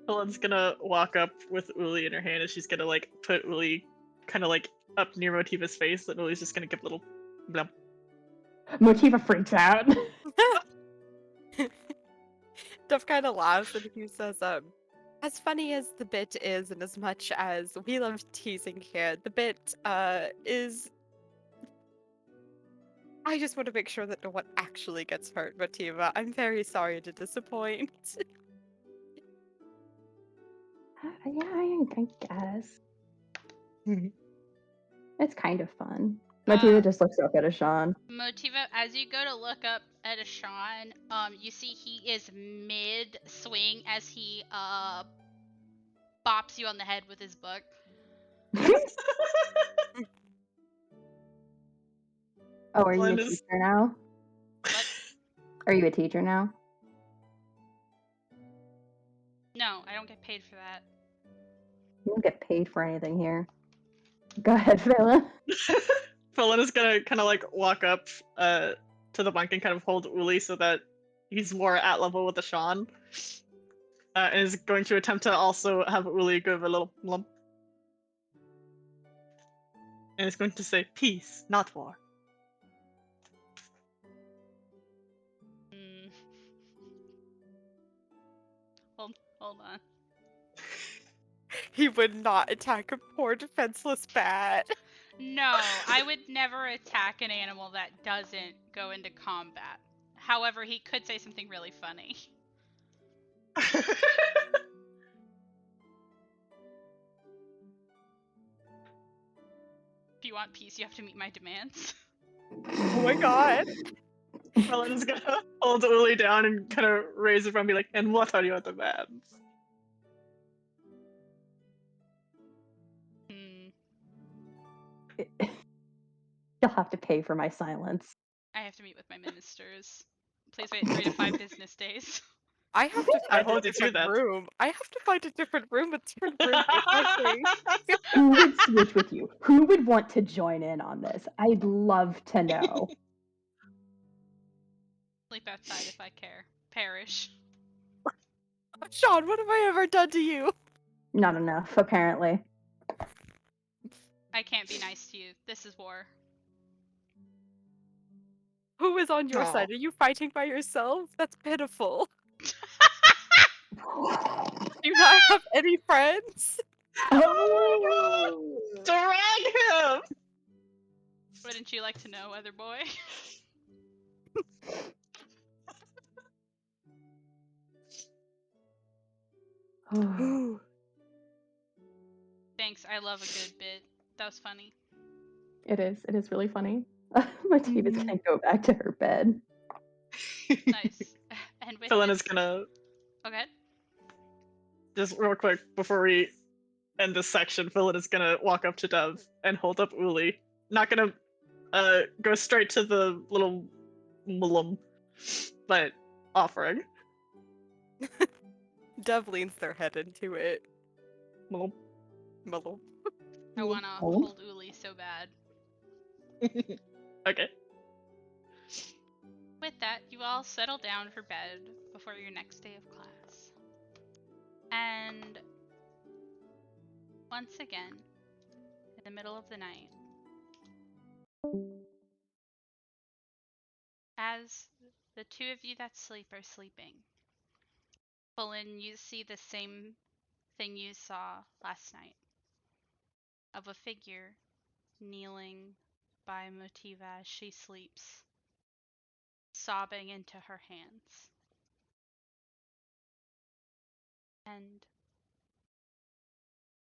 Helen's gonna walk up with Uli in her hand, and she's gonna like put Uli kind of like up near Motiva's face, and Uli's just gonna give a little blump. Motiva freaks out. Duff kind of laughs and he says, as funny as the bit is, and as much as we love teasing here, the bit, is. I just want to make sure that no one actually gets hurt, Motiva. I'm very sorry to disappoint. Yeah, I guess. It's kind of fun. Motiva just looks up at Ashawn. Motiva, as you go to look up at Ashawn, you see he is mid swing as he bops you on the head with his book. Oh, are you a Helen is- teacher now? What? Are you a teacher now? No, I don't get paid for that. You don't get paid for anything here. Go ahead, Phila. Phelan is gonna kind of like walk up to the bunk and kind of hold Uli so that he's more at level with the Sean. And is going to attempt to also have Uli give a little lump. And is going to say, peace, not war. Hold on. He would not attack a poor defenseless bat. No, I would never attack an animal that doesn't go into combat. However, he could say something really funny. If you want peace, you have to meet my demands. Oh my god. Ellen is gonna hold Uli down and kind of raise it from, be like, and what are your demands? You'll have to pay for my silence. I have to meet with my ministers. Please wait 3 to 5 business days. I have to I find a hold you to different that. room. I have to find a different room with different roommate. Who would switch with you? Who would want to join in on this? I'd love to know. Sleep outside if I care. Perish. Sean, what have I ever done to you? Not enough, apparently. I can't be nice to you. This is war. Who is on your Aw. side? Are you fighting by yourself? That's pitiful. Do you not have any friends? Oh Drag him! Wouldn't you like to know, other boy? Thanks, I love a good bit. That was funny. It is. It is really funny. Mativa's gonna go back to her bed. Nice. And with Philin this... is gonna, Okay. just real quick, before we end this section, Philin is gonna walk up to Dove and hold up Uli. Not gonna go straight to the little mulum, but offering. Dove leans their head into it. Mulum. Muddle. I want to Oh. hold Uli so bad. Okay. With that, you all settle down for bed before your next day of class. And once again, in the middle of the night, as the two of you that sleep are sleeping, Bullen, you see the same thing you saw last night of a figure kneeling by Motiva as she sleeps, sobbing into her hands. And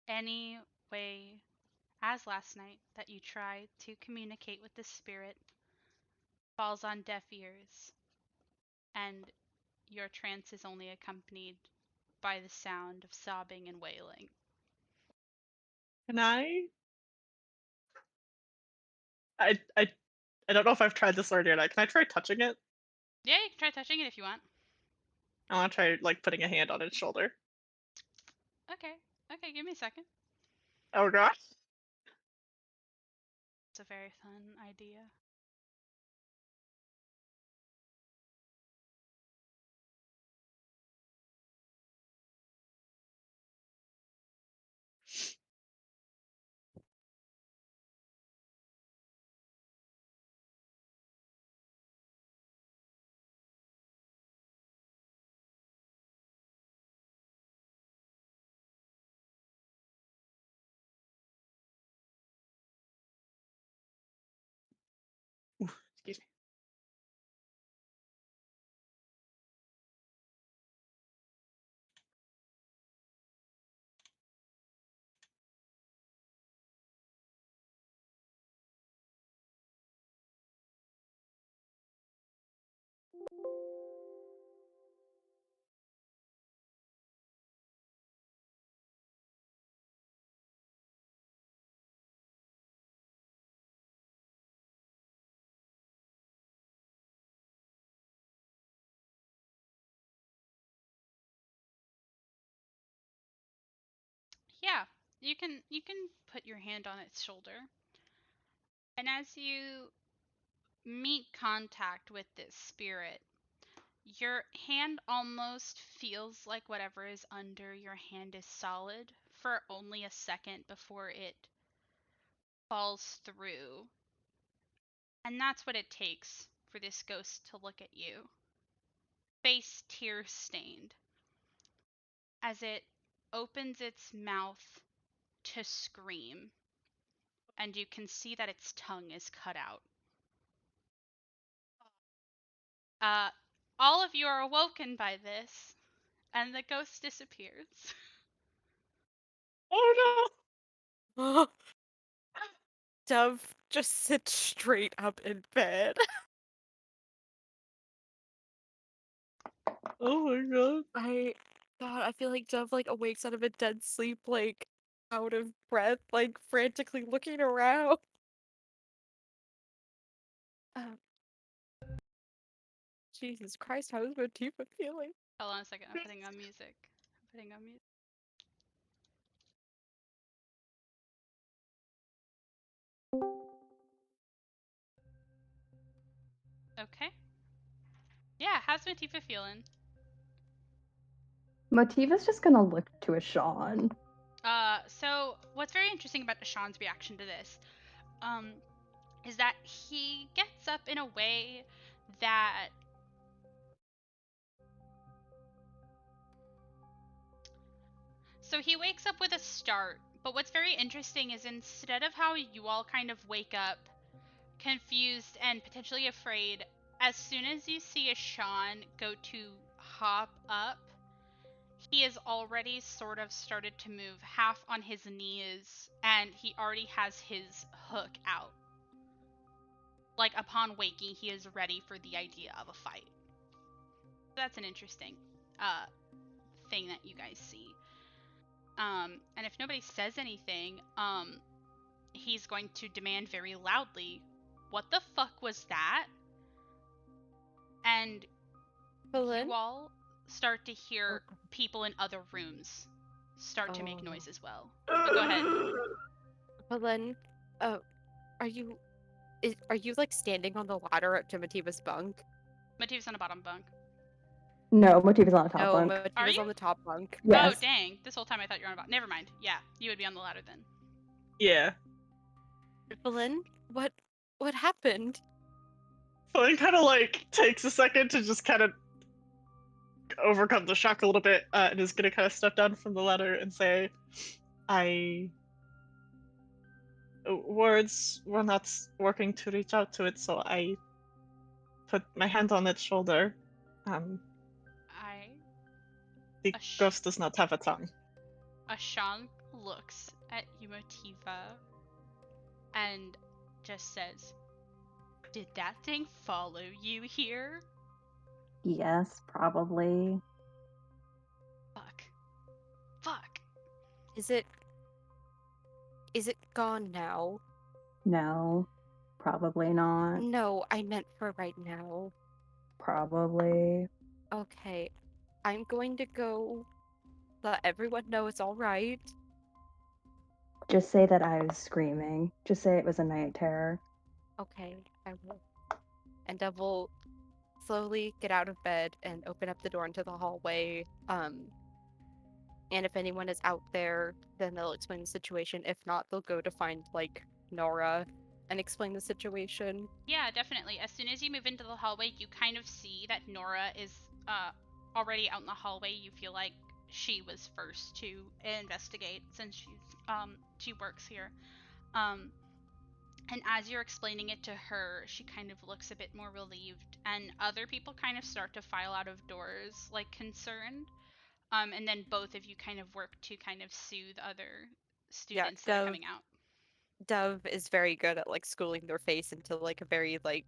any way, as last night, that you try to communicate with the spirit falls on deaf ears, and your trance is only accompanied by the sound of sobbing and wailing. Can I don't know if I've tried this already or not. Can I try touching it? Yeah, you can try touching it if you want. I want to try like putting a hand on its shoulder. Okay, give me a second. Oh gosh. It's a very fun idea. Excuse me. Yeah, you can put your hand on its shoulder. And as you meet contact with this spirit, your hand almost feels like whatever is under your hand is solid for only a second before it falls through. And that's what it takes for this ghost to look at you, face tear stained, as it opens its mouth to scream, and you can see that its tongue is cut out. All of you are awoken by this, and the ghost disappears. Oh Dove just sits straight up in bed. no! Oh my god. I feel like Dove like awakes out of a dead sleep, like out of breath, like frantically looking around. Um, Jesus Christ, how is Motifa feeling? Hold on a second, I'm putting on music. Okay. Yeah, how's Motifa feeling? Motiva's just gonna look to Ashawn. So what's very interesting about Deshaun's reaction to this, is that he gets up in a way that so he wakes up with a start, but what's very interesting is instead of how you all kind of wake up confused and potentially afraid, as soon as you see Ashawn go to hop up, he has already sort of started to move half on his knees, and he already has his hook out. Like, upon waking, he is ready for the idea of a fight. That's an interesting thing that you guys see. And if nobody says anything, he's going to demand very loudly, "What the fuck was that?" And Helen? you all start to hear people in other rooms start to make Oh. noise as well. But go ahead. Helen, are you like standing on the ladder up to Motiva's bunk? Motiva's on the bottom bunk. No, Motiva's on the top No, bunk. Are Motiva's you? on the top bunk. Yes. Oh, dang. This whole time I thought you were on the bottom. Never mind. Yeah, you would be on the ladder then. Yeah. Helen, what happened? Flynn kind of like takes a second to just kind of overcome the shock a little bit, and is gonna kind of step down from the ladder and say, words were not working to reach out to it, so I put my hand on its shoulder. The ghost does not have a tongue. Ashank looks at Umotiva and just says, "Did that thing follow you here?" Yes, probably. Fuck. Is it gone now? No, probably not. No, I meant for right now. Probably. Okay, I'm going to go let everyone know it's all right. Just say that I was screaming. Just say it was a night terror. Okay, I will. And Dove will slowly get out of bed and open up the door into the hallway. And if anyone is out there, then they'll explain the situation. If not, they'll go to find like Nora and explain the situation. Yeah, definitely. As soon as you move into the hallway, you kind of see that Nora is already out in the hallway. You feel like she was first to investigate since she works here. And as you're explaining it to her, she kind of looks a bit more relieved, and other people kind of start to file out of doors, like concerned. And then both of you kind of work to kind of soothe other students that are coming out. Dove is very good at like schooling their face into like a very like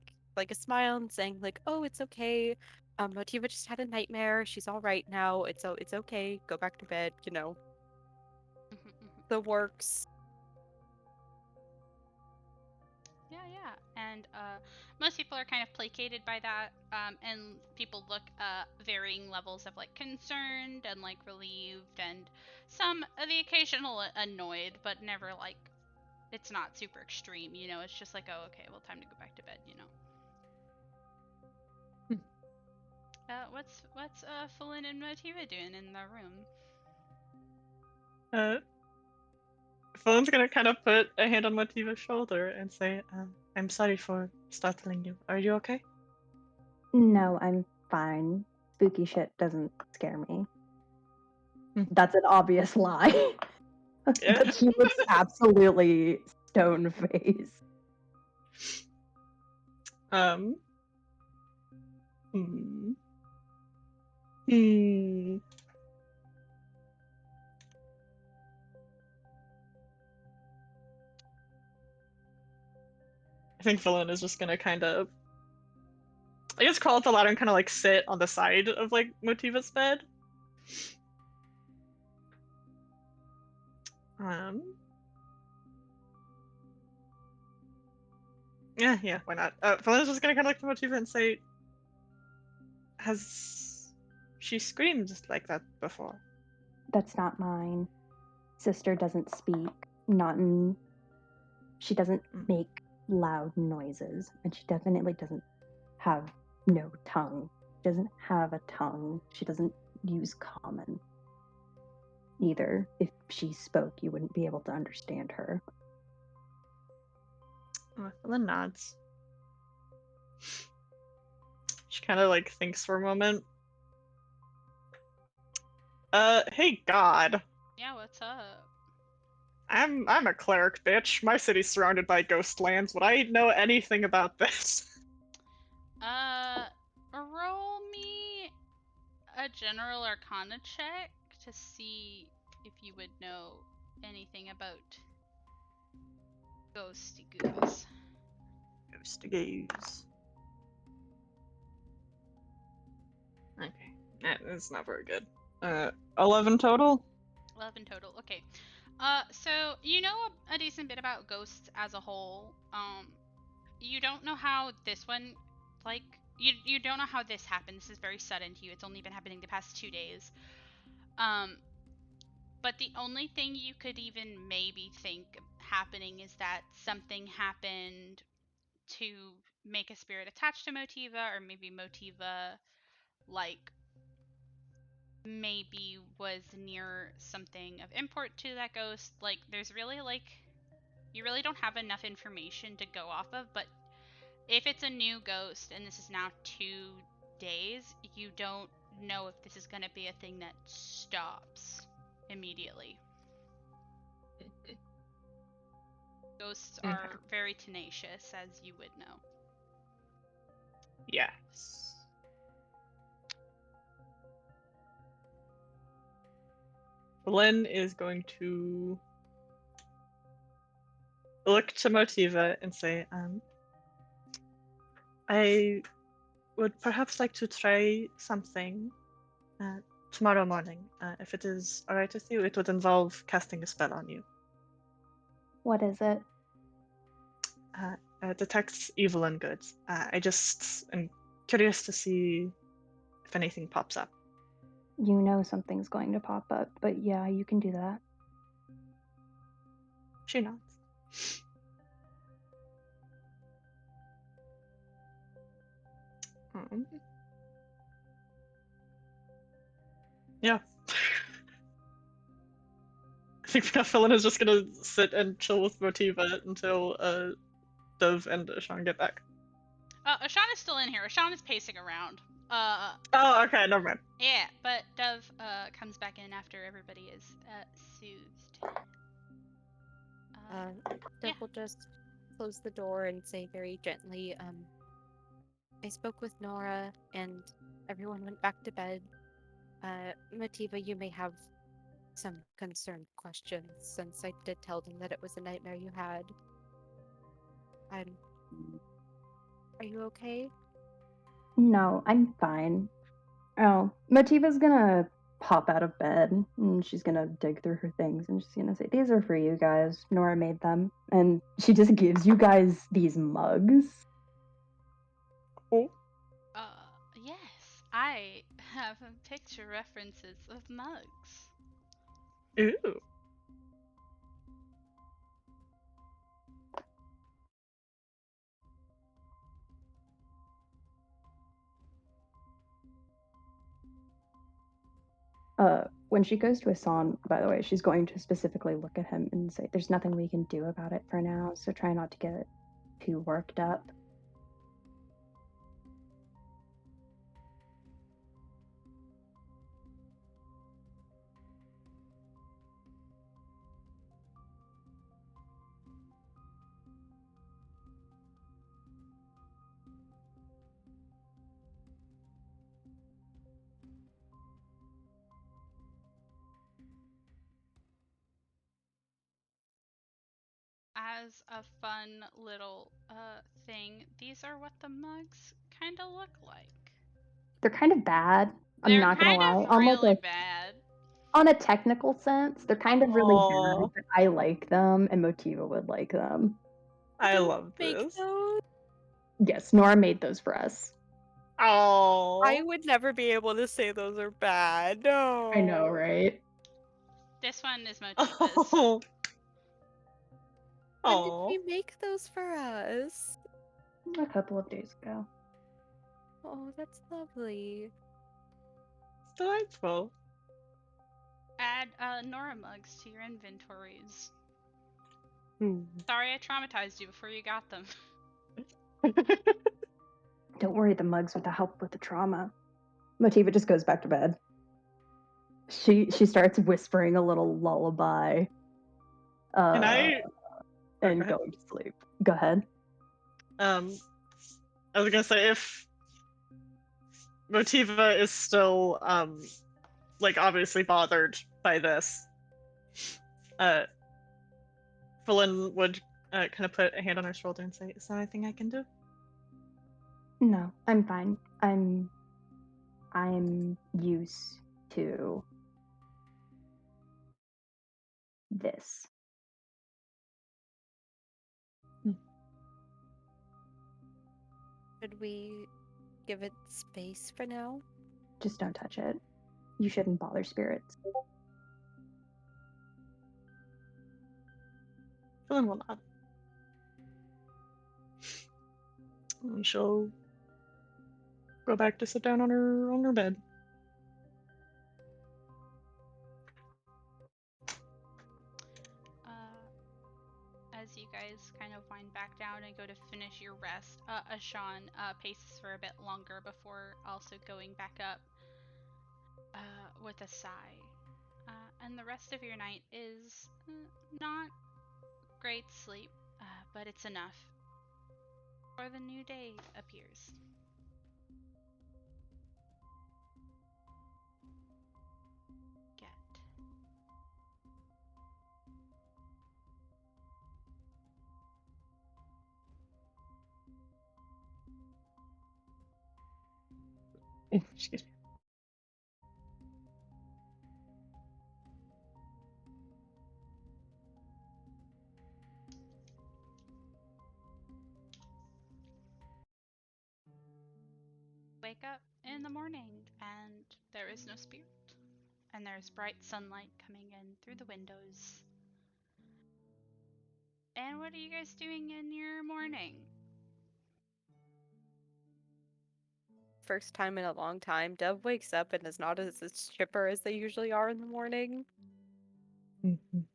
a smile and saying like, "Oh, it's okay. Motiva just had a nightmare. She's all right now. It's okay. Go back to bed. You know, the works." Yeah. And most people are kind of placated by that, and people look varying levels of like concerned and like relieved, and some the occasional annoyed, but never like it's not super extreme. You know, it's just like, oh, okay, well, time to go back to bed. You know. What's Fulin and Motiva doing in the room? Flynn's gonna kind of put a hand on Motiva's shoulder and say, I'm sorry for startling you. Are you okay? No, I'm fine. Spooky shit doesn't scare me. That's an obvious lie. Yeah. But she looks absolutely stone faced. Hmm. Hmm. I think Villain is just gonna kind of, I guess, crawl up the ladder and kind of like sit on the side of like Motiva's bed. Yeah, why not? Villain's just gonna kind of look at Motiva and say, "Has she screamed like that before?" That's not mine. Sister doesn't speak. Not in. She doesn't make loud noises, and she definitely doesn't have no tongue. She doesn't have a tongue. She doesn't use common either. If she spoke, you wouldn't be able to understand her. Villain nods. She kind of like thinks for a moment. Hey God. Yeah, what's up? I'm a cleric, bitch. My city's surrounded by ghost lands. Would I know anything about this? Roll me a general arcana check to see if you would know anything about ghosty goos. Ghost goose. Okay, that's not very good. 11 total. 11 total. Okay. So you know a decent bit about ghosts as a whole. You don't know how this one, like, you don't know how this happened. This is very sudden to you. It's only been happening the past 2 days. But the only thing you could even maybe think happening is that something happened to make a spirit attached to Motiva, or maybe Motiva, like, maybe was near something of import to that ghost. Like, there's really, like, you really don't have enough information to go off of, but if it's a new ghost and this is now 2 days, you don't know if this is going to be a thing that stops immediately. Ghosts are very tenacious, as you would know. Yes. Lynn is going to look to Motiva and say, I would perhaps like to try something tomorrow morning. If it is alright with you, it would involve casting a spell on you. What is it? Detects evil and good. I just am curious to see if anything pops up. You know something's going to pop up, but yeah, you can do that. She nods. Yeah. I think Felin is just gonna sit and chill with Motiva until Dove and Sean get back. Ashawn is still in here. Ashawn is pacing around. Oh, okay, never mind. Yeah, but Dove comes back in after everybody is soothed. Dove will just close the door and say very gently, I spoke with Nora and everyone went back to bed. Motiva, you may have some concerned questions since I did tell them that it was a nightmare you had. Are you okay? No, I'm fine. Oh, Motiva's gonna pop out of bed and she's gonna dig through her things and she's gonna say, "These are for you guys. Nora made them." And she just gives you guys these mugs. Oh. Yes, I have picture references of mugs. Ooh. When she goes to Hassan, by the way, she's going to specifically look at him and say, "There's nothing we can do about it for now, so try not to get too worked up." as a fun little thing, these are what the mugs kind of look like. They're kind of bad. I'm They're not gonna kind lie. of really bad. On a technical sense, they're kind of really Aw. bad, but I like them, and Motiva would like them. I Didn't love make this. those. Yes, Nora made those for us. Oh. I would never be able to say those are bad. No. I know, right? This one is Motiva's. Oh. When did Oh. she make those for us? A couple of days ago. Oh, that's lovely. It's delightful. Add Nora mugs to your inventories. Hmm. Sorry I traumatized you before you got them. Don't worry, the mugs are the help with the trauma. Motiva just goes back to bed. She starts whispering a little lullaby. Can I? And go ahead. going to sleep. Go ahead. I was gonna say if Motiva is still like obviously bothered by this, Phelan would kind of put a hand on her shoulder and say, "Is there anything I can do?" No, I'm fine. I'm used to this. Should we give it space for now? Just don't touch it. You shouldn't bother spirits. Phelan will not. And she'll go back to sit down on her bed. As you guys kind of wind back down and go to finish your rest, Ashan paces for a bit longer before also going back up with a sigh. And the rest of your night is not great sleep, but it's enough before the new day appears. Get. Excuse me. Wake up in the morning and there is no spirit. And there's bright sunlight coming in through the windows. And what are you guys doing in your morning? First time in a long time, Dove wakes up and is not as chipper as they usually are in the morning. Mhm.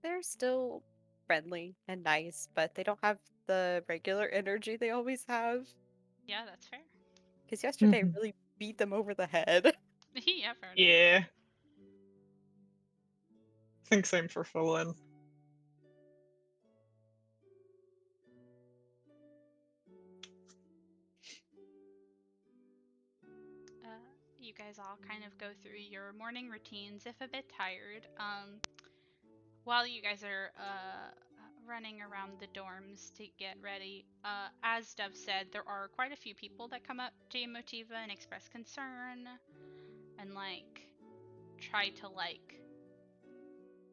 They're still friendly and nice, but they don't have the regular energy they always have. Yeah, that's fair. Because yesterday Mhm. really beat them over the head. Yeah, fair enough. Yeah. I think same for Phelan. You guys all kind of go through your morning routines, if a bit tired. While you guys are running around the dorms to get ready, as Dove said, there are quite a few people that come up to Motiva and express concern and try to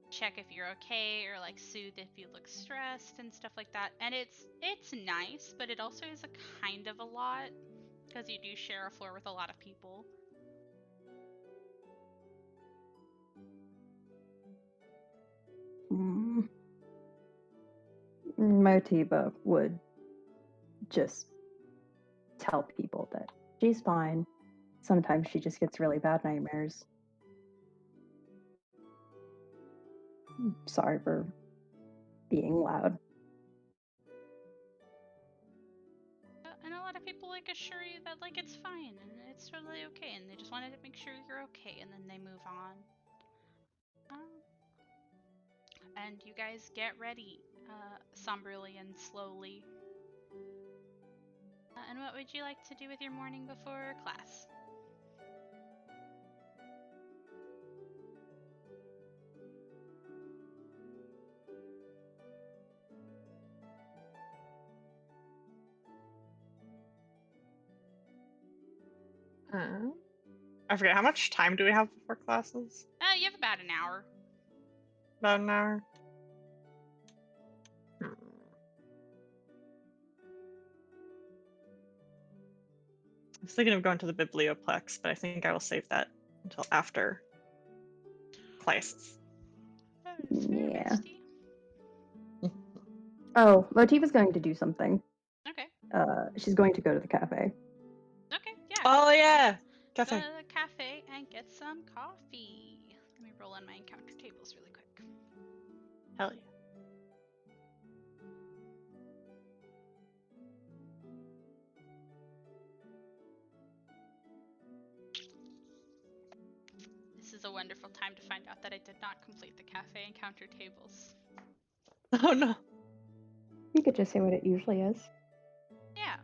check if you're okay or soothe if you look stressed and stuff like that. And it's nice, but it also is a kind of a lot because you do share a floor with a lot of people. Motiva would just tell people that she's fine. Sometimes she just gets really bad nightmares. Sorry for being loud. And a lot of people assure you that it's fine and it's totally okay, and they just wanted to make sure you're okay, and then they move on. And you guys get ready, somberly and slowly. And what would you like to do with your morning before class? I forget, how much time do we have before classes? You have about an hour. About an hour? I was thinking of going to the Biblioplex, but I think I will save that until after classes. That is fair, Yeah. bestie. Oh, Motiva's going to do something. Okay. She's going to go to the cafe. Okay, yeah. Oh yeah! Go Cafe. to the cafe and get some coffee. Let me roll on my encounter tables really quick. Hell yeah. This is a wonderful time to find out that I did not complete the cafe encounter tables. Oh no. You could just say what it usually is. Yeah.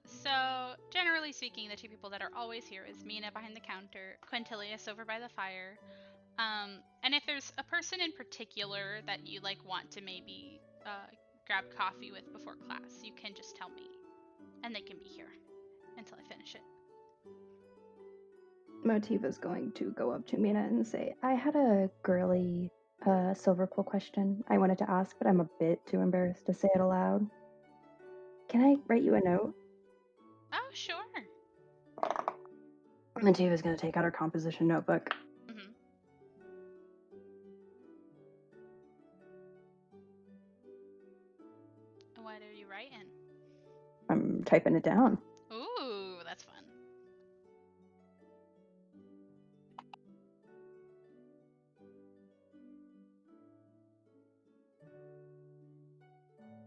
So generally speaking, the two people that are always here is Mina behind the counter, Quintilius over by the fire. And if there's a person in particular that you like want to maybe grab coffee with before class, you can just tell me, and they can be here until I finish it. Motiva's going to go up to Mina and say, I had a girly silver quill question I wanted to ask, but I'm a bit too embarrassed to say it aloud. Can I write you a note? Oh, sure. Motiva's going to take out her composition notebook. Mm-hmm. What are you writing? I'm typing it down. Ooh, that's fun.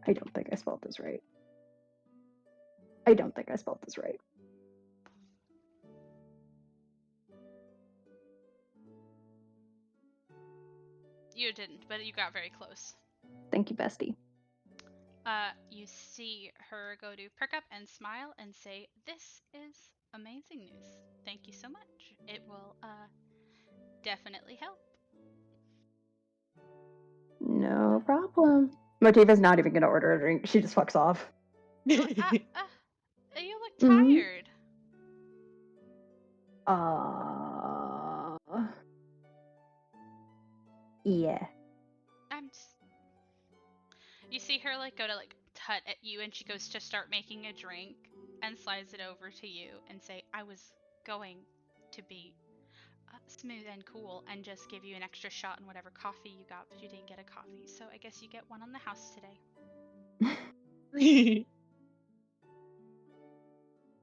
I don't think I spelled this right. I don't think I spelled this right. You didn't, but you got very close. Thank you, bestie. You see her go to perk up and smile and say, "This is amazing news. Thank you so much. It will definitely help." No problem. Motiva's not even going to order a drink. She just fucks off. You look tired. Yeah. I'm just. You see her like go to like tut at you, and she goes to start making a drink and slides it over to you and say, "I was going to be smooth and cool and just give you an extra shot in whatever coffee you got, but you didn't get a coffee, so I guess you get one on the house today."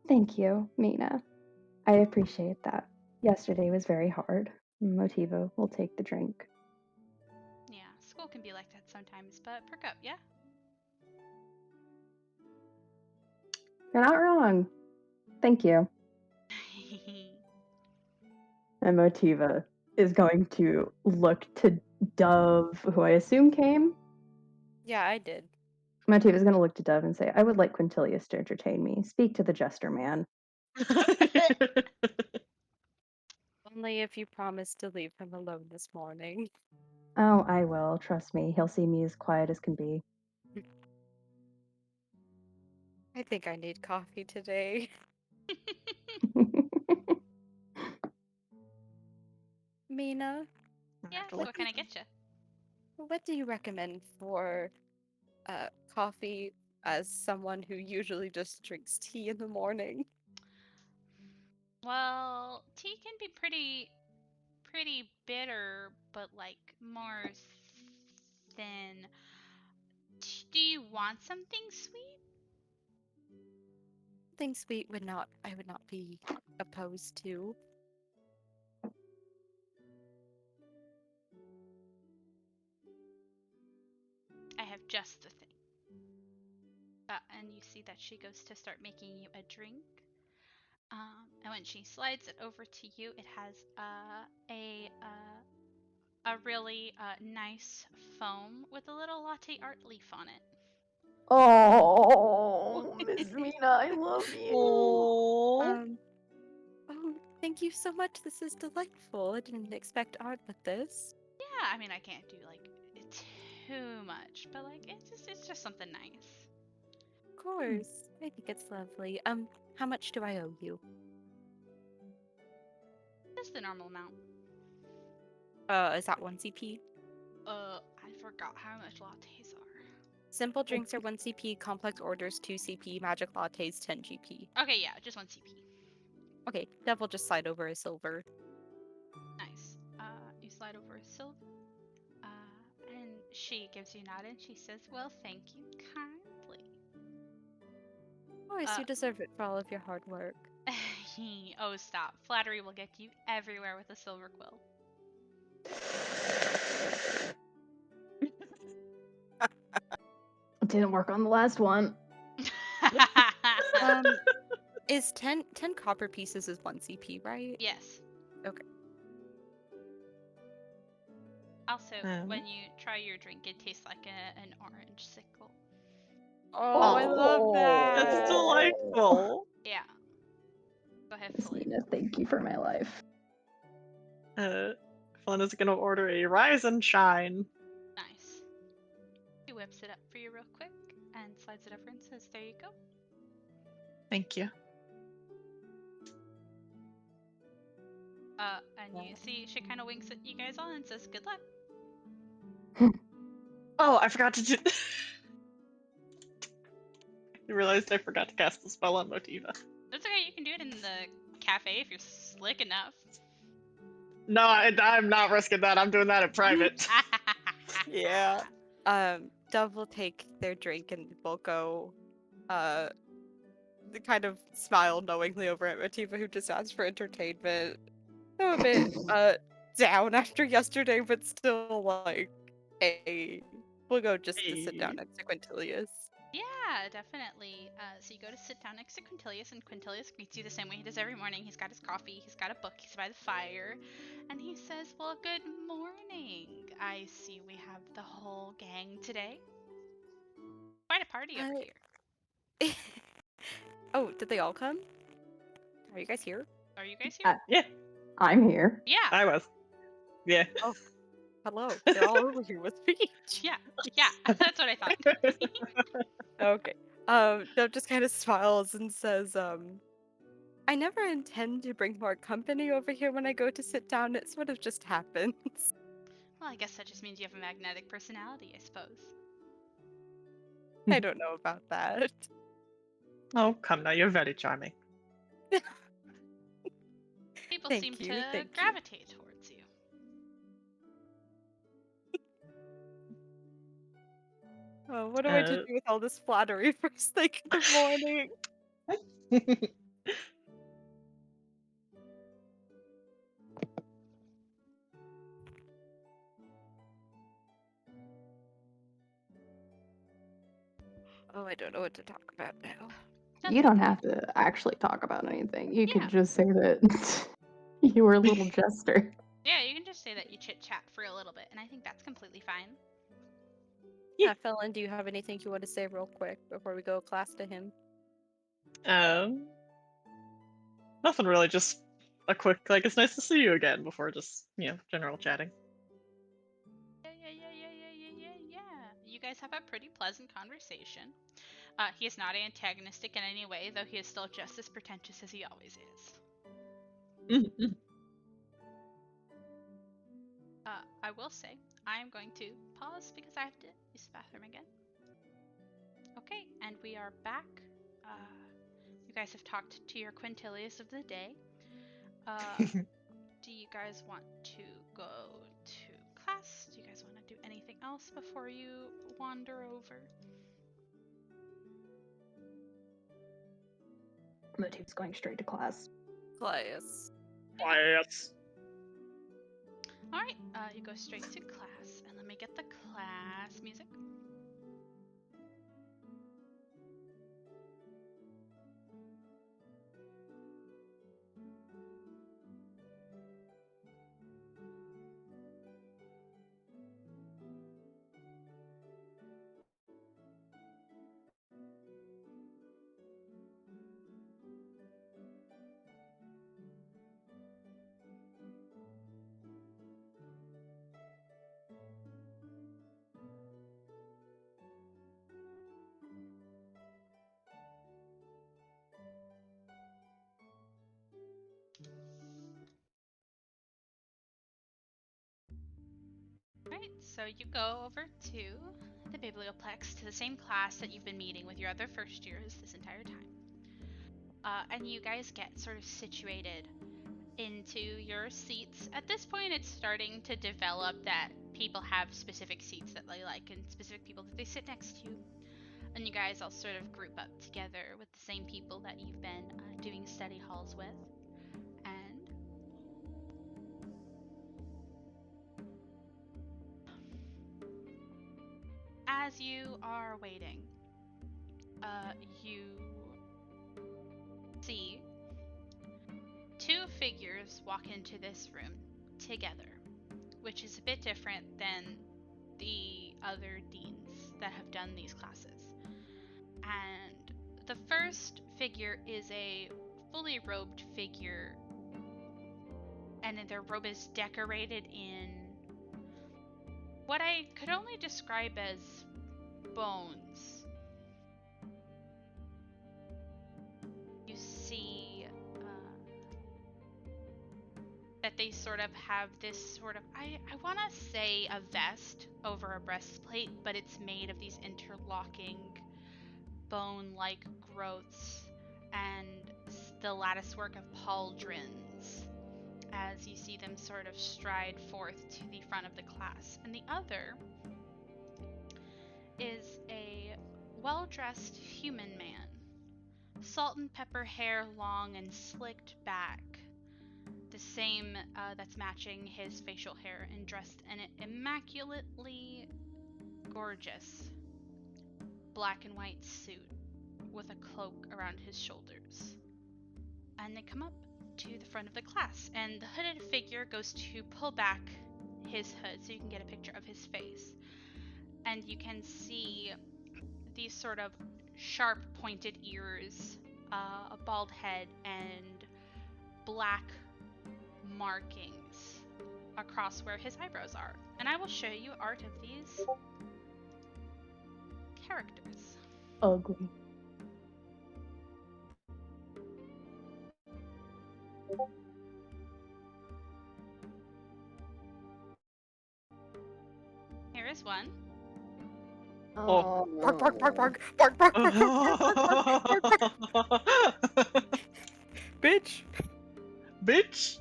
Thank you, Mina. I appreciate that. Yesterday was very hard. Motiva will take the drink. Yeah, school can be like that sometimes, but perk up, yeah? You're not wrong. Thank you. And Motiva is going to look to Dove, who I assume came. Yeah, I did. Motiva is going to look to Dove and say, I would like Quintilius to entertain me. Speak to the jester man. Only if you promise to leave him alone this morning. Oh, I will. Trust me. He'll see me as quiet as can be. I think I need coffee today. Mina, Yeah, What what do can you- I get you? what do you recommend for coffee as someone who usually just drinks tea in the morning? Well, tea can be pretty bitter, but like more thin. Do you want something sweet? Something sweet I would not be opposed to. I have just the thing. And you see that she goes to start making you a drink. And when she slides it over to you, it has a really nice foam with a little latte art leaf on it. Oh, Miss Mina, I love you. Oh. Oh, thank you so much. This is delightful. I didn't expect art like this. Yeah, I mean I can't do like too much, but like it's just something nice. Of course. I think it's lovely. How much do I owe you? Just the normal amount. Is that 1 CP? I forgot how much lattes are. Simple drinks are 1 CP, complex orders 2 CP, magic lattes 10 GP. Okay, yeah, just 1 CP. Okay, Devil just slide over a silver. Nice. You slide over a silver. And she gives you a nod and she says, "Well, thank you kindly." Oh, yes, you deserve it for all of your hard work. Oh, stop. Flattery will get you everywhere with a silver quill. It didn't work on the last one. Is 10 copper pieces is 1 CP, right? Yes. Okay. Also, when you try your drink, it tastes like an orange sickle. Oh, I love that. That's delightful. Yeah. Go ahead, Flynn. Christina, thank you for my life. Flynn is gonna order a rise and shine. Nice. He whips it up for you real quick and slides it over and says, "There you go." Thank you. And you see she kind of winks at you guys all and says, "Good luck." Oh, I forgot to do. I realized I forgot to cast the spell on Motiva. That's okay. You can do it in the cafe if you're slick enough. No, I'm not risking that. I'm doing that in private. Yeah. Dove will take their drink and will go, kind of smile knowingly over at Motiva, who just asked for entertainment. I'm a bit, down after yesterday, but still like, hey, we'll go just to sit down next to Quintilius. Yeah, definitely. So you go to sit down next to Quintilius, and Quintilius greets you the same way he does every morning. He's got his coffee, he's got a book, he's by the fire, and he says, "Well, good morning. I see we have the whole gang today. Quite a party over here. Oh, did they all come? Are you guys here? Are you guys here?" Yeah, I'm here. Yeah, I was. Yeah. Oh, hello. They're all over here with me. yeah, that's what I thought. Okay. Dove just kind of smiles and says, I never intend to bring more company over here when I go to sit down. It sort of just happens. Well, I guess that just means you have a magnetic personality, I suppose. I don't know about that. Oh, come now, you're very charming. People Thank seem you, to thank you. gravitate towards you. Oh, what do I do with all this flattery first thing in the morning? Oh, I don't know what to talk about now. You don't have to actually talk about anything. You Yeah. could just say that you were a little jester. Yeah, you can just say that you chit chat for a little bit, and I think that's completely fine. Yeah, Felon, do you have anything you want to say real quick before we go class to him? Nothing really, just a quick, like, it's nice to see you again before just, general chatting. Yeah. You guys have a pretty pleasant conversation. He is not antagonistic in any way, though he is still just as pretentious as he always is. Mm-hmm. I will say, I am going to pause because I have to use the bathroom again. Okay, and we are back. You guys have talked to your Quintilius of the day. Do you guys want to go to class? Do you guys want to do anything else before you wander over? Motive's going straight to class. Class. Yes. Alright, you go straight to class, and let me get the class music. So you go over to the Biblioplex, to the same class that you've been meeting with your other first years this entire time. And you guys get sort of situated into your seats. At this point, it's starting to develop that people have specific seats that they like and specific people that they sit next to. And you guys all sort of group up together with the same people that you've been doing study halls with. And as you are waiting, you see two figures walk into this room together, which is a bit different than the other deans that have done these classes. And the first figure is a fully robed figure, and their robe is decorated in what I could only describe as bones. You see that they sort of have this sort of, I want to say a vest over a breastplate, but it's made of these interlocking bone-like growths and the latticework of pauldrons as you see them sort of stride forth to the front of the class. And the other is a well-dressed human man, salt and pepper hair long and slicked back, the same that's matching his facial hair, and dressed in an immaculately gorgeous black and white suit with a cloak around his shoulders. And they come up to the front of the class, and the hooded figure goes to pull back his hood so you can get a picture of his face. And you can see these sort of sharp pointed ears, a bald head, and black markings across where his eyebrows are. And I will show you art of these characters. Ugly. Here is one. Oh. Bark, bark, bark, bark, bark, bark, bark, bark, bark, bark, bark, bark. Bitch. Bitch!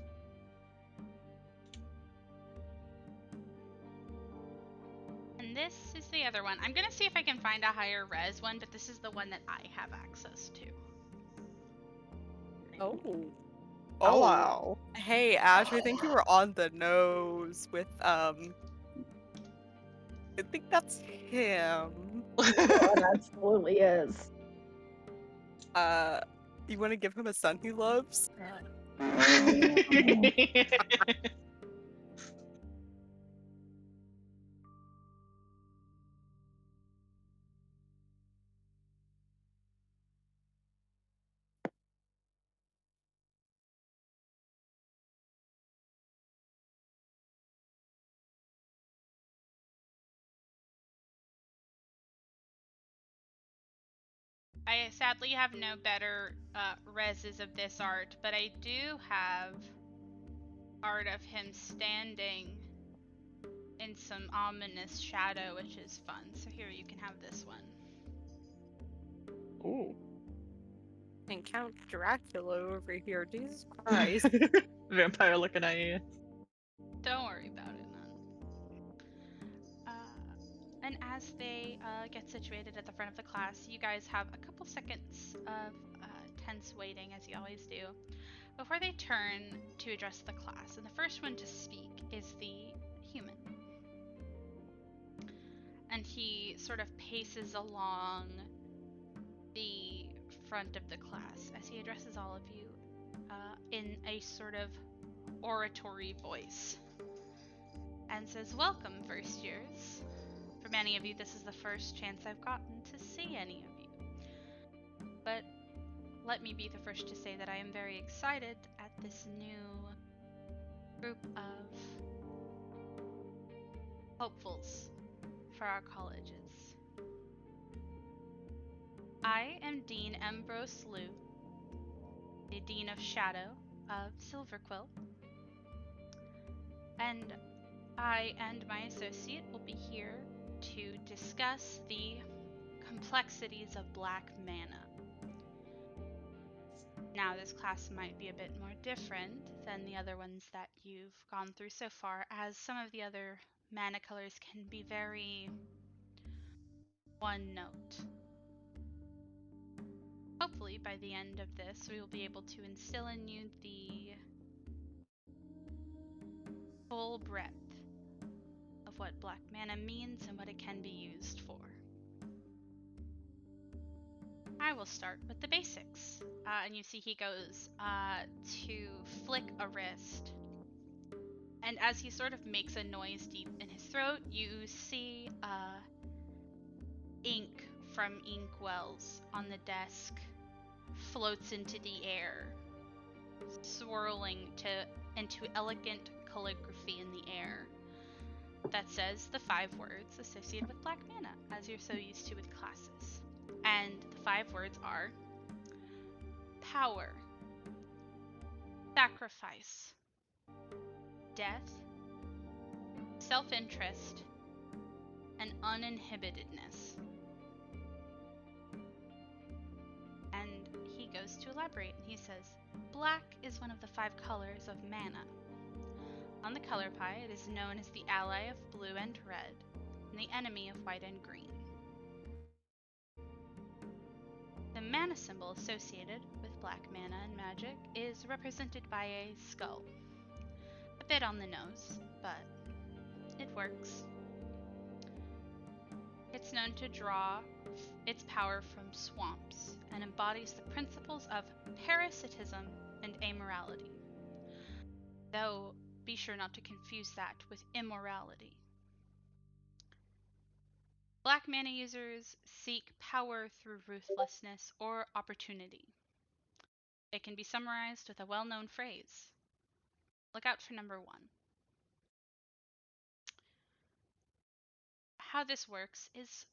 And this is the other one. I'm gonna see if I can find a higher res one, but this is the one that I have access to. Oh. Oh, wow. Hey, Ash, I think you were on the nose with, I think that's him. It absolutely is. You want to give him a son he loves? I sadly have no better reses of this art, but I do have art of him standing in some ominous shadow, which is fun. So here, you can have this one. Ooh. And Count Dracula over here, Jesus Christ. Vampire looking at you. Don't worry about it, none. And as they get situated at the front of the class, you guys have a couple seconds of tense waiting, as you always do, before they turn to address the class. And the first one to speak is the human. And he sort of paces along the front of the class as he addresses all of you in a sort of oratory voice and says, "Welcome, first years. For many of you, this is the first chance I've gotten to see any of you. But let me be the first to say that I am very excited at this new group of hopefuls for our colleges. I am Dean Ambrose Liu, the Dean of Shadow of Silverquill, and I and my associate will be here to discuss the complexities of black mana. Now, this class might be a bit more different than the other ones that you've gone through so far, as some of the other mana colors can be very one note. Hopefully, by the end of this, we will be able to instill in you the full breadth of what black mana means and what it can be used for. I will start with the basics. And you see he goes to flick a wrist. And as he sort of makes a noise deep in his throat, you see ink from inkwells on the desk floats into the air, swirling into elegant calligraphy in the air that says the 5 words associated with black mana, as you're so used to with classes. And the 5 words are power, sacrifice, death, self-interest, and uninhibitedness. And he goes to elaborate, and he says, black is one of the 5 colors of mana. On the color pie, it is known as the ally of blue and red, and the enemy of white and green. The mana symbol associated with black mana and magic is represented by a skull. A bit on the nose, but it works. It's known to draw its power from swamps and embodies the principles of parasitism and amorality. Though, be sure not to confuse that with immorality. Black mana users seek power through ruthlessness or opportunity. It can be summarized with a well-known phrase. Look out for number 1. How this works is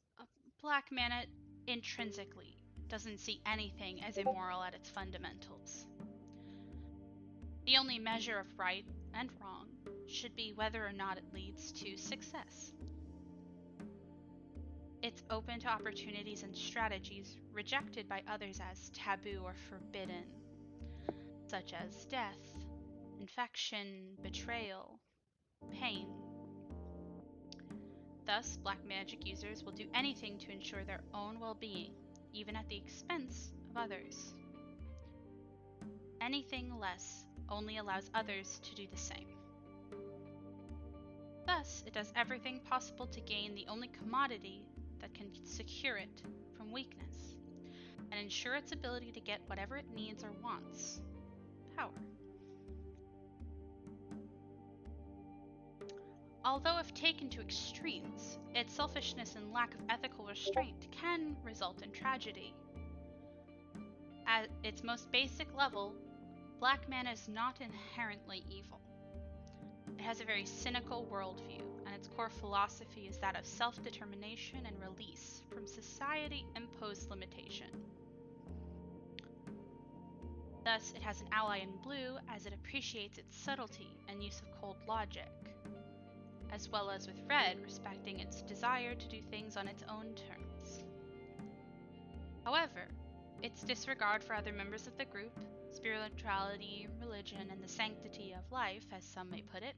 black mana intrinsically doesn't see anything as immoral at its fundamentals. The only measure of right and wrong should be whether or not it leads to success. It's open to opportunities and strategies rejected by others as taboo or forbidden, such as death, infection, betrayal, pain. Thus, black magic users will do anything to ensure their own well-being, even at the expense of others. Anything less only allows others to do the same. Thus, it does everything possible to gain the only commodity that can secure it from weakness, and ensure its ability to get whatever it needs or wants: power. Although if taken to extremes, its selfishness and lack of ethical restraint can result in tragedy. At its most basic level, black mana is not inherently evil. It has a very cynical worldview, and its core philosophy is that of self-determination and release from society-imposed limitation. Thus, it has an ally in blue as it appreciates its subtlety and use of cold logic, as well as with red respecting its desire to do things on its own terms. However, its disregard for other members of the group, spirituality, religion, and the sanctity of life, as some may put it,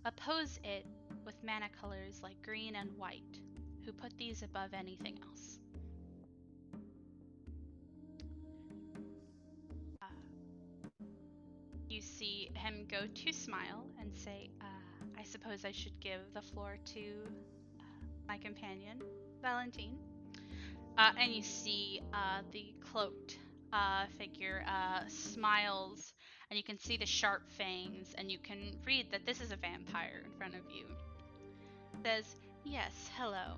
oppose it with mana colors like green and white, who put these above anything else. You see him go to smile and say, I suppose I should give the floor to my companion, Valentine. And you see the cloaked figure smiles, and you can see the sharp fangs, and you can read that this is a vampire in front of you. It says, yes, hello.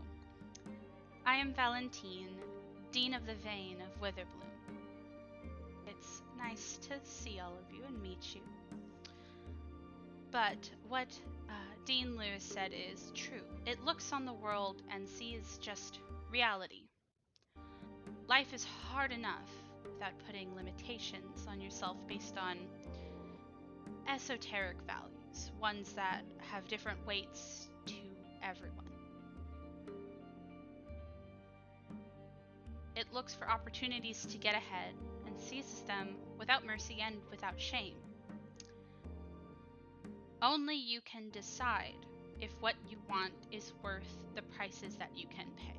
I am Valentine, Dean of the Vein of Witherbloom. It's nice to see all of you and meet you. But what Dean Lewis said is true. It looks on the world and sees just reality. Life is hard enough without putting limitations on yourself based on esoteric values. values, ones that have different weights to everyone. It looks for opportunities to get ahead and seizes them without mercy and without shame. Only you can decide if what you want is worth the prices that you can pay.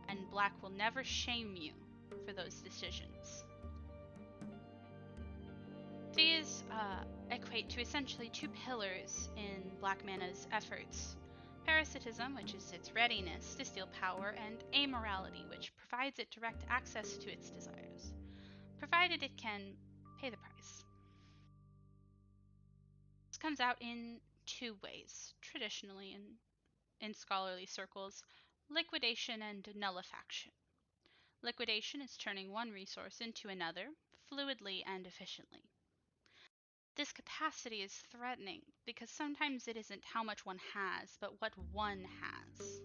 And Black will never shame you for those decisions. These equate to essentially two pillars in Black Mana's efforts. Parasitism, which is its readiness to steal power, and amorality, which provides it direct access to its desires, provided it can pay the price. This comes out in two ways, traditionally in scholarly circles: liquidation and nullifaction. Liquidation is turning one resource into another, fluidly and efficiently. This capacity is threatening because sometimes it isn't how much one has, but what one has,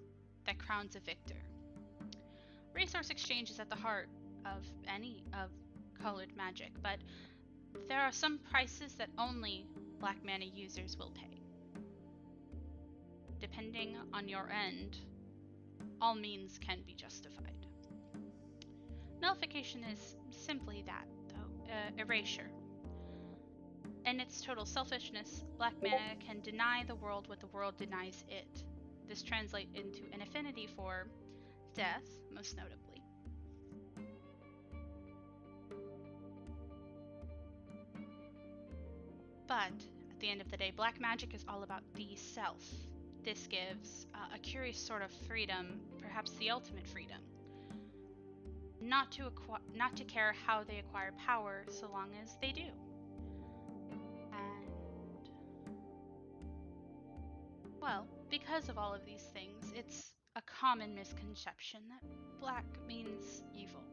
that crowns a victor. Resource exchange is at the heart of any of colored magic, but there are some prices that only Black Mana users will pay. Depending on your end, all means can be justified. Nullification is simply that, though, erasure. In its total selfishness, Black Mana can deny the world what the world denies it. This translates into an affinity for death, most notably. But at the end of the day, black magic is all about the self. This gives a curious sort of freedom, perhaps the ultimate freedom. Not to care how they acquire power, so long as they do. And well, because of all of these things, it's a common misconception that black means evil.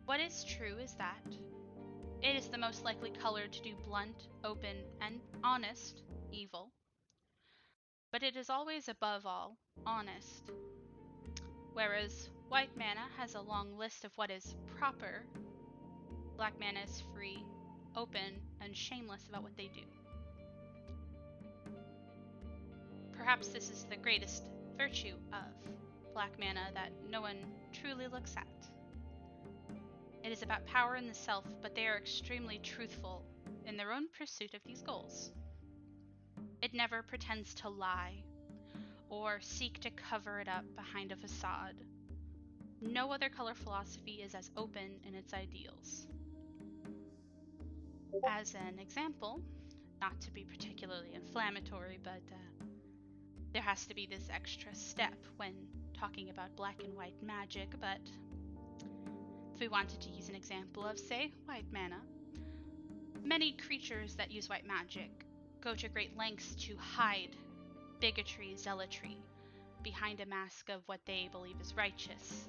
What is true is that it is the most likely color to do blunt, open, and honest evil. But it is always above all honest. Whereas white mana has a long list of what is proper, black mana is free, open, and shameless about what they do. Perhaps this is the greatest virtue of black mana that no one truly looks at. It is about power in the self, but they are extremely truthful in their own pursuit of these goals. It never pretends to lie or seek to cover it up behind a facade. No other color philosophy is as open in its ideals. As an example, not to be particularly inflammatory, but there has to be this extra step when talking about black and white magic, but if we wanted to use an example of, say, white mana, many creatures that use white magic go to great lengths to hide bigotry, zealotry, behind a mask of what they believe is righteous.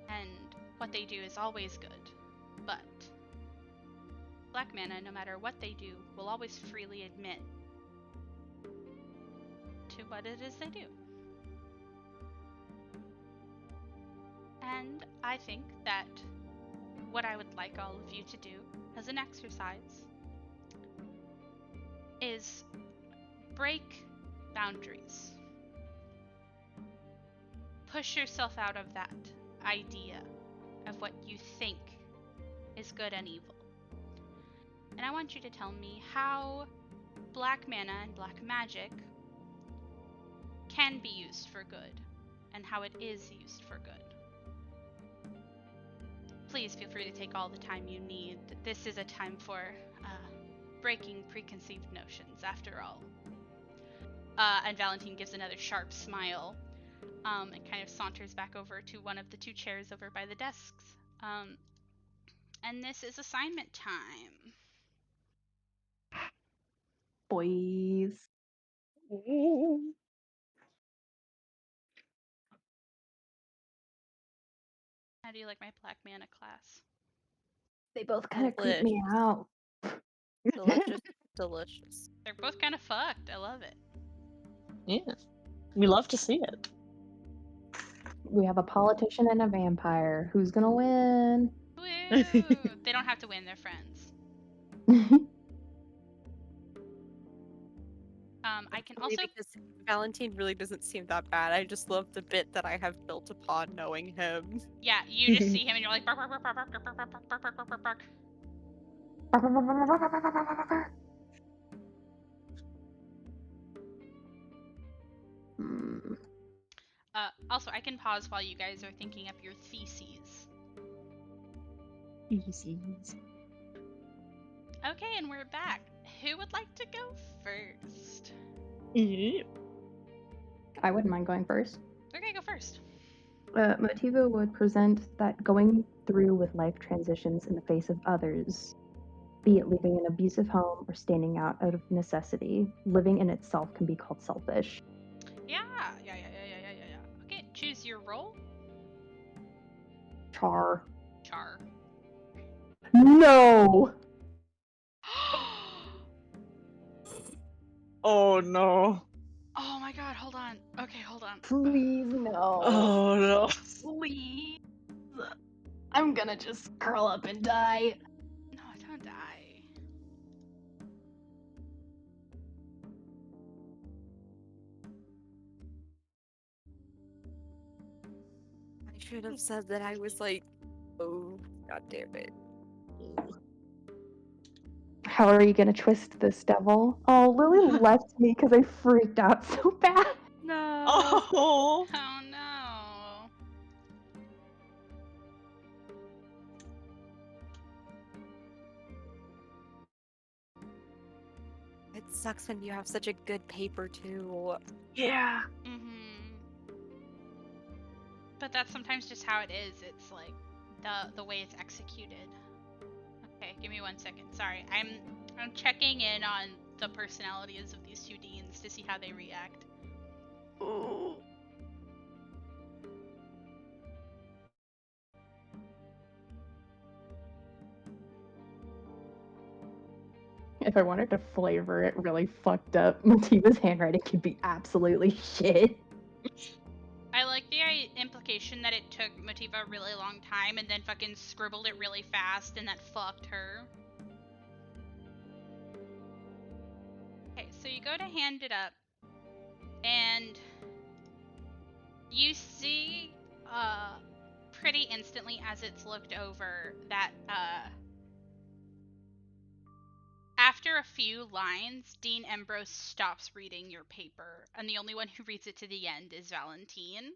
And what they do is always good, but black mana, no matter what they do, will always freely admit to what it is they do. And I think that what I would like all of you to do as an exercise is break boundaries. Push yourself out of that idea of what you think is good and evil. And I want you to tell me how black mana and black magic can be used for good and how it is used for good. Please feel free to take all the time you need. This is a time for breaking preconceived notions, after all. And Valentine gives another sharp smile and kind of saunters back over to one of the two chairs over by the desks. And this is assignment time. Boys. How do you like my black mana class? They both kind of creep me Delicious. out. Delicious, delicious. They're both kind of fucked. I love it. Yeah. We love to see it. We have a politician and a vampire. Who's gonna win? Woo! They don't have to win, they're friends. I can Only also because Valentine really doesn't seem that bad. I just love the bit that I have built upon knowing him. yeah, you just see him and you're like bark bark bark bark bark bark bark bark bark bark bark bark. Hmm. Also, I can pause while you guys are thinking up your theses. Okay, and we're back. Who would like to go first? I wouldn't mind going first. Okay, go first. Motiva would present that going through with life transitions in the face of others, be it leaving an abusive home or standing out of necessity, living in itself can be called selfish. Yeah. Okay, choose your role. Char. Char. No! Oh no. Oh my god, hold on. Okay, hold on. Please, no. Oh no. Please. I'm gonna just curl up and die. No, don't die. I should have said that I was like, oh, god damn it. How are you gonna twist this, devil? Oh, Lily left me because I freaked out so bad. No. Oh. Oh no. It sucks when you have such a good paper too. Yeah. But that's sometimes just how it is. It's like the way it's executed. Okay, give me 1 second. Sorry, I'm checking in on the personalities of these two deans to see how they react. Ooh. If I wanted to flavor it really fucked up, Motiva's handwriting could be absolutely shit. I like the implication that it took Motiva a really long time and then fucking scribbled it really fast and that fucked her. Okay, so you go to hand it up and you see pretty instantly as it's looked over that after a few lines, Dean Ambrose stops reading your paper, and the only one who reads it to the end is Valentine.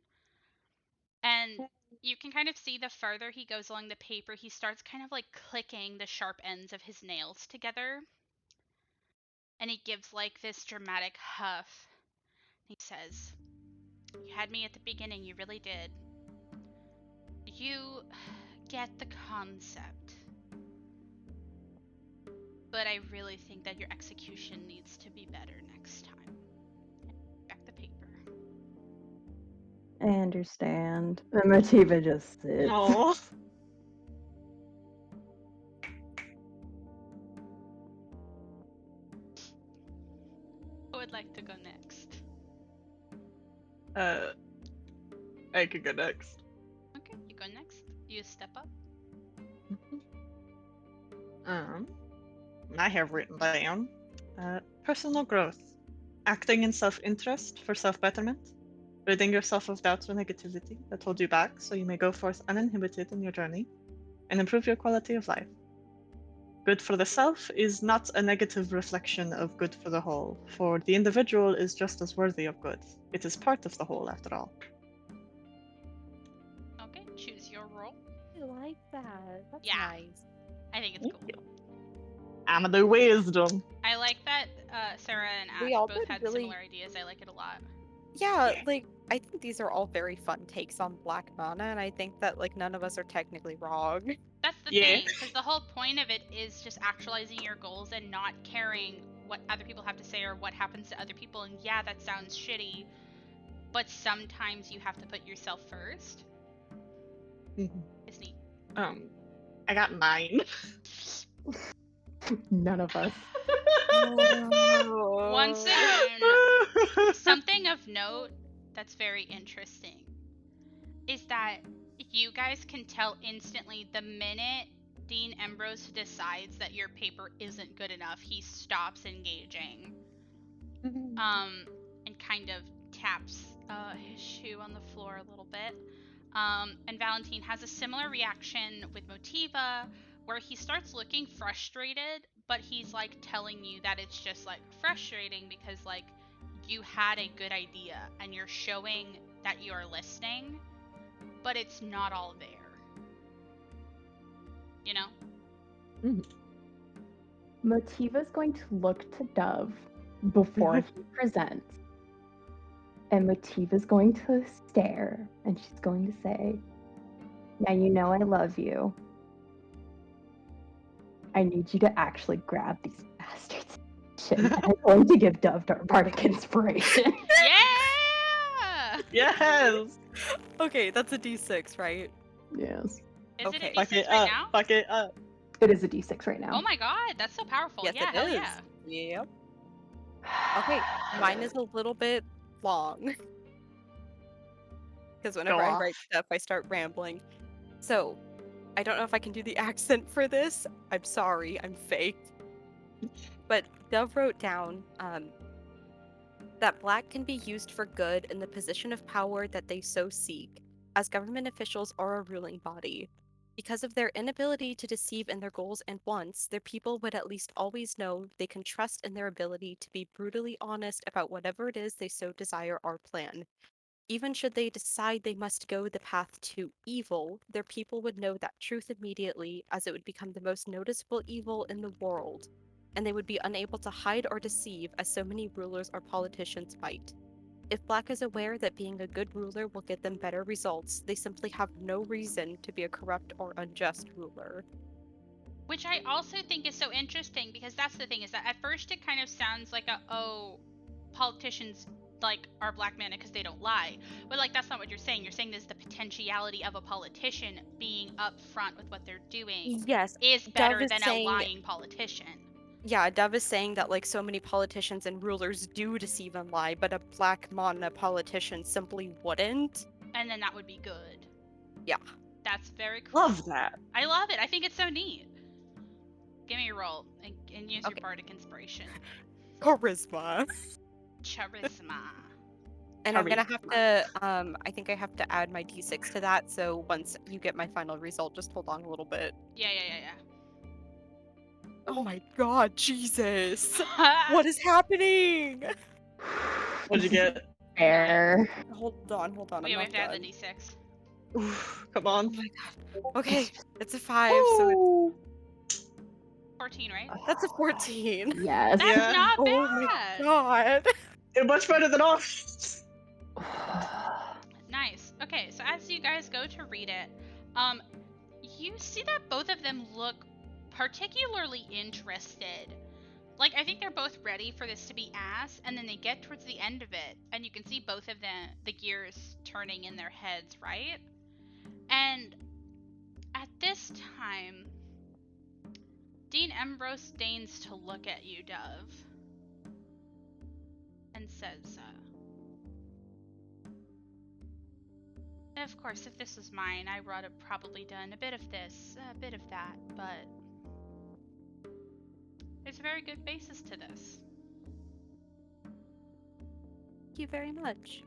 And you can kind of see the further he goes along the paper, he starts kind of like clicking the sharp ends of his nails together. And he gives like this dramatic huff. He says, "You had me at the beginning, you really did. You get the concept. But I really think that your execution needs to be better next time." Back the paper. I understand. And Motiva just sits. Oh. Who would like to go next? I could go next. Okay, you go next. You step up. I have written down personal growth, acting in self-interest for self-betterment, ridding yourself of doubts or negativity that hold you back so you may go forth uninhibited in your journey and improve your quality of life. Good for the self is not a negative reflection of good for the whole, for the individual is just as worthy of good. It is part of the whole, after all. Okay, choose your role. I like that. That's Yeah. nice. I think it's Thank cool. you. I'm the wisdom. I like that Sarah and We Ash all both did had really- similar ideas. I like it a lot. Yeah, Yeah. like I think these are all very fun takes on Black Mana, and I think that like none of us are technically wrong. That's the Yeah. thing, because the whole point of it is just actualizing your goals and not caring what other people have to say or what happens to other people. And yeah, that sounds shitty, but sometimes you have to put yourself first. It's neat. I got 9. None of us. Once again, something of note that's very interesting is that you guys can tell instantly the minute Dean Ambrose decides that your paper isn't good enough, he stops engaging. And kind of taps his shoe on the floor a little bit. And Valentine has a similar reaction with Motiva, where he starts looking frustrated, but he's like telling you that it's just like frustrating because like you had a good idea and you're showing that you are listening, but it's not all there. You know? Motiva's going to look to Dove before he presents. And Motiva's going to stare and she's going to say, "Now you know I love you. I need you to actually grab these bastards." And I'm going to give Dove bardic inspiration. Yeah! Yes. Okay, that's a D6, right? Yes. Is it a Okay. Fuck D6 it right up. now? Fuck it up. It is a d6 right now. Oh my god, that's so powerful. Yes, yeah, it hell is. yeah. Yep. Okay, mine is a little bit long. Because whenever Go I off. write stuff, I start rambling. So, I don't know if I can do the accent for this. I'm sorry, I'm faked. But Dove wrote down that black can be used for good in the position of power that they so seek, as government officials are a ruling body. Because of their inability to deceive in their goals and wants, their people would at least always know they can trust in their ability to be brutally honest about whatever it is they so desire or plan. Even should they decide they must go the path to evil, their people would know that truth immediately, as it would become the most noticeable evil in the world, and they would be unable to hide or deceive as so many rulers or politicians might. If Black is aware that being a good ruler will get them better results, they simply have no reason to be a corrupt or unjust ruler. Which I also think is so interesting because that's the thing, is that at first it kind of sounds like politicians like are black men because they don't lie. But like that's not what you're saying. You're saying there's the potentiality of a politician being upfront with what they're doing Yes, is Dove better is than saying, a lying politician. yeah, Dove is saying that like so many politicians and rulers do deceive and lie, but a black Mana politician simply wouldn't. And then that would be good. Yeah. That's very cool. Love that. I love it. I think it's so neat. Give me a roll and use your Okay. bardic inspiration. Charisma. Charisma. And I'm gonna have to, I think I have to add my d6 to that, so once you get my final result, just hold on a little bit. Yeah. Oh my god, Jesus! What is happening? What'd you get? Fair. Hold on, I'm Okay, we not have to add done. the d6. Oof, come on. Oh my god. Okay, it's a 5, so it's, 14, right? that's a 14. Yes. That's Yeah. not Oh my bad. god. You're much better than ours. Nice. Okay, so as you guys go to read it, you see that both of them look particularly interested. Like, I think they're both ready for this to be asked, and then they get towards the end of it, and you can see both of them, the gears turning in their heads, right? And at this time, Dean Ambrose deigns to look at you, Dove, and says, of course, if this was mine, I would have probably done a bit of this, a bit of that, but there's a very good basis to this. Thank you very much.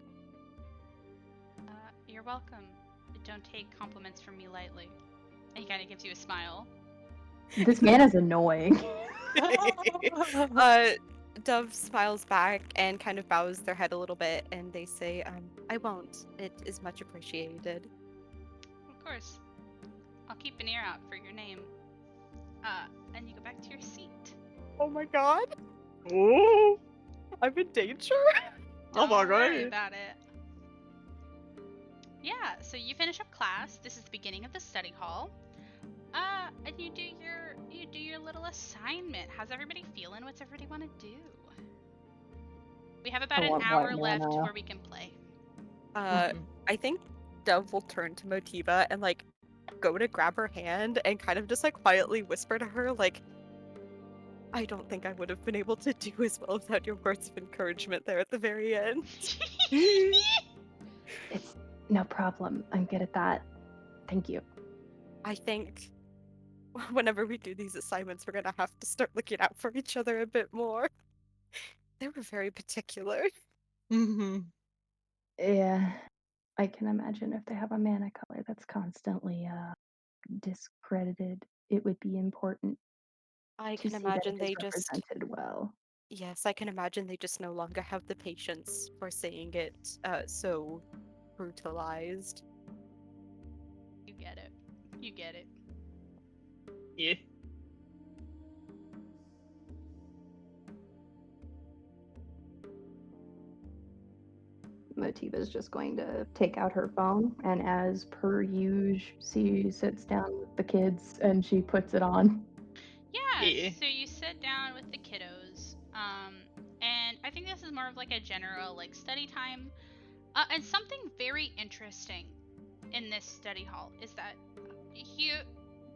You're welcome. Don't take compliments from me lightly. And he kind of gives you a smile. This man is annoying. Dove smiles back and kind of bows their head a little bit, and they say, I won't. It is much appreciated. Of course. I'll keep an ear out for your name. And you go back to your seat. Oh my god. Ooh. I'm in danger. Oh Don't my worry god. about it. Yeah, so you finish up class. This is the beginning of the study hall. And you do your little assignment. How's everybody feeling? What's everybody want to do? We have about I an want hour white left mana. where we can play. I think Dove will turn to Motiva and like go to grab her hand and kind of just like quietly whisper to her like, I don't think I would have been able to do as well without your words of encouragement there at the very end. It's no problem. I'm good at that. Thank you. I think whenever we do these assignments, we're gonna have to start looking out for each other a bit more. They were very particular. Mm-hmm. Yeah, I can imagine if they have a mana color that's constantly discredited, it would be important I to can see that it imagine is they just, represented well. yes, I can imagine they just no longer have the patience for seeing it so brutalized. You get it. You get it. Yeah. Motiva's just going to take out her phone, and as per usual, she sits down with the kids and she puts it on. Yeah, Yeah. so you sit down with the kiddos, and I think this is more of like a general like study time. And something very interesting in this study hall is that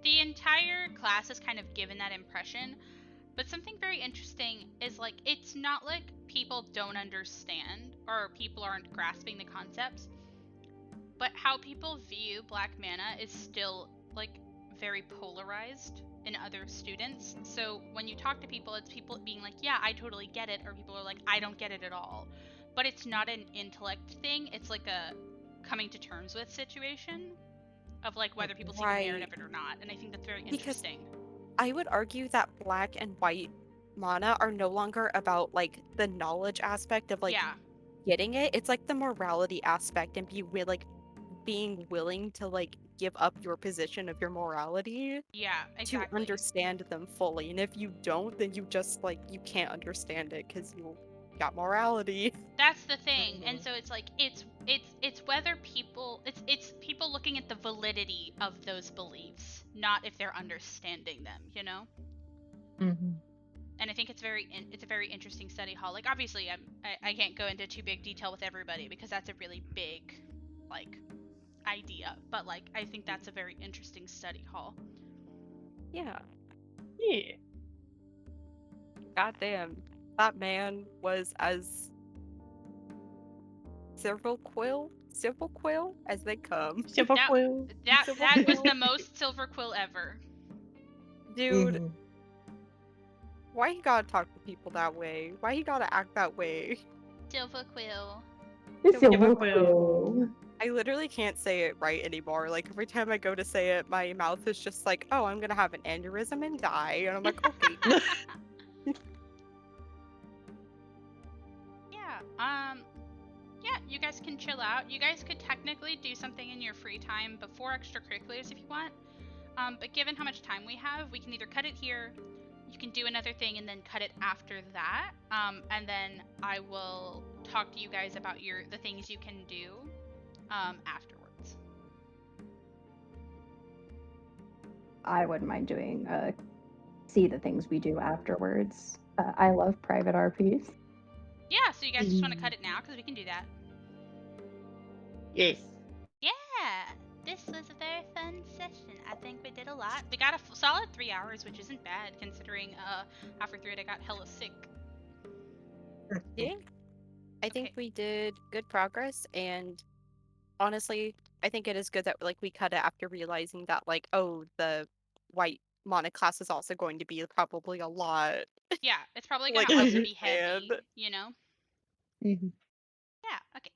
the entire class is kind of given that impression, but something very interesting is like it's not like people don't understand or people aren't grasping the concepts, but how people view black mana is still like very polarized in other students. So when you talk to people, it's people being like, yeah, I totally get it, or people are like, I don't get it at all. But it's not an intellect thing, it's like a coming to terms with situation of like whether people see the merit Right. of it or not. And I think that's very Because interesting. I would argue that black and white mana are no longer about like the knowledge aspect of like Yeah, getting it. It's like the morality aspect and like being willing to like give up your position of your morality yeah, to exactly. understand them fully. And if you don't, then you just like you can't understand it because you got morality. That's the thing. And Mhm. so it's like it's whether people it's people looking at the validity of those beliefs, not if they're understanding them, you know? Mm-hmm. And I think it's a very interesting study hall. Like obviously I can't go into too big detail with everybody because that's a really big like idea, but like I think that's a very interesting study hall. Yeah. Yeah. Goddamn. That man was as civil quill as they come. Silver That quill. Civil that was quill. the most silver quill ever. Dude, Mhm. why he gotta talk to people that way? Why he gotta act that way? Silver quill. Silver quill. quill. I literally can't say it right anymore. Like every time I go to say it, my mouth is just like, "Oh, I'm gonna have an aneurysm and die," and I'm like, "Okay." Yeah. Yeah, you guys can chill out. You guys could technically do something in your free time before extracurriculars if you want. But given how much time we have, we can either cut it here, you can do another thing, and then cut it after that. And then I will talk to you guys about the things you can do afterwards. I wouldn't mind doing see the things we do afterwards. I love private RPs. Yeah, so you guys just want to cut it now because we can do that. Yes. Yeah, this was a very fun session. I think we did a lot. We got a solid 3 hours, which isn't bad considering halfway through it I got hella sick. Yeah. I think Okay. we did good progress, and honestly, I think it is good that like we cut it after realizing that like, oh, the white mana class is also going to be probably a lot Yeah, it's probably like gonna also be understand. heavy, you know? Mhm. Yeah, okay.